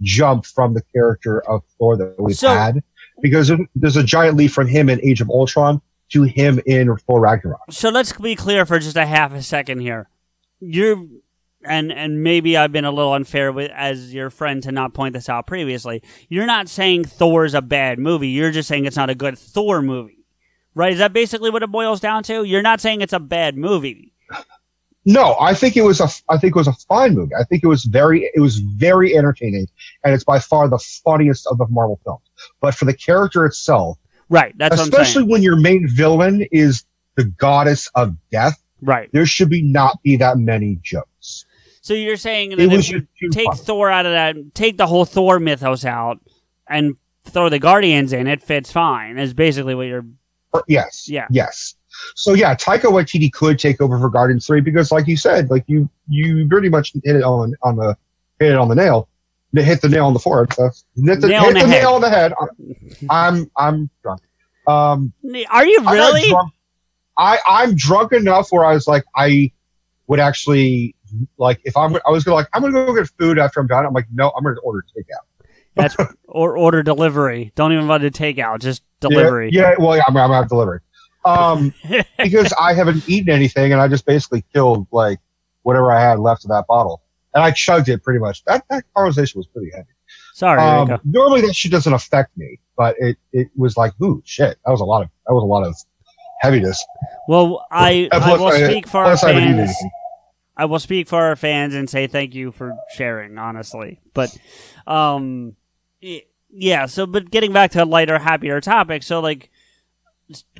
jump from the character of Thor that we've had, because there's a giant leap from him in Age of Ultron to him in Thor Ragnarok. So let's be clear for just a half a second here. And maybe I've been a little unfair with as your friend to not point this out previously. You're not saying Thor's a bad movie. You're just saying it's not a good Thor movie, right? Is that basically what it boils down to? You're not saying it's a bad movie. No, I think it was a fine movie. I think it was very entertaining, and it's by far the funniest of the Marvel films. But for the character itself, right? That's what I'm saying. Especially when your main villain is the goddess of death, right? There should not be that many jokes. So you're saying that if you take Thor out of that, take the whole Thor mythos out, and throw the Guardians in, it fits fine. Is basically what you're. Yes. Yeah. Yes. So yeah, Taika Waititi could take over for Guardians 3 because, like you said, like you pretty much hit it on the nail. Hit the nail on the forehead. Hit the nail on the head. I'm drunk. Are you really? I'm drunk enough where I was like, I would actually like if I'm going to go get food after I'm done. I'm like, no, I'm going to order takeout. That's or order delivery. Don't even want to takeout, just delivery. Yeah, well, I'm going to have delivery. Because I haven't eaten anything, and I just basically killed like whatever I had left of that bottle, and I chugged it pretty much. That conversation was pretty heavy. Sorry, Rico. Normally that shit doesn't affect me, but it was like, ooh, shit, that was a lot of heaviness. Well, I will speak for our fans. I will speak for our fans and say thank you for sharing, honestly. But, yeah. So, but getting back to a lighter, happier topic. So, like.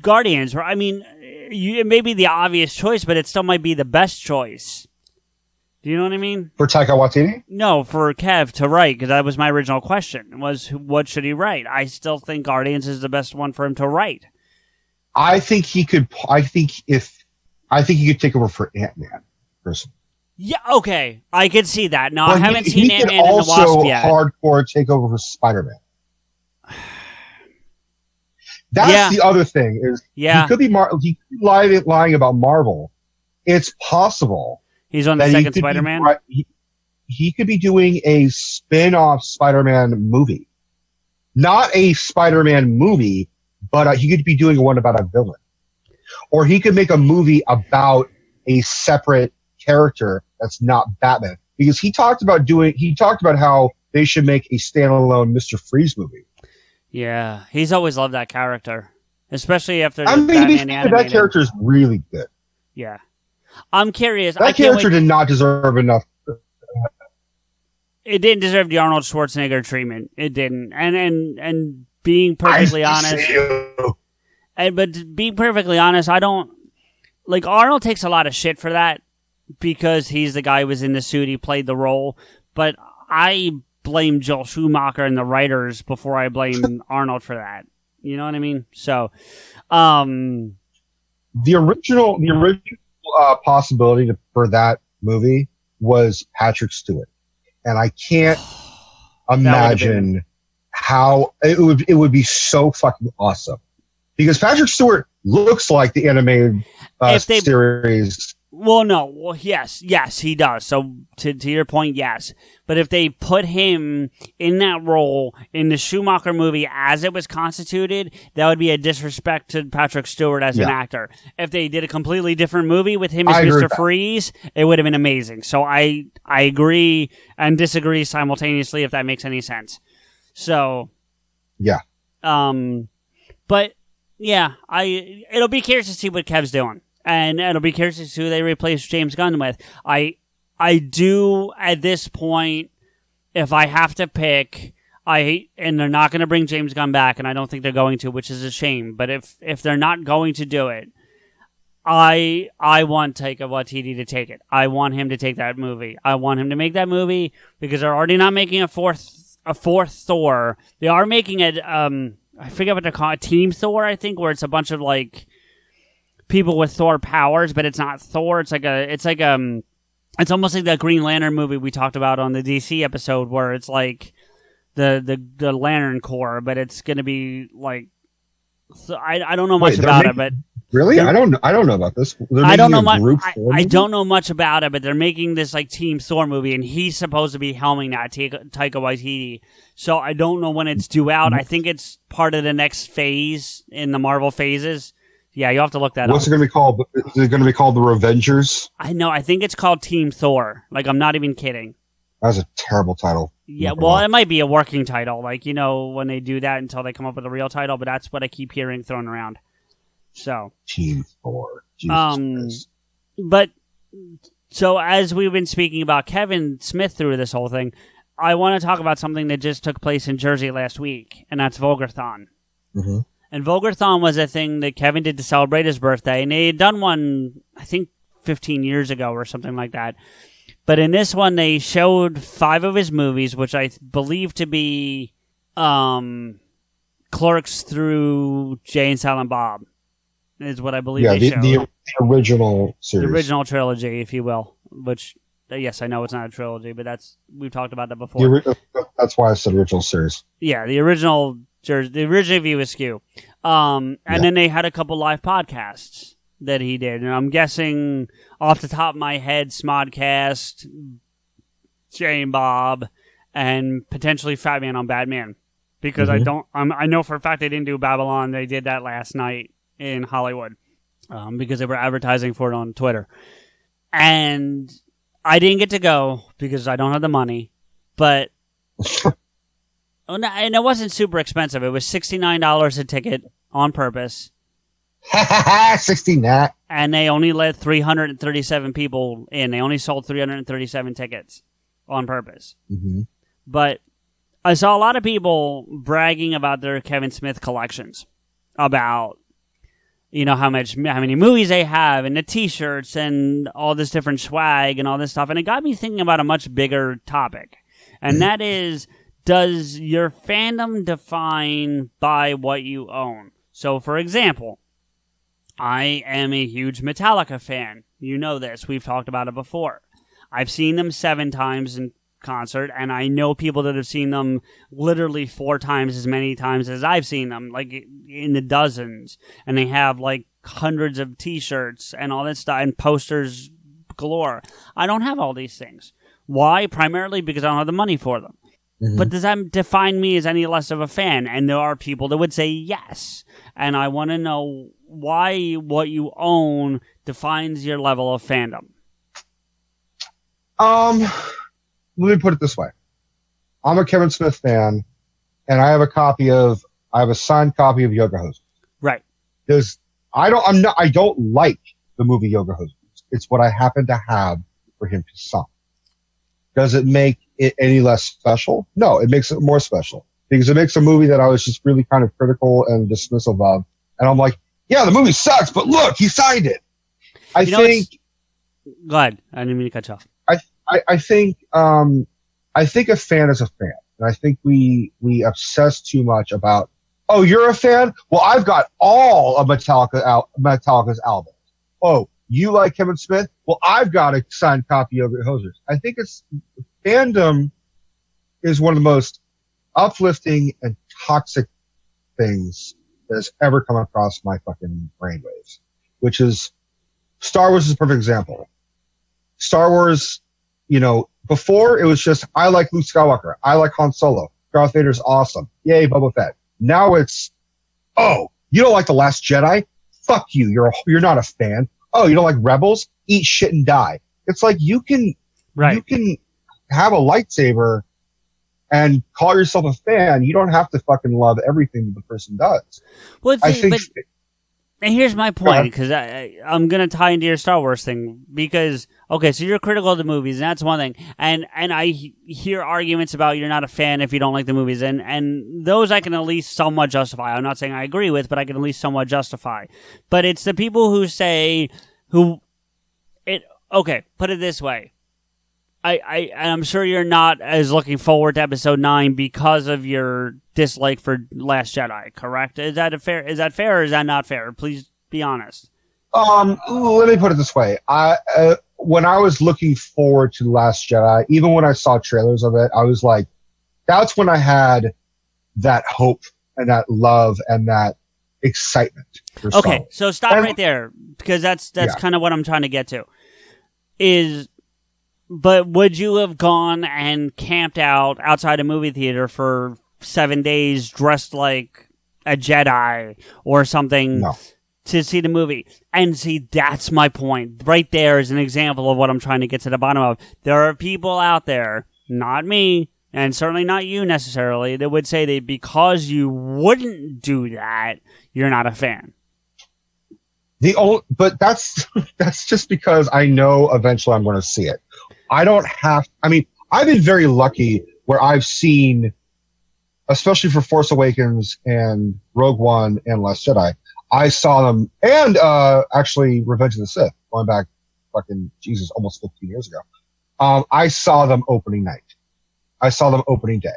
Guardians, I mean, it may be the obvious choice, but it still might be the best choice. Do you know what I mean? For Taika Waititi? No, for Kev to write, because that was my original question, was what should he write? I still think Guardians is the best one for him to write. I think he could take over for Ant-Man, personally. Yeah, okay. I could see that. No, I haven't seen Ant-Man and the Wasp yet. He could also hardcore take over for Spider-Man. That's the other thing is he could be lying about Marvel. It's possible he's on the second Spider-Man. He could be doing a spin-off Spider-Man movie, not a Spider-Man movie, but he could be doing one about a villain, or he could make a movie about a separate character that's not Batman. Because he talked about how they should make a standalone Mr. Freeze movie. Yeah, he's always loved that character, especially after Batman animated. That character is really good. Yeah, I'm curious. That character did not deserve enough. It didn't deserve the Arnold Schwarzenegger treatment. It didn't, and being perfectly honest, but being perfectly honest, I don't like Arnold takes a lot of shit for that, because he's the guy who was in the suit. He played the role. But I blame Joel Schumacher and the writers before I blame Arnold for that. You know what I mean? So, the original possibility for that movie was Patrick Stewart, and I can't imagine how it would be so fucking awesome, because Patrick Stewart looks like the animated series. Well, no. Well, yes, he does. So to your point, yes. But if they put him in that role in the Schumacher movie as it was constituted, that would be a disrespect to Patrick Stewart as an actor. If they did a completely different movie with him as Mr. Freeze, it would have been amazing. So I agree and disagree simultaneously, if that makes any sense. So yeah. But yeah, it'll be curious to see what Kev's doing. And it'll be curious to see who they replace James Gunn with. I do, at this point, if I have to pick, and they're not going to bring James Gunn back, and I don't think they're going to, which is a shame. But if they're not going to do it, I want Taika Waititi to take it. I want him to take that movie. I want him to make that movie, because they're already not making a fourth Thor. They are making it, I forget what they're called, Team Thor, I think, where it's a bunch of, like, people with Thor powers, but it's not Thor. It's almost like that Green Lantern movie we talked about on the DC episode, where it's like the Lantern Corps, but it's going to be like, I don't know much about it, but really, I don't know about this. I don't know much. I don't know much about it, but they're making this like Team Thor movie, and he's supposed to be helming that, Taika Waititi. So I don't know when it's due out. I think it's part of the next phase in the Marvel phases. Yeah, you have to look that up. What's it going to be called? Is it going to be called The Revengers? I know. I think it's called Team Thor. Like, I'm not even kidding. That's a terrible title. Yeah, well, it might be a working title. Like, you know, when they do that until they come up with a real title, but that's what I keep hearing thrown around. So. Team Thor. Jesus but, so as we've been speaking about Kevin Smith through this whole thing, I want to talk about something that just took place in Jersey last week, and that's Vulgarthon. Mm-hmm. And Vulgarthon was a thing that Kevin did to celebrate his birthday. And they had done one, I think, 15 years ago or something like that. But in this one, they showed 5 of his movies, which I believe to be Clerks through Jay and Silent Bob, is what I believe they showed. The original series. The original trilogy, if you will. Which, yes, I know it's not a trilogy, but we've talked about that before. That's why I said original series. Yeah, the original View Askew. And then they had a couple live podcasts that he did. And I'm guessing off the top of my head, Smodcast, Jay and Bob, and potentially Fat Man on Batman. Because I know for a fact they didn't do Babylon. They did that last night in Hollywood. Because they were advertising for it on Twitter. And I didn't get to go because I don't have the money. But... And it wasn't super expensive. It was $69 a ticket on purpose. 69. And they only let 337 people in. They only sold 337 tickets on purpose. Mm-hmm. But I saw a lot of people bragging about their Kevin Smith collections. About, you know, how many movies they have, and the T-shirts, and all this different swag, and all this stuff. And it got me thinking about a much bigger topic. And that is... Does your fandom define by what you own? So, for example, I am a huge Metallica fan. You know this. We've talked about it before. I've seen them 7 times in concert, and I know people that have seen them literally 4 times as many times as I've seen them, like in the dozens. And they have like hundreds of T-shirts and all that stuff, and posters galore. I don't have all these things. Why? Primarily because I don't have the money for them. Mm-hmm. But does that define me as any less of a fan? And there are people that would say yes. And I want to know why what you own defines your level of fandom. Let me put it this way. I'm a Kevin Smith fan, and I have a signed copy of Yoga Hosers. Right. I don't like the movie Yoga Hosers. It's what I happen to have for him to sign. Does it make it any less special? No, it makes it more special, because it makes a movie that I was just really kind of critical and dismissive of. And I'm like, yeah, the movie sucks, but look, he signed it. I think Go ahead. I didn't mean to cut you off. I think a fan is a fan, and I think we obsess too much about. Oh, you're a fan? Well, I've got all of Metallica's albums. Oh, you like Kevin Smith? Well, I've got a signed copy of it. Hosers. I think fandom is one of the most uplifting and toxic things that has ever come across my fucking brainwaves, which is Star Wars is a perfect example. Star Wars, before it was just, I like Luke Skywalker. I like Han Solo. Darth Vader's awesome. Yay, Boba Fett. Now it's, oh, you don't like The Last Jedi? Fuck you. You're not a fan. Oh, you don't like Rebels? Eat shit and die. It's like you can have a lightsaber and call yourself a fan. You don't have to fucking love everything that the person does. Well, and here's my point, because I'm going to tie into your Star Wars thing, because, okay, so you're critical of the movies, and that's one thing, and I hear arguments about you're not a fan if you don't like the movies, and those I can at least somewhat justify. I'm not saying I agree with, but I can at least somewhat justify. But it's the people who say, okay, put it this way. I'm sure you're not as looking forward to episode 9 because of your dislike for Last Jedi, correct? Is that fair or is that not fair? Please be honest. Let me put it this way. When I was looking forward to Last Jedi, even when I saw trailers of it, I was like, that's when I had that hope and that love and that excitement. Okay, so stop right there, because that's kind of what I'm trying to get to. But would you have gone and camped out outside a movie theater for 7 days dressed like a Jedi or something to see the movie? And see, that's my point. Right there is an example of what I'm trying to get to the bottom of. There are people out there, not me, and certainly not you necessarily, that would say that because you wouldn't do that, you're not a fan. But that's just because I know eventually I'm going to see it. I've been very lucky where I've seen, especially for Force Awakens and Rogue One and Last Jedi, I saw them, and actually Revenge of the Sith, going back fucking, Jesus, almost 15 years ago. I saw them opening night. I saw them opening day.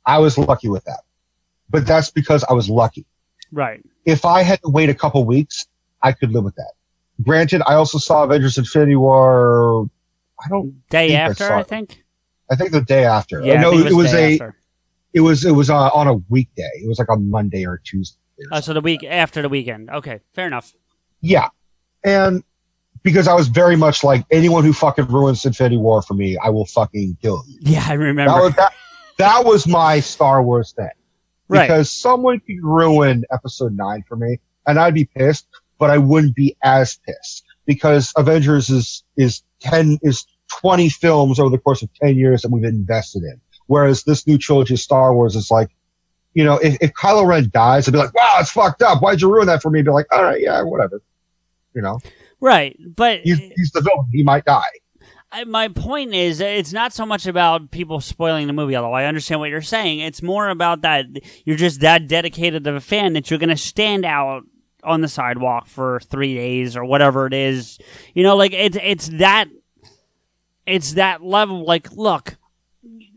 I was lucky with that. But that's because I was lucky. Right. If I had to wait a couple weeks, I could live with that. Granted, I also saw Avengers Infinity War... I think the day after. Yeah, no, it was on a weekday. It was like a Monday or Tuesday. So the week after the weekend. Okay, fair enough. Yeah, and because I was very much like, anyone who fucking ruins Infinity War for me, I will fucking kill you. Yeah, I remember. That was my Star Wars thing. Right. Because someone could ruin Episode 9 for me, and I'd be pissed, but I wouldn't be as pissed. Because Avengers is 20 films over the course of 10 years that we've invested in. Whereas this new trilogy of Star Wars is like, if Kylo Ren dies, I'd be like, wow, it's fucked up. Why'd you ruin that for me? I'd be like, all right, yeah, whatever. Right, but... He's the villain. He might die. My point is, it's not so much about people spoiling the movie, although I understand what you're saying. It's more about that you're just that dedicated of a fan that you're going to stand out on the sidewalk for 3 days or whatever it is. It's that level. Like, look,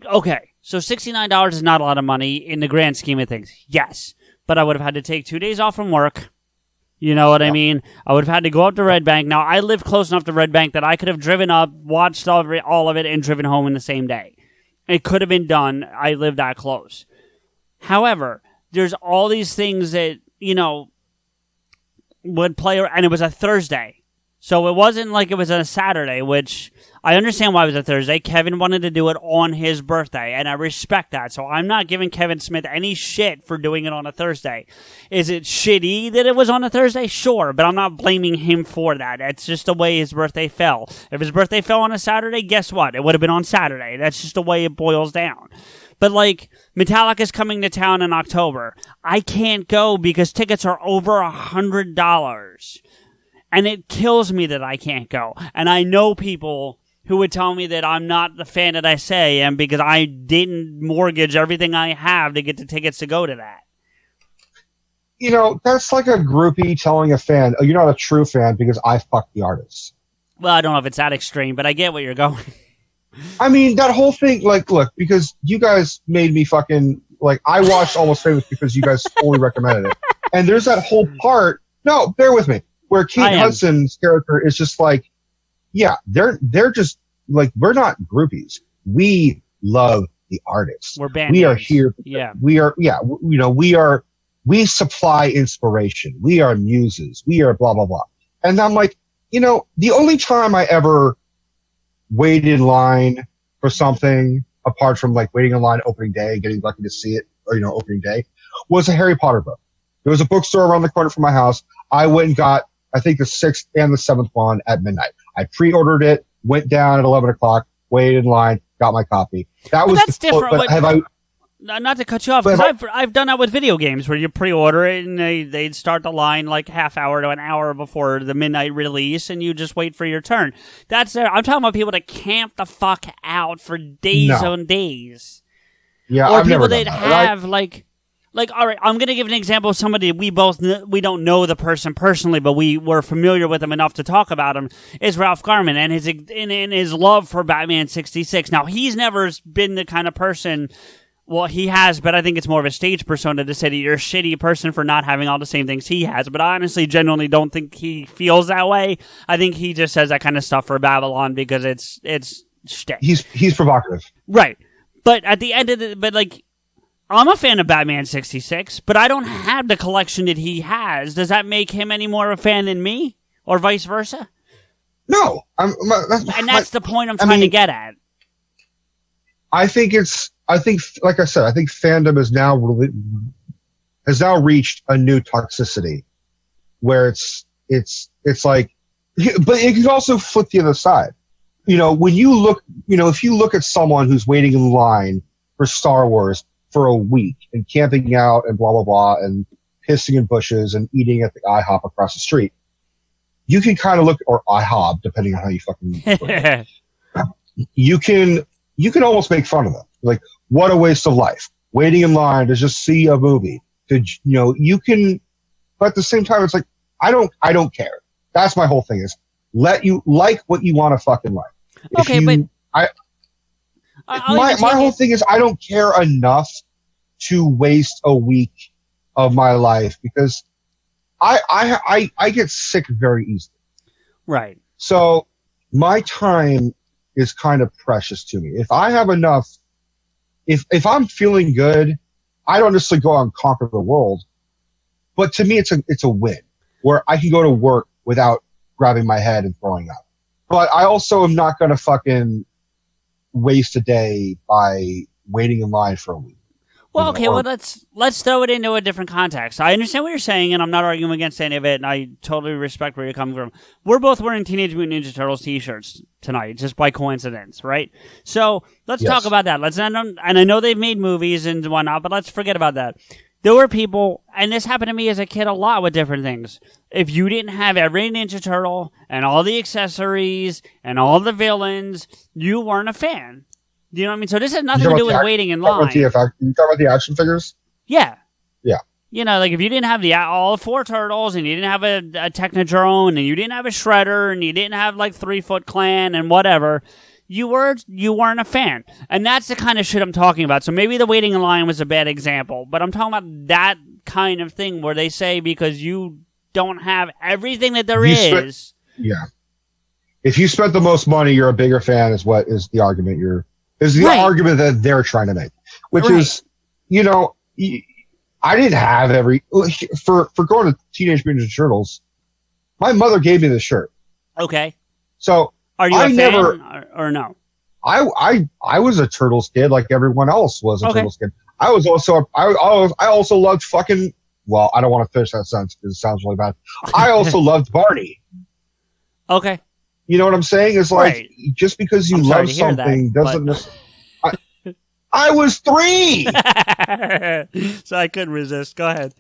okay, so $69 is not a lot of money in the grand scheme of things. Yes, but I would have had to take 2 days off from work. You know what I mean? I would have had to go up to Red Bank. Now, I live close enough to Red Bank that I could have driven up, watched all of it, and driven home in the same day. It could have been done. I live that close. However, there's all these things that, would play, and it was a Thursday. So it wasn't like it was a Saturday, which I understand why it was a Thursday. Kevin wanted to do it on his birthday, and I respect that. So I'm not giving Kevin Smith any shit for doing it on a Thursday. Is it shitty that it was on a Thursday? Sure, but I'm not blaming him for that. It's just the way his birthday fell. If his birthday fell on a Saturday, guess what? It would have been on Saturday. That's just the way it boils down. But, Metallica's coming to town in October. I can't go because tickets are over $100. And it kills me that I can't go. And I know people who would tell me that I'm not the fan that I say I am because I didn't mortgage everything I have to get the tickets to go to that. That's like a groupie telling a fan, oh, you're not a true fan because I fucked the artist. Well, I don't know if it's that extreme, but I get where you're going. I mean, that whole thing, like, look, because you guys made me fucking, like, I watched Almost Famous because you guys fully recommended it. And there's that whole part, no, bear with me, where Kate Hudson's character is just like, yeah, they're just, like, we're not groupies. We love the artists. We're band We are here. Yeah. We supply inspiration. We are muses. We are blah, blah, blah. And I'm like, the only time I ever waited in line for something, apart from like waiting in line opening day, getting lucky to see it, or, opening day, was a Harry Potter book. There was a bookstore around the corner from my house. I went and got, I think, the 6th and the 7th one at midnight. I pre-ordered it, went down at 11 o'clock, waited in line, got my copy. That's different. Not to cut you off, because I've done that with video games where you pre-order it and they'd start the line like half hour to an hour before the midnight release, and you just wait for your turn. I'm talking about people that camp the fuck out for days on days. Yeah, or I've people never that done that. have like, all right, I'm going to give an example of somebody we don't know the person personally, but we were familiar with him enough to talk about him, is Ralph Garman and his love for Batman 66. Now, he's never been the kind of person. Well, he has, but I think it's more of a stage persona to say that you're a shitty person for not having all the same things he has. But I honestly, genuinely don't think he feels that way. I think he just says that kind of stuff for Babylon because it's shtick. He's provocative, right? But at the end of I'm a fan of Batman 66, but I don't have the collection that he has. Does that make him any more of a fan than me, or vice versa? No, that's the point I'm trying to get at. I think, like I said, I think fandom has now reached a new toxicity where it's like, but it can also flip the other side. When you look, if you look at someone who's waiting in line for Star Wars for a week and camping out and blah, blah, blah, and pissing in bushes and eating at the IHOP across the street, you can kind of look, or IHOP, depending on how you fucking you can almost make fun of them. Like, what a waste of life. Waiting in line to just see a movie. You can, but at the same time, it's like, I don't care. That's my whole thing is, let you like what you want to fucking like. Okay, my whole thing is, I don't care enough to waste a week of my life because I get sick very easily. Right. So my time is kind of precious to me. If I have enough, if I'm feeling good, I don't necessarily go out and conquer the world. But to me, it's a win where I can go to work without grabbing my head and throwing up. But I also am not going to fucking waste a day by waiting in line for a week. Well, okay, well, let's throw it into a different context. I understand what you're saying, and I'm not arguing against any of it, and I totally respect where you're coming from. We're both wearing Teenage Mutant Ninja Turtles t-shirts tonight, just by coincidence, right? So let's talk about that. And I know they've made movies and whatnot, but let's forget about that. There were people, and this happened to me as a kid a lot with different things. If you didn't have every Ninja Turtle and all the accessories and all the villains, you weren't a fan. You know what I mean? So this has nothing to do with waiting in line. You talking about the action figures? Yeah. Yeah. Like if you didn't have all 4 turtles and you didn't have a Technodrome and you didn't have a Shredder and you didn't have like 3-Foot Clan and whatever, you weren't a fan. And that's the kind of shit I'm talking about. So maybe the waiting in line was a bad example, but I'm talking about that kind of thing where they say because you don't have everything that there is. Yeah. If you spent the most money, you're a bigger fan is what is the argument argument that they're trying to make, which is, I didn't have for going to Teenage Mutant Ninja Turtles. My mother gave me the shirt. Okay. So are you a fan or no? I was a Turtles kid like everyone else was a Turtles kid. I was also I also loved fucking. Well, I don't want to finish that sentence because it sounds really bad. I also loved Barney. Okay. You know what I'm saying? It's like, just because you love something doesn't necessarily... I was 3! So I couldn't resist. Go ahead.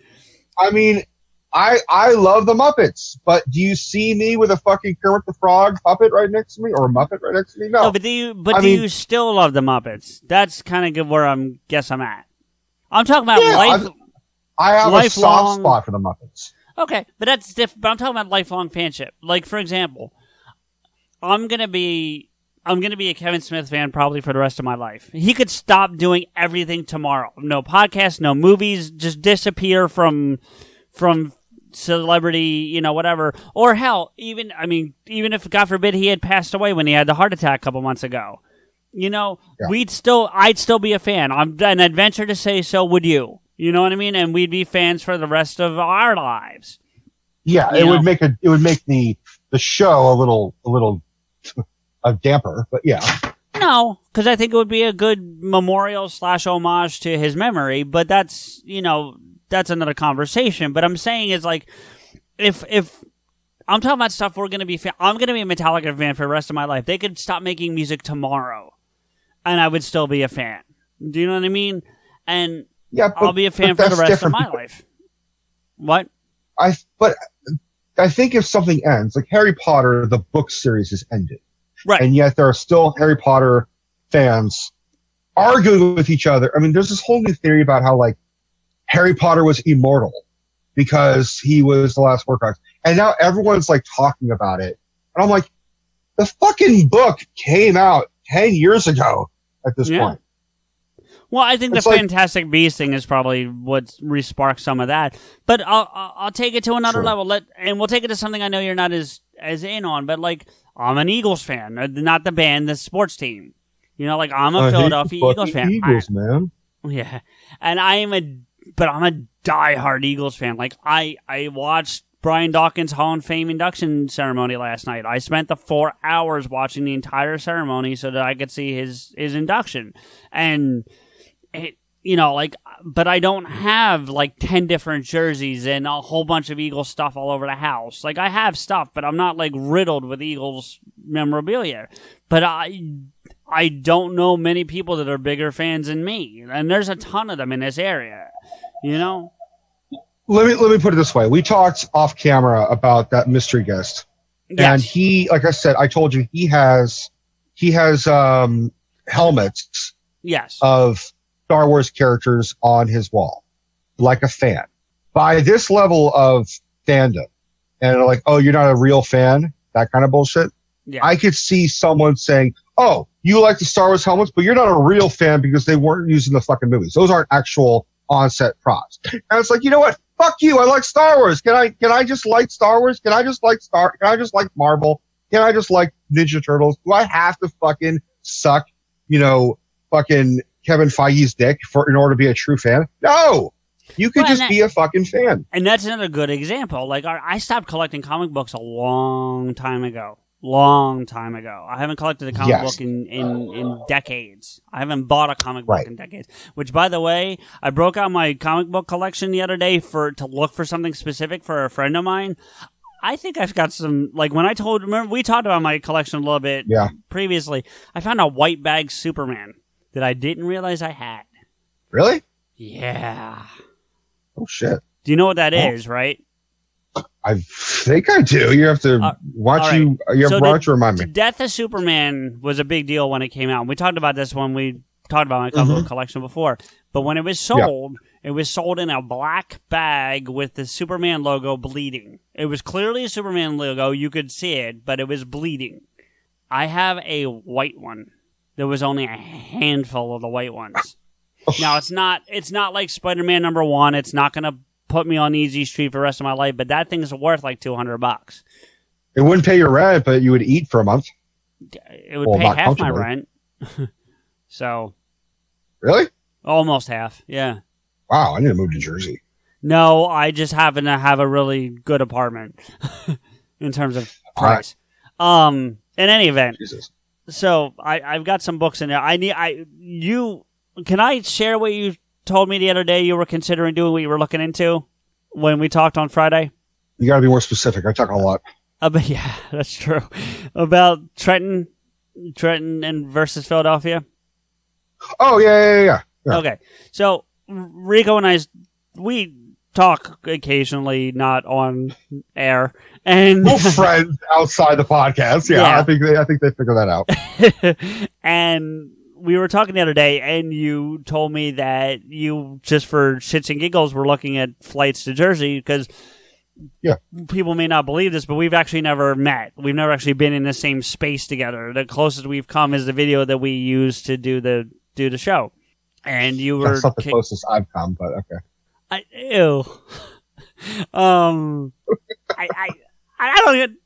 I mean, I love the Muppets, but do you see me with a fucking Kermit the Frog puppet right next to me? Or a Muppet right next to me? No. But do you still love the Muppets? That's kind of where I'm at. I'm talking about life... I have a soft spot for the Muppets. Okay, but that's different. But I'm talking about lifelong fanship. Like, for example... I'm gonna be a Kevin Smith fan probably for the rest of my life. He could stop doing everything tomorrow. No podcasts, no movies, just disappear from celebrity, whatever. Or hell, even if God forbid he had passed away when he had the heart attack a couple months ago, yeah. I'd still be a fan. I'm an adventure to say so. Would you? You know what I mean? And we'd be fans for the rest of our lives. Yeah, it would make the show a little damper, but yeah. No, because I think it would be a good memorial / homage to his memory. But that's another conversation. But I'm saying is like, if I'm talking about stuff I'm going to be a Metallica fan for the rest of my life. They could stop making music tomorrow, and I would still be a fan. Do you know what I mean? And yeah, I'll be a fan for the rest of my life. What? But I think if something ends, like Harry Potter, the book series has ended. Right. And yet there are still Harry Potter fans arguing with each other. I mean, there's this whole new theory about how, like, Harry Potter was immortal because he was the last Horcrux. And now everyone's, like, talking about it. And I'm like, the fucking book came out 10 years ago at this point. Well, I think the Fantastic Beasts thing is probably what re-sparked some of that. But I'll take it to another level. And we'll take it to something I know you're not as in on. But, like, I'm an Eagles fan. Not the band, the sports team. Like, I'm a Philadelphia Eagles fan. Eagles, man. Yeah. And I'm a diehard Eagles fan. Like, I watched Brian Dawkins' Hall of Fame induction ceremony last night. I spent the 4 hours watching the entire ceremony so that I could see his induction. And but I don't have like 10 different jerseys and a whole bunch of Eagles stuff all over the house. Like, I have stuff, but I'm not like riddled with Eagles memorabilia. But I don't know many people that are bigger fans than me, and there's a ton of them in this area. Let me put it this way: we talked off camera about that mystery guest, and he, like I said, I told you he has helmets, of Star Wars characters on his wall, like a fan. By this level of fandom, and like, oh, you're not a real fan, that kind of bullshit. Yeah. I could see someone saying, oh, you like the Star Wars helmets, but you're not a real fan because they weren't used in the fucking movies. Those aren't actual on-set props. And it's like, you know what? Fuck you. I like Star Wars. Can I just like Star Wars? Can I just like Marvel? Can I just like Ninja Turtles? Do I have to fucking suck, fucking Kevin Feige's dick in order to be a true fan? No, you could just be a fucking fan. And that's another good example. Like, I stopped collecting comic books a long time ago. I haven't collected a comic book in decades. I haven't bought a comic book in decades. Which, by the way, I broke out my comic book collection the other day to look for something specific for a friend of mine. I think I've got some, like, remember we talked about my collection a little bit previously. I found a white bag Superman that I didn't realize I had. Really? Yeah. Oh, shit. Do you know what that is, right? I think I do. You have to watch you to remind me. The death of Superman was a big deal when it came out. We talked about this when we talked about my comic book collection before. But when it was sold, it was sold in a black bag with the Superman logo bleeding. It was clearly a Superman logo. You could see it, but it was bleeding. I have a white one. There was only a handful of the white ones. Now, it's not like Spider-Man #1. It's not going to put me on easy street for the rest of my life, but that thing's worth like $200. It wouldn't pay your rent, but you would eat for a month. It would pay half my rent. So. Really? Almost half, yeah. Wow, I need to move to Jersey. No, I just happen to have a really good apartment in terms of price. In any event. Jesus. So I've got some books in there. Can I share what you told me the other day you were considering doing, what you were looking into when we talked on Friday? You got to be more specific. I talk a lot. Yeah, that's true. About Trenton and versus Philadelphia. Oh yeah. Okay, so Rico and we talk occasionally, not on air, and we're friends outside the podcast. Yeah. I think they figure that out. And we were talking the other day, and you told me that you, just for shits and giggles, were looking at flights to Jersey because Yeah. People may not believe this, but we've actually never met. We've never actually been in the same space together. The closest we've come is the video that we used to do the show. And you were... That's not the closest I've come, but okay. Ew. I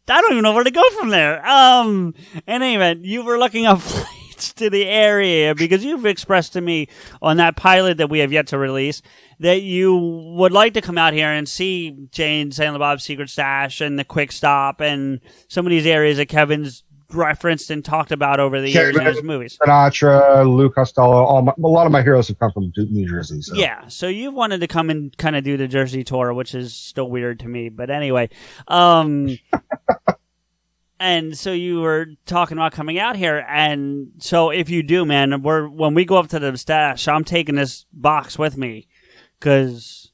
don't even know where to go from there. In any event, you were looking up flights to the area because you've expressed to me on that pilot that we have yet to release that you would like to come out here and see Jane, Silent Bob's Secret Stash and the Quick Stop and some of these areas that Kevin's referenced and talked about over the years in his movies. Sinatra, Lou Costello, a lot of my heroes have come from New Jersey. So. Yeah, so you wanted to come and kind of do the Jersey tour, which is still weird to me. But anyway, and so you were talking about coming out here. And so if you do, man, when we go up to the stash, I'm taking this box with me because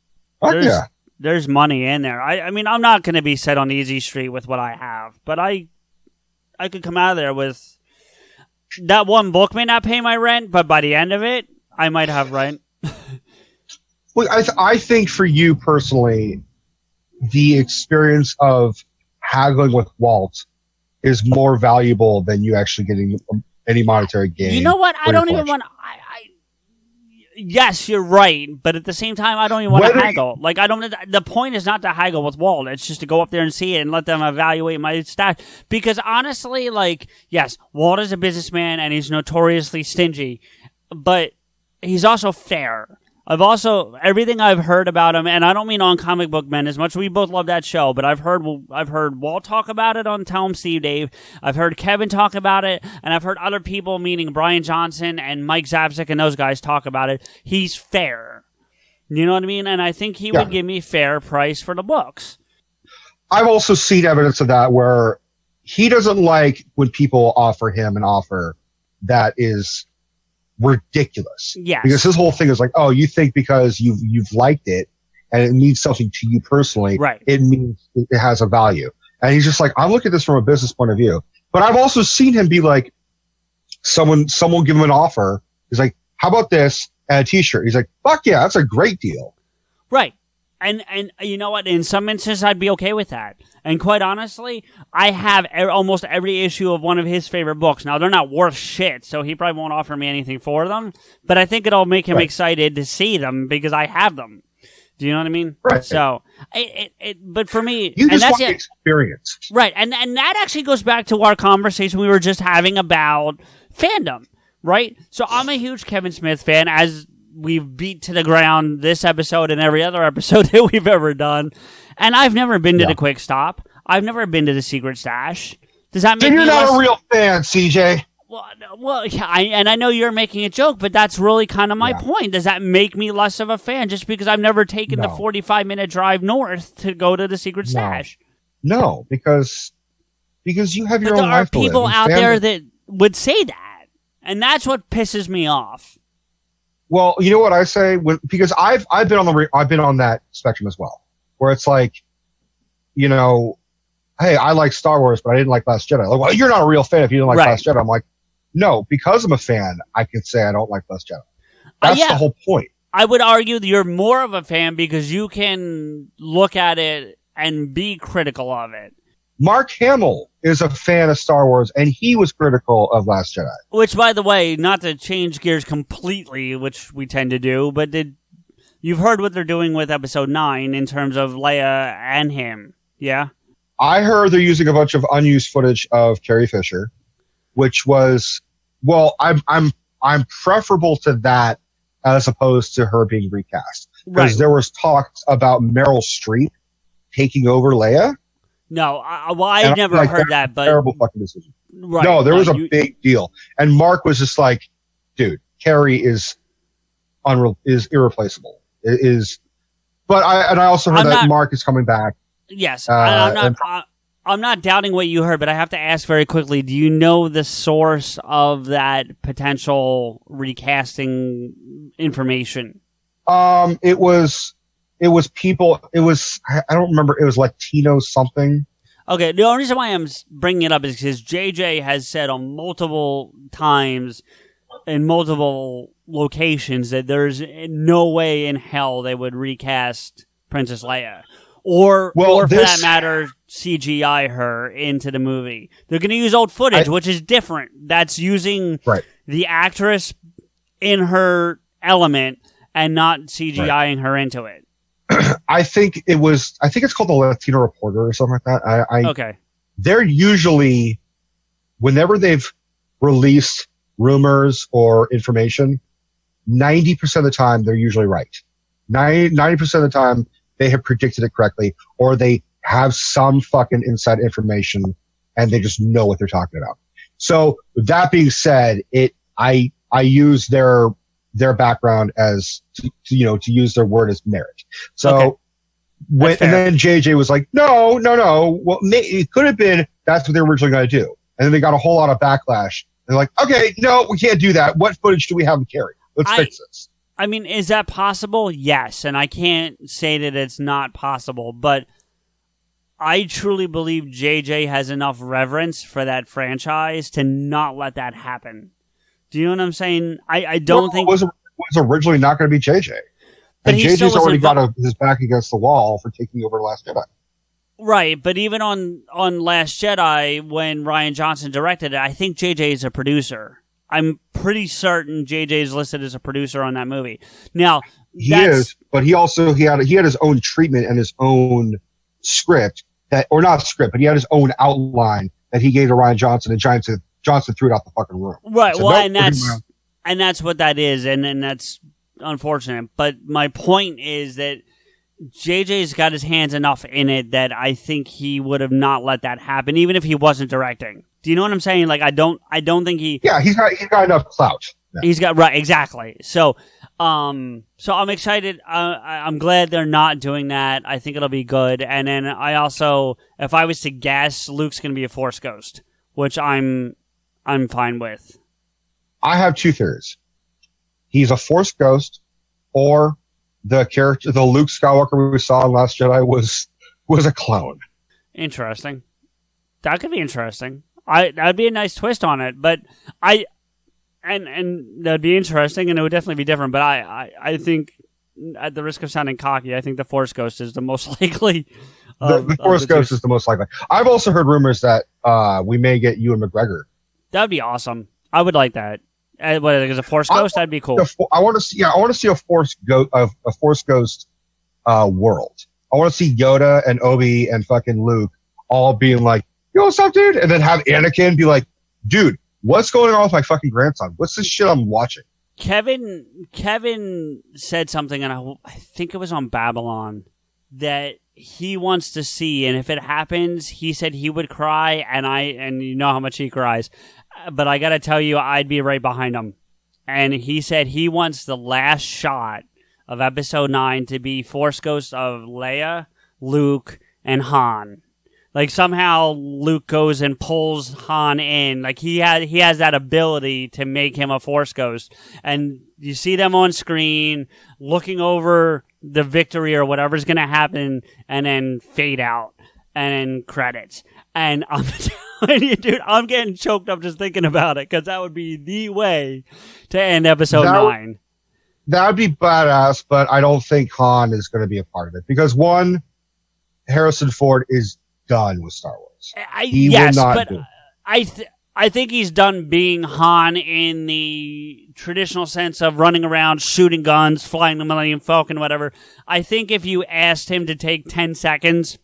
there's money in there. I mean, I'm not going to be set on easy street with what I have, but I could come out of there with that one book may not pay my rent, but by the end of it, I might have rent. Well, I think for you personally, the experience of haggling with Walt is more valuable than you actually getting any monetary gain. You know what? I don't even want. Yes, you're right, but at the same time, I don't even want to haggle. Like, I don't. The point is not to haggle with Walt. It's just to go up there and see it and let them evaluate my stash. Because honestly, like, yes, Walt is a businessman and he's notoriously stingy, but he's also fair. Everything I've heard about him, and I don't mean on Comic Book Men as much. We both love that show, but I've heard Walt talk about it on Tell 'em Steve Dave. I've heard Kevin talk about it, and I've heard other people, meaning Brian Johnson and Mike Zapsik and those guys talk about it. He's fair. You know what I mean? And I think he would give me fair price for the books. I've also seen evidence of that where he doesn't like when people offer him an offer that is ridiculous. Yes. Because his whole thing is like, oh, you think because you've liked it and it means something to you personally, right? It means it has a value. And he's just like, I look at this from a business point of view. But I've also seen him be like, someone give him an offer. He's like, how about this and a t-shirt? He's like, fuck yeah, that's a great deal. Right. And you know what? In some instances, I'd be okay with that. And quite honestly, I have almost every issue of one of his favorite books. Now, they're not worth shit, so he probably won't offer me anything for them. But I think it'll make him excited to see them because I have them. Do you know what I mean? Right. So, but for me... You just want the experience. Right. And that actually goes back to our conversation we were just having about fandom, right? So I'm a huge Kevin Smith fan, as we've beat to the ground this episode and every other episode that we've ever done. And I've never been to the Quick Stop. I've never been to the Secret Stash. Does that make you're not a real fan, CJ? Well, yeah, I know you're making a joke, but that's really kind of my point. Does that make me less of a fan just because I've never taken the 45-minute drive north to go to the Secret Stash? No, because you have your own life to live. There are people out there that would say that, and that's what pisses me off. Well, you know what I say? Because I've been on that spectrum as well, where it's like, you know, hey, I like Star Wars, but I didn't like Last Jedi. Like, well, you're not a real fan if you didn't like Last Jedi. I'm like, no, because I'm a fan, I can say I don't like Last Jedi. That's the whole point. I would argue that you're more of a fan because you can look at it and be critical of it. Mark Hamill is a fan of Star Wars, and he was critical of Last Jedi. Which, by the way, not to change gears completely, which we tend to do, but you've heard what they're doing with Episode 9 in terms of Leia and him, yeah? I heard they're using a bunch of unused footage of Carrie Fisher, which was, well, I'm preferable to that as opposed to her being recast. Because there was talks about Meryl Streep taking over Leia. No, I never heard that, but terrible fucking decision. Right, no, there was a big deal, and Mark was just like, "Dude, Carrie is irreplaceable." But I also heard that Mark is coming back. Yes, I'm not doubting what you heard, but I have to ask very quickly: do you know the source of that potential recasting information? It was people. It was, I don't remember. It was Latino something. Okay, the only reason why I'm bringing it up is because JJ has said on multiple times in multiple locations that there's no way in hell they would recast Princess Leia. or for that matter, CGI her into the movie. They're going to use old footage, which is different. That's using the actress in her element and not CGIing her into it. I think it's called the Latino Reporter or something like that. Okay. They're usually, whenever they've released rumors or information, 90% of the time they're usually right. 90% of the time they have predicted it correctly, or they have some fucking inside information and they just know what they're talking about. So that being said, I use their background as to use their word as merit. So and then JJ was like, no. Well, it could have been that's what they were originally going to do, and then they got a whole lot of backlash. They're like, okay, no, we can't do that. What footage do we have to carry? Let's fix this. I mean, is that possible? Yes, and I can't say that it's not possible, but I truly believe JJ has enough reverence for that franchise to not let that happen. Do you know what I'm saying? I don't think it was originally not going to be JJ. But and JJ's already got his back against the wall for taking over Last Jedi. Right, but even on Last Jedi, when Rian Johnson directed it, I think JJ is a producer. I'm pretty certain JJ is listed as a producer on that movie. Now he is, but he had his own treatment and his own script or not script, but he had his own outline that he gave to Rian Johnson, and Johnson threw it out the fucking room. Right, well, nope, and that's what that is, and that's unfortunate. But my point is that JJ's got his hands enough in it that I think he would have not let that happen, even if he wasn't directing. Do you know what I'm saying? Like, I don't think he. Yeah, he's got enough clout. Yeah. He's got right, exactly. So I'm excited. I'm glad they're not doing that. I think it'll be good. And then I also, if I was to guess, Luke's going to be a Force ghost, which I'm fine with. I have two theories. He's a Force ghost, or the Luke Skywalker we saw in Last Jedi was a clone. Interesting. That could be interesting. That'd be a nice twist on it, but and that'd be interesting, and it would definitely be different. But I think, at the risk of sounding cocky, I think the Force Ghost is the most likely. The Force Ghost is the most likely. I've also heard rumors that we may get Ewan McGregor. That'd be awesome. I would like that. What is a Force Ghost? That'd be cool. I want to see. Yeah, I want to see a Force Ghost world. I want to see Yoda and Obi and fucking Luke all being like, "Yo, what's up, dude?" And then have Anakin be like, "Dude, what's going on with my fucking grandson? What's this shit I'm watching?" Kevin said something, and I think it was on Babylon, that he wants to see, and if it happens, he said he would cry, and you know how much he cries. But I gotta tell you, I'd be right behind him. And he said he wants the last shot of Episode 9 to be Force Ghost of Leia, Luke, and Han. Like, somehow Luke goes and pulls Han in. Like, he has that ability to make him a Force Ghost. And you see them on screen, looking over the victory or whatever's going to happen, and then fade out, and then credits. And I'm telling you, dude, I'm getting choked up just thinking about it, because that would be the way to end Episode 9. That would be badass, but I don't think Han is going to be a part of it. Because, one, Harrison Ford is done with Star Wars. I think he's done being Han in the traditional sense of running around, shooting guns, flying the Millennium Falcon, whatever. I think if you asked him to take 10 seconds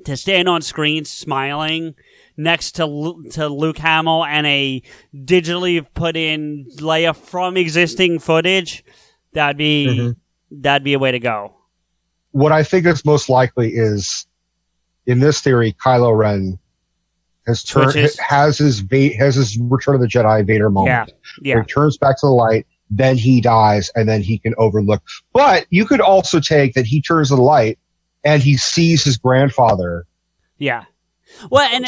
to stand on screen smiling next to Luke Hamill and a digitally put in Leia from existing footage, that'd be a way to go. What I think is most likely is, in this theory, Kylo Ren has his Return of the Jedi Vader moment. Yeah. He turns back to the light, then he dies, and then he can overlook. But you could also take that he turns to the light and he sees his grandfather. Yeah. Well, and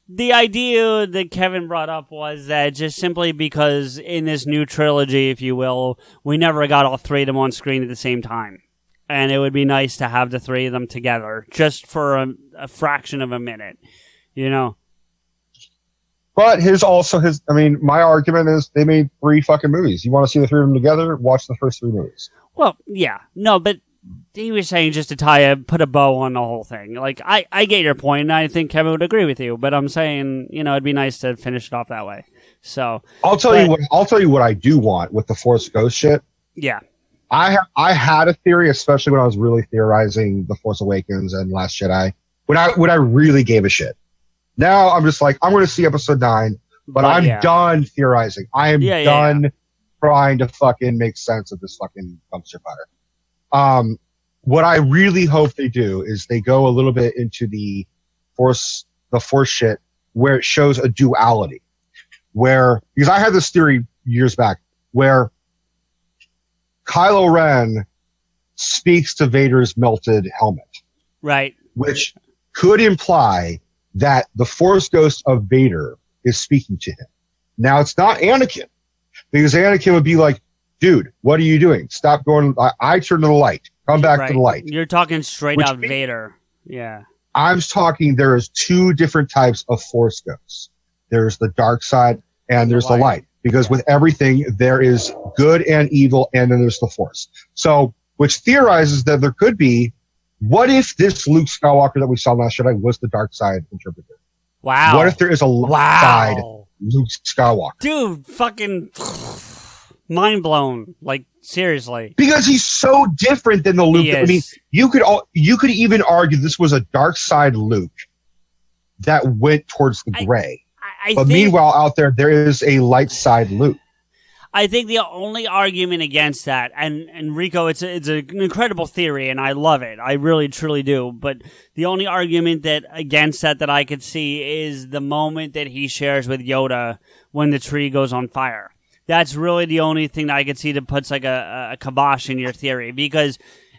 the idea that Kevin brought up was that just simply because in this new trilogy, if you will, we never got all three of them on screen at the same time. And it would be nice to have the three of them together just for a fraction of a minute, you know? But my argument is they made 3 fucking movies. You want to see the 3 of them together? Watch the first 3 movies. Well, yeah. No, but he was saying just to put a bow on the whole thing. Like, I get your point, and I think Kevin would agree with you. But I'm saying, it'd be nice to finish it off that way. So I'll tell you what I do want with the Force Ghost shit. Yeah, I had a theory, especially when I was really theorizing The Force Awakens and Last Jedi, when I really gave a shit. Now I'm just like, I'm going to see Episode 9, but I'm done theorizing. I am done trying to fucking make sense of this fucking dumpster fire. What I really hope they do is they go a little bit into the Force shit where it shows a duality. Because I had this theory years back where Kylo Ren speaks to Vader's melted helmet. Right. Which could imply that the Force Ghost of Vader is speaking to him. Now, it's not Anakin, because Anakin would be like, dude, what are you doing? Stop going. I turn to the light. Come back to the light. You're talking straight out Vader. Yeah. I'm talking there is two different types of Force Ghosts. There's the dark side and there's the light. Because with everything, there is good and evil, and then there's the Force. So, which theorizes that there could be, what if this Luke Skywalker that we saw last Jedi was the dark side interpreter? Wow. What if there is a light side Luke Skywalker? Dude, fucking mind blown. Like, seriously. Because he's so different than the Luke. I mean, you could even argue this was a dark side Luke that went towards the gray. But meanwhile, out there is a light side Luke. I think the only argument against that, and Rico, it's an incredible theory, and I love it. I really, truly do. But the only argument against that I could see is the moment that he shares with Yoda when the tree goes on fire. That's really the only thing that I could see that puts like a kibosh in your theory. Because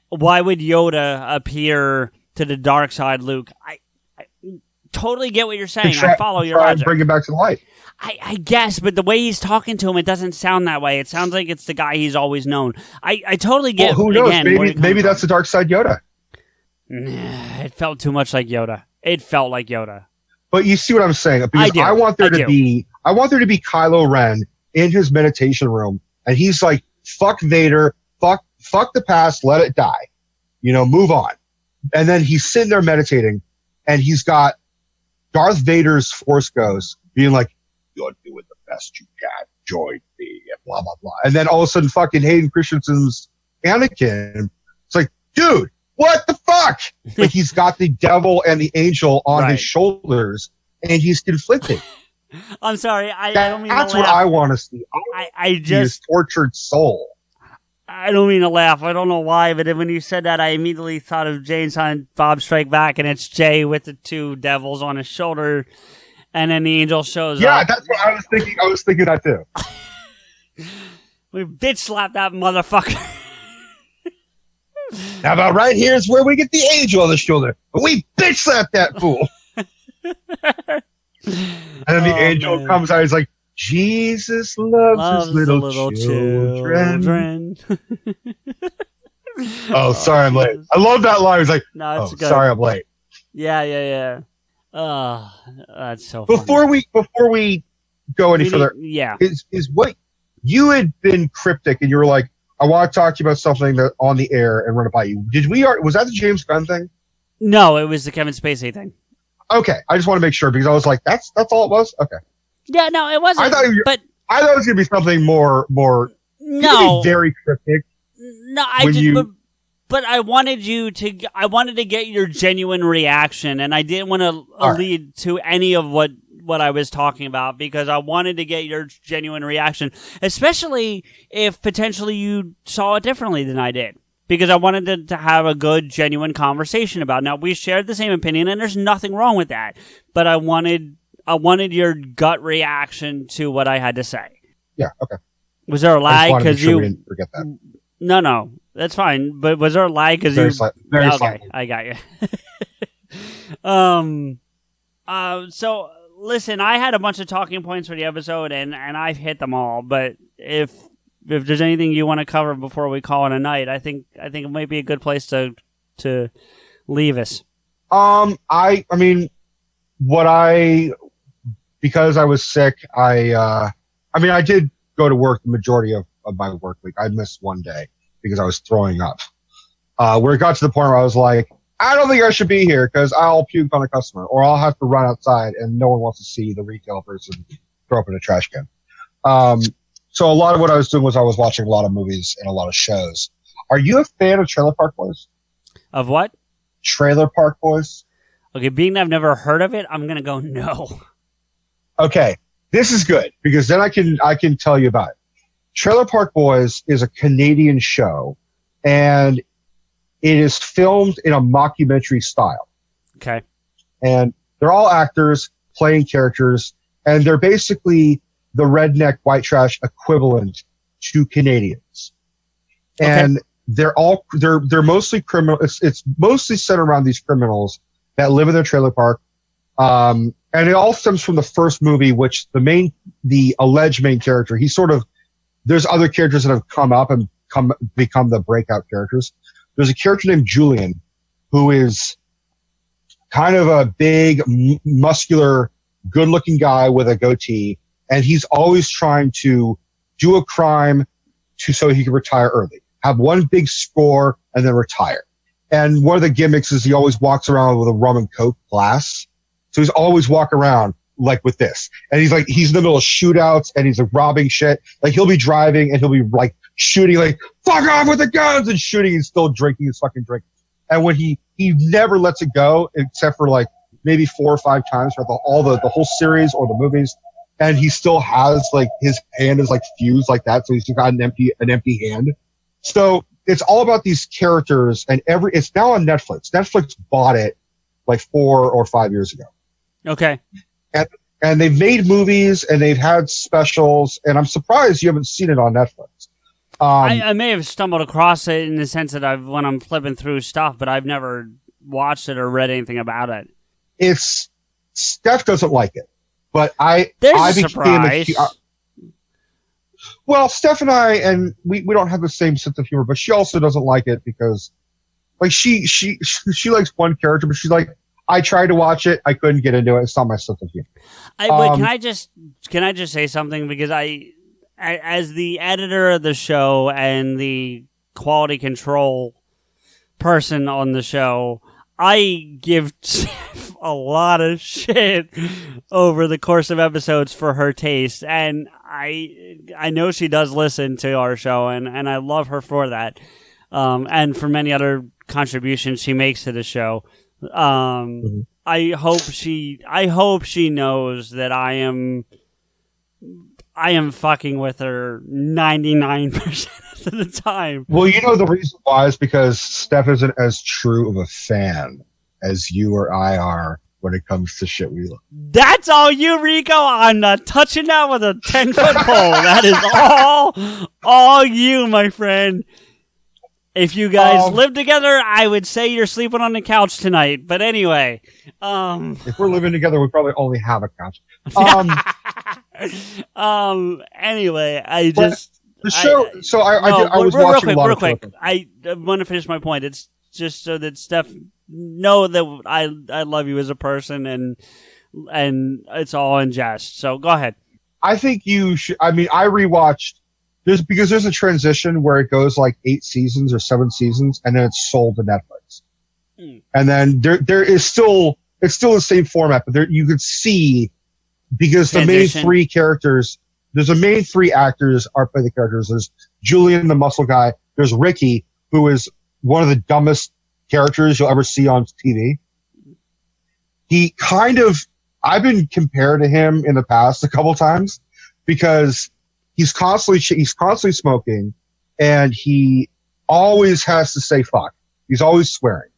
why would Yoda appear to the dark side Luke? I totally get what you're saying. I follow your logic. Bring it back to the light. I guess, but the way he's talking to him, it doesn't sound that way. It sounds like it's the guy he's always known. I totally get. Well, who knows? Maybe that's the dark side Yoda. It felt too much like Yoda. It felt like Yoda. But you see what I'm saying? Because I want there to be Kylo Ren in his meditation room, and he's like, "Fuck Vader, fuck the past, let it die, move on." And then he's sitting there meditating, and he's got Darth Vader's Force Ghost being like, "You're doing the best you can, join me," and blah, blah, blah. And then all of a sudden, fucking Hayden Christensen's Anakin, it's like, dude, what the fuck? Like, he's got the devil and the angel on his shoulders, and he's conflicting. I'm sorry, I don't mean to laugh. That's what I want to see. I just his tortured soul. I don't mean to laugh. I don't know why, but when you said that, I immediately thought of Jay and Silent Bob Strike Back, and it's Jay with the two devils on his shoulder, and then the angel shows up. Yeah, that's what I was thinking. I was thinking that too. We bitch slapped that motherfucker. Now, about right here is where we get the angel on the shoulder. But we bitch slapped that fool. And then the angel comes out. He's like, Jesus loves his little children. Oh, sorry, I'm late. I love that line. He's like, no, it's good. Sorry, I'm late. Yeah. Oh, that's so funny. Before we go any further, is what you had been cryptic, and you were like, I want to talk to you about something that on the air and run it by you. Was that the James Gunn thing? No, it was the Kevin Spacey thing. Okay, I just want to make sure, because I was like, that's all it was? Okay. Yeah, no, it wasn't. I thought it was going to be something more. No, very cryptic. No, but I wanted to get your genuine reaction, and I didn't want to lead to any of what I was talking about, because I wanted to get your genuine reaction, especially if potentially you saw it differently than I did. Because I wanted to have a good, genuine conversation about it. Now, we shared the same opinion, and there's nothing wrong with that. But I wanted your gut reaction to what I had to say. Yeah, okay. Was there a lag? Because we didn't forget that. No, that's fine. But was there a lag? Because very slightly. I got you. So listen, I had a bunch of talking points for the episode, and I've hit them all. But if there's anything you want to cover before we call it a night, I think it might be a good place to leave us. I mean, because I was sick, I did go to work the majority of my work week. I missed one day because I was throwing up. where it got to the point where I was like, I don't think I should be here because I'll puke on a customer, or I'll have to run outside and no one wants to see the retail person throw up in a trash can. So a lot of what I was doing was I was watching a lot of movies and a lot of shows. Are you a fan of Trailer Park Boys? Of what? Trailer Park Boys. Okay, being that I've never heard of it, I'm gonna go no. Okay, this is good because then I can tell you about it. Trailer Park Boys is a Canadian show, and it is filmed in a mockumentary style. Okay. And they're all actors playing characters, and they're basically the redneck white trash equivalent to Canadians. Okay. And they're mostly criminal. It's mostly centered around these criminals that live in their trailer park. And it all stems from the first movie, which the alleged main character, there's other characters that have come up and become the breakout characters. There's a character named Julian who is kind of a big, muscular, good-looking guy with a goatee, and he's always trying to do a crime so he can retire early, have one big score, and then retire. And one of the gimmicks is he always walks around with a rum and coke glass. So he's always walking around like with this. And he's in the middle of shootouts and he's robbing shit. Like he'll be driving and he'll be like shooting, like, fuck off with the guns, and shooting and still drinking his fucking drink. And when he never lets it go except for like maybe 4 or 5 times for the whole series or the movies. And he still has like his hand is like fused like that. So he's got an empty hand. So it's all about these characters, and it's now on Netflix. Netflix bought it like 4 or 5 years ago. Okay. And they've made movies and they've had specials, and I'm surprised you haven't seen it on Netflix. I may have stumbled across it in the sense that when I'm flipping through stuff, but I've never watched it or read anything about it. Steph doesn't like it, but There's a surprise. Well, Steph and we don't have the same sense of humor, but she also doesn't like it because, like, she likes one character, but she's like, I tried to watch it, I couldn't get into it. It's not my sense of humor. Wait, can I just say something? Because as the editor of the show and the quality control person on the show, I give a lot of shit over the course of episodes for her taste, and I know she does listen to our show, and I love her for that, and for many other contributions she makes to the show. I hope she knows that I am fucking with her 99% of the time. Well, you know the reason why is because Steph isn't as true of a fan as you or I are when it comes to shit we love. That's all you, Rico. I'm not touching that with a 10-foot pole. That is all you, my friend. If you guys live together, I would say you're sleeping on the couch tonight. But anyway, if we're living together, we probably only have a couch. Anyway, I was watching a lot real quick. I want to finish my point. It's just so that Steph know that I love you as a person, and it's all in jest. So go ahead. I think you should. I mean, I rewatched. Because there's a transition where it goes like 8 seasons or 7 seasons, and then it's sold to Netflix. And then there is still the same format, but you could see because transition. The main 3 characters, there's the main 3 actors are play the characters. There's Julian, the muscle guy. There's Ricky, who is one of the dumbest characters you'll ever see on TV. I've been compared to him in the past a couple times because he's constantly smoking, and he always has to say fuck. He's always swearing.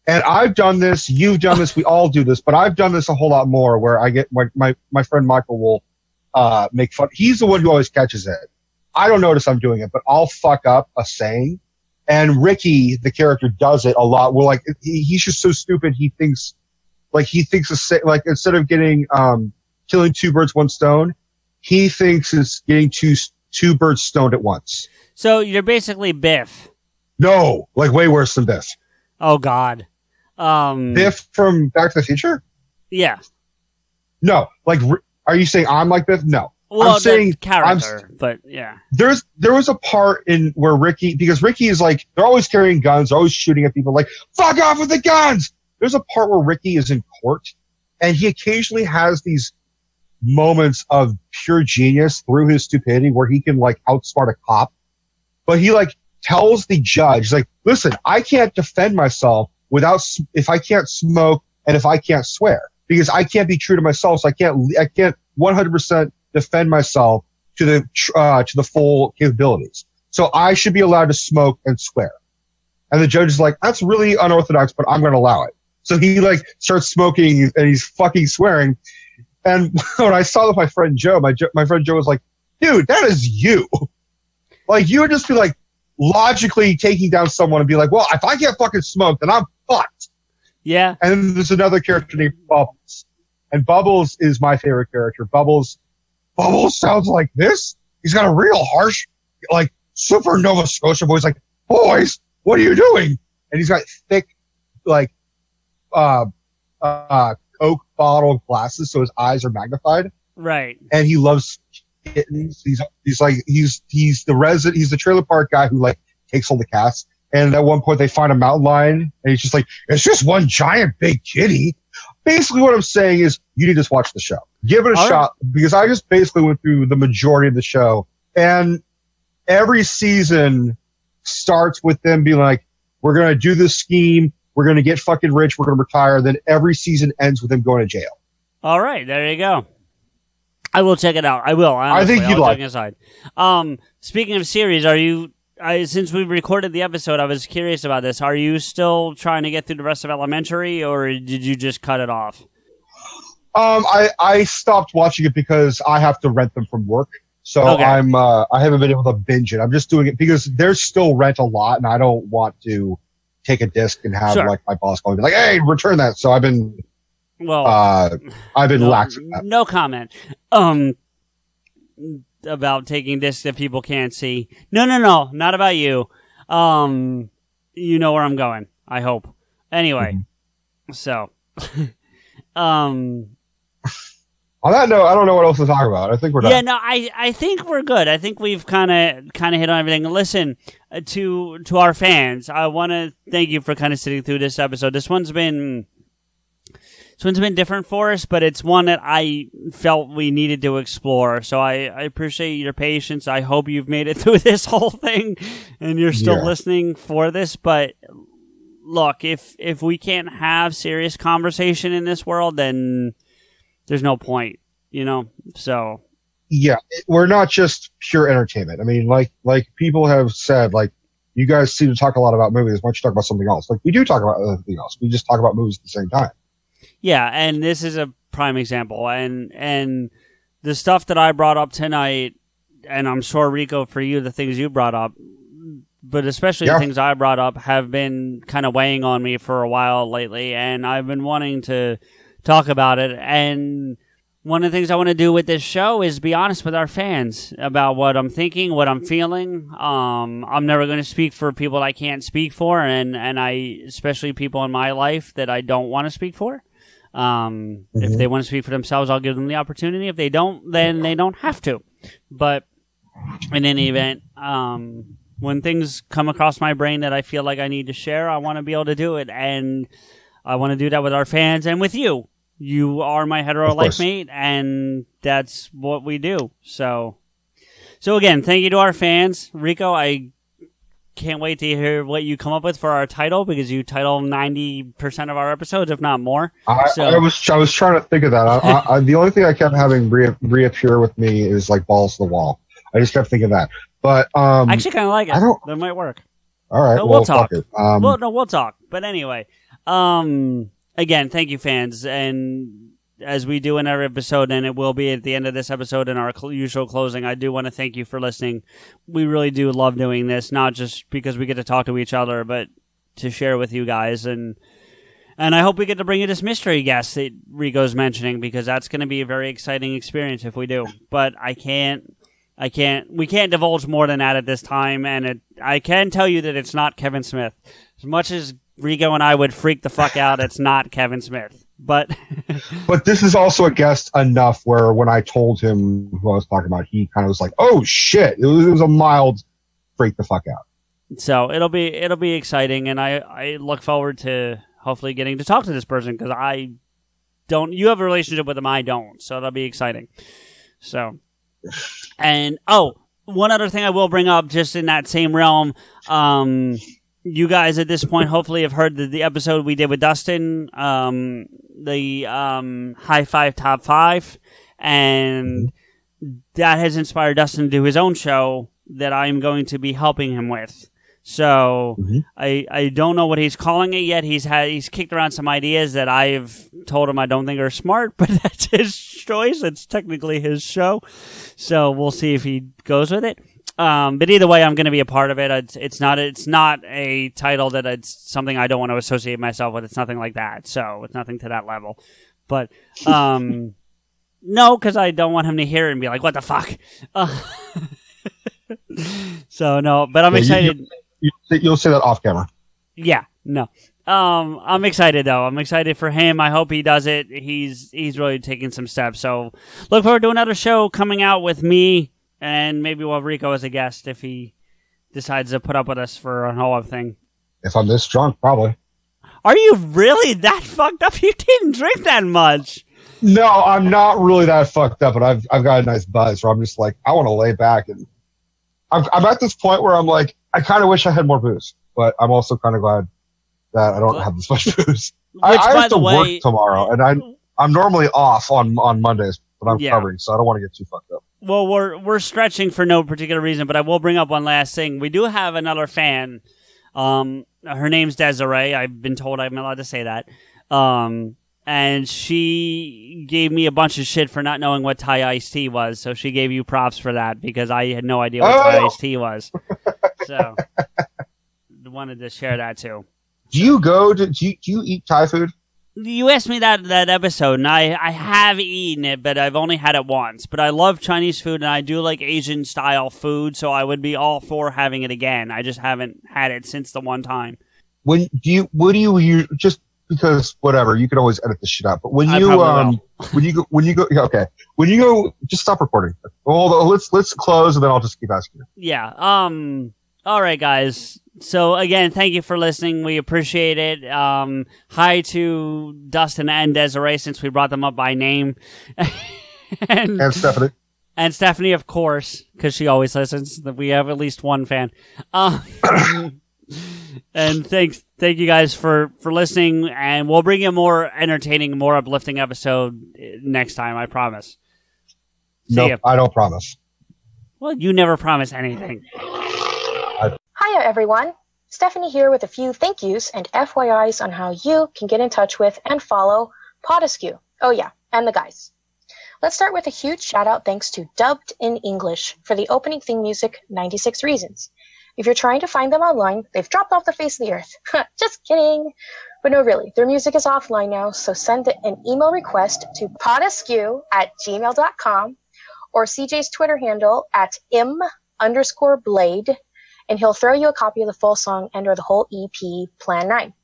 And I've done this, you've done this, we all do this, but I've done this a whole lot more where I get my friend Michael will make fun. He's the one who always catches it. I don't notice I'm doing it, but I'll fuck up a saying. And Ricky, the character, does it a lot. We're like, he's just so stupid. He thinks instead of getting killing 2 birds, 1 stone, he thinks it's getting two birds stoned at once. So you're basically Biff. No, like way worse than Biff. Oh, God. Biff from Back to the Future? Yeah. No, like, are you saying I'm like Biff? No. Well, I'm saying character, but yeah. There was a part in where because Ricky is like, they're always carrying guns, they're always shooting at people, like, fuck off with the guns. There's a part where Ricky is in court, and he occasionally has these moments of pure genius through his stupidity where he can like outsmart a cop. But he like tells the judge, like, listen, I can't defend myself if I can't smoke and if I can't swear, because I can't be true to myself. So I can't 100% defend myself to the full capabilities. So I should be allowed to smoke and swear. And the judge is like, that's really unorthodox, but I'm going to allow it. So he like starts smoking and he's fucking swearing. And when I saw with my friend Joe, my friend Joe was like, dude, that is you. Like, you would just be like logically taking down someone and be like, well, if I can't fucking smoke, then I'm fucked. Yeah. And then there's another character named Bubbles. And Bubbles is my favorite character. Bubbles sounds like this. He's got a real harsh, like, super Nova Scotia voice, like, boys, what are you doing? And he's got thick, like, Coke bottle glasses, so his eyes are magnified. Right. And he loves kittens. He's the trailer park guy who like takes all the cats. And at one point they find a mountain lion, and he's just like, it's just one giant big kitty. Basically, what I'm saying is, you need to just watch the show. Give it a shot, because I just basically went through the majority of the show, and every season starts with them being like, we're gonna do this scheme. We're going to get fucking rich. We're going to retire. Then every season ends with him going to jail. All right. There you go. I will check it out. I will. Honestly. I think you'd like it. Aside. Speaking of series, since we recorded the episode, I was curious about this. Are you still trying to get through the rest of Elementary, or did you just cut it off? I stopped watching it because I have to rent them from work. So okay. I haven't been able to binge it. I'm just doing it because there's still rent a lot, and I don't want to take a disc and have like my boss call me like, hey, return that. So I've been lax with that. No comment. About taking discs that people can't see. No, not about you. You know where I'm going, I hope. Anyway, so on that note, I don't know what else to talk about. I think we're done. Yeah, no, I think we're good. I think we've kind of hit on everything. Listen, to our fans, I want to thank you for kind of sitting through this episode. This one's been different for us, but it's one that I felt we needed to explore. So I appreciate your patience. I hope you've made it through this whole thing and you're still listening for this. But look, if we can't have serious conversation in this world, then there's no point, so. Yeah, we're not just pure entertainment. I mean, like people have said, like, you guys seem to talk a lot about movies. Why don't you talk about something else? Like, we do talk about everything else. We just talk about movies at the same time. Yeah, and this is a prime example. And the stuff that I brought up tonight, and I'm sure, Rico, for you, the things you brought up, but especially the things I brought up, have been kind of weighing on me for a while lately, and I've been wanting to talk about it. And one of the things I want to do with this show is be honest with our fans about what I'm thinking, what I'm feeling. I'm never going to speak for people I can't speak for, and I, especially people in my life that I don't want to speak for. If they want to speak for themselves, I'll give them the opportunity. If they don't, then they don't have to. But in any event, when things come across my brain that I feel like I need to share, I want to be able to do it. And I want to do that with our fans and with you. You are my hetero life mate, and that's what we do. So again, thank you to our fans. Rico, I can't wait to hear what you come up with for our title, because you title 90% of our episodes, if not more. I was trying to think of that. The only thing I kept having reappear with me is like balls to the wall. I just kept thinking that. But I actually kind of like it. That might work. All right, but we'll talk. We'll talk. But anyway, again, thank you, fans, and as we do in every episode, and it will be at the end of this episode in our usual closing, I do want to thank you for listening. We really do love doing this, not just because we get to talk to each other, but to share with you guys. And I hope we get to bring you this mystery guest that Rico's mentioning, because that's going to be a very exciting experience if we do. But we can't divulge more than that at this time. And I can tell you that it's not Kevin Smith. As much as Rico and I would freak the fuck out, it's not Kevin Smith. But But this is also a guest enough where when I told him who I was talking about, he kind of was like, "Oh shit!" It was a mild freak the fuck out. So it'll be exciting, and I look forward to hopefully getting to talk to this person because I don't. You have a relationship with him, I don't, so that'll be exciting. So, and one other thing I will bring up, just in that same realm, you guys at this point hopefully have heard the episode we did with Dustin, the High Five Top 5, and that has inspired Dustin to do his own show that I'm going to be helping him with. So I don't know what he's calling it yet. He's kicked around some ideas that I've told him I don't think are smart, but that's his choice. It's technically his show, so we'll see if he goes with it. But either way, I'm going to be a part of it. It's not a title that it's something I don't want to associate myself with. It's nothing like that. So it's nothing to that level. But no, because I don't want him to hear it and be like, "What the fuck." So no, but I'm excited. You'll say that off camera. Yeah, no. I'm excited though. I'm excited for him. I hope he does it. He's really taking some steps. So look forward to another show coming out with me, and maybe we'll have Rico as a guest if he decides to put up with us for a whole other thing. If I'm this drunk, probably. Are you really that fucked up? You didn't drink that much. No, I'm not really that fucked up, but I've got a nice buzz where I'm just like, I want to lay back, and I'm at this point where I'm like, I kind of wish I had more booze, but I'm also kind of glad that I don't have this much booze. I have to work tomorrow, and I'm normally off on Mondays, but I'm covering, so I don't want to get too fucked up. Well, we're stretching for no particular reason, but I will bring up one last thing. We do have another fan. Her name's Desiree. I've been told I'm allowed to say that. And she gave me a bunch of shit for not knowing what Thai iced tea was. So she gave you props for that because I had no idea what Thai iced tea was. So wanted to share that too. Do you eat Thai food? You asked me that episode, and I have eaten it, but I've only had it once. But I love Chinese food, and I do like Asian style food, so I would be all for having it again. I just haven't had it since the one time. What do you just because whatever, you can always edit this shit out. But when you go, just stop recording. Well, let's close, and then I'll just keep asking you. Yeah. All right, guys. So again, thank you for listening. We appreciate it. Hi to Dustin and Desiree, since we brought them up by name, and Stephanie. And Stephanie, of course, because she always listens. We have at least one fan. And thank you guys for listening, and we'll bring you a more entertaining, more uplifting episode next time, I promise. No, I don't promise. Well, you never promise anything. Hiya, everyone. Stephanie here with a few thank yous and FYIs on how you can get in touch with and follow PodAskew. Oh yeah, and the guys. Let's start with a huge shout out thanks to Dubbed in English for the opening theme music, 96 Reasons. If you're trying to find them online, they've dropped off the face of the earth. Just kidding. But no, really, their music is offline now, so send an email request to podaskew@gmail.com or CJ's Twitter handle @im_blade, and he'll throw you a copy of the full song and or the whole EP, Plan 9.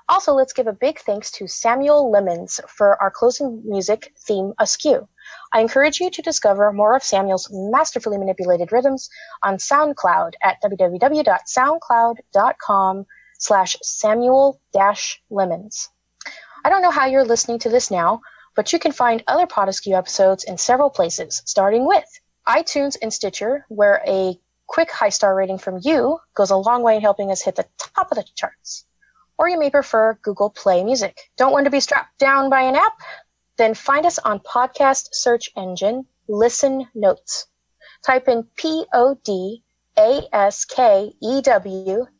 Also, let's give a big thanks to Samuel Lemons for our closing music theme, Askew. I encourage you to discover more of Samuel's masterfully manipulated rhythms on SoundCloud at www.soundcloud.com/Samuel-Lemons. I don't know how you're listening to this now, but you can find other PodAskew episodes in several places, starting with iTunes and Stitcher, where a quick high-star rating from you goes a long way in helping us hit the top of the charts. Or you may prefer Google Play Music. Don't want to be strapped down by an app? Then find us on podcast search engine Listen Notes. Type in PODASKEW,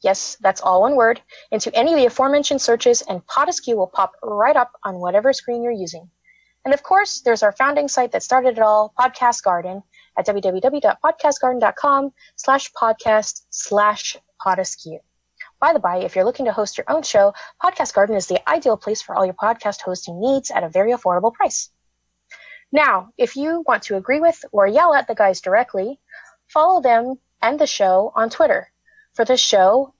yes, that's all one word, into any of the aforementioned searches, and PodAskew will pop right up on whatever screen you're using. And of course, there's our founding site that started it all, Podcast Garden, at www.podcastgarden.com/podcast/PodAskew. By the by, if you're looking to host your own show, Podcast Garden is the ideal place for all your podcast hosting needs at a very affordable price. Now, if you want to agree with or yell at the guys directly, follow them and the show on Twitter. For the show,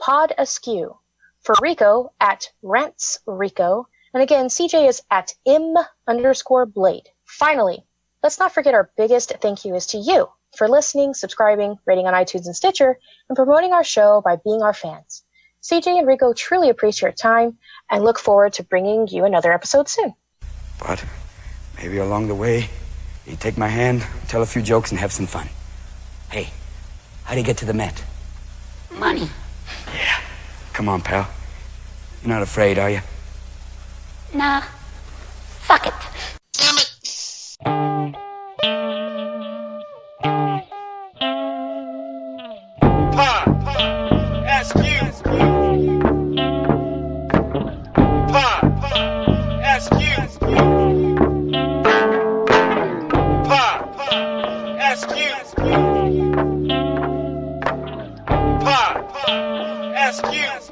@PodAskew. For Rico, @RantsRico. And again, CJ is at im_blade. Finally, let's not forget our biggest thank you is to you for listening, subscribing, rating on iTunes and Stitcher, and promoting our show by being our fans. CJ and Rico truly appreciate your time and look forward to bringing you another episode soon. But maybe along the way, you take my hand, tell a few jokes, and have some fun. Hey, how do you get to the Met? Money. Yeah. Come on, pal. You're not afraid, are you? Nah. Fuck it. Damn it. PodAskew.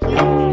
PodAskew.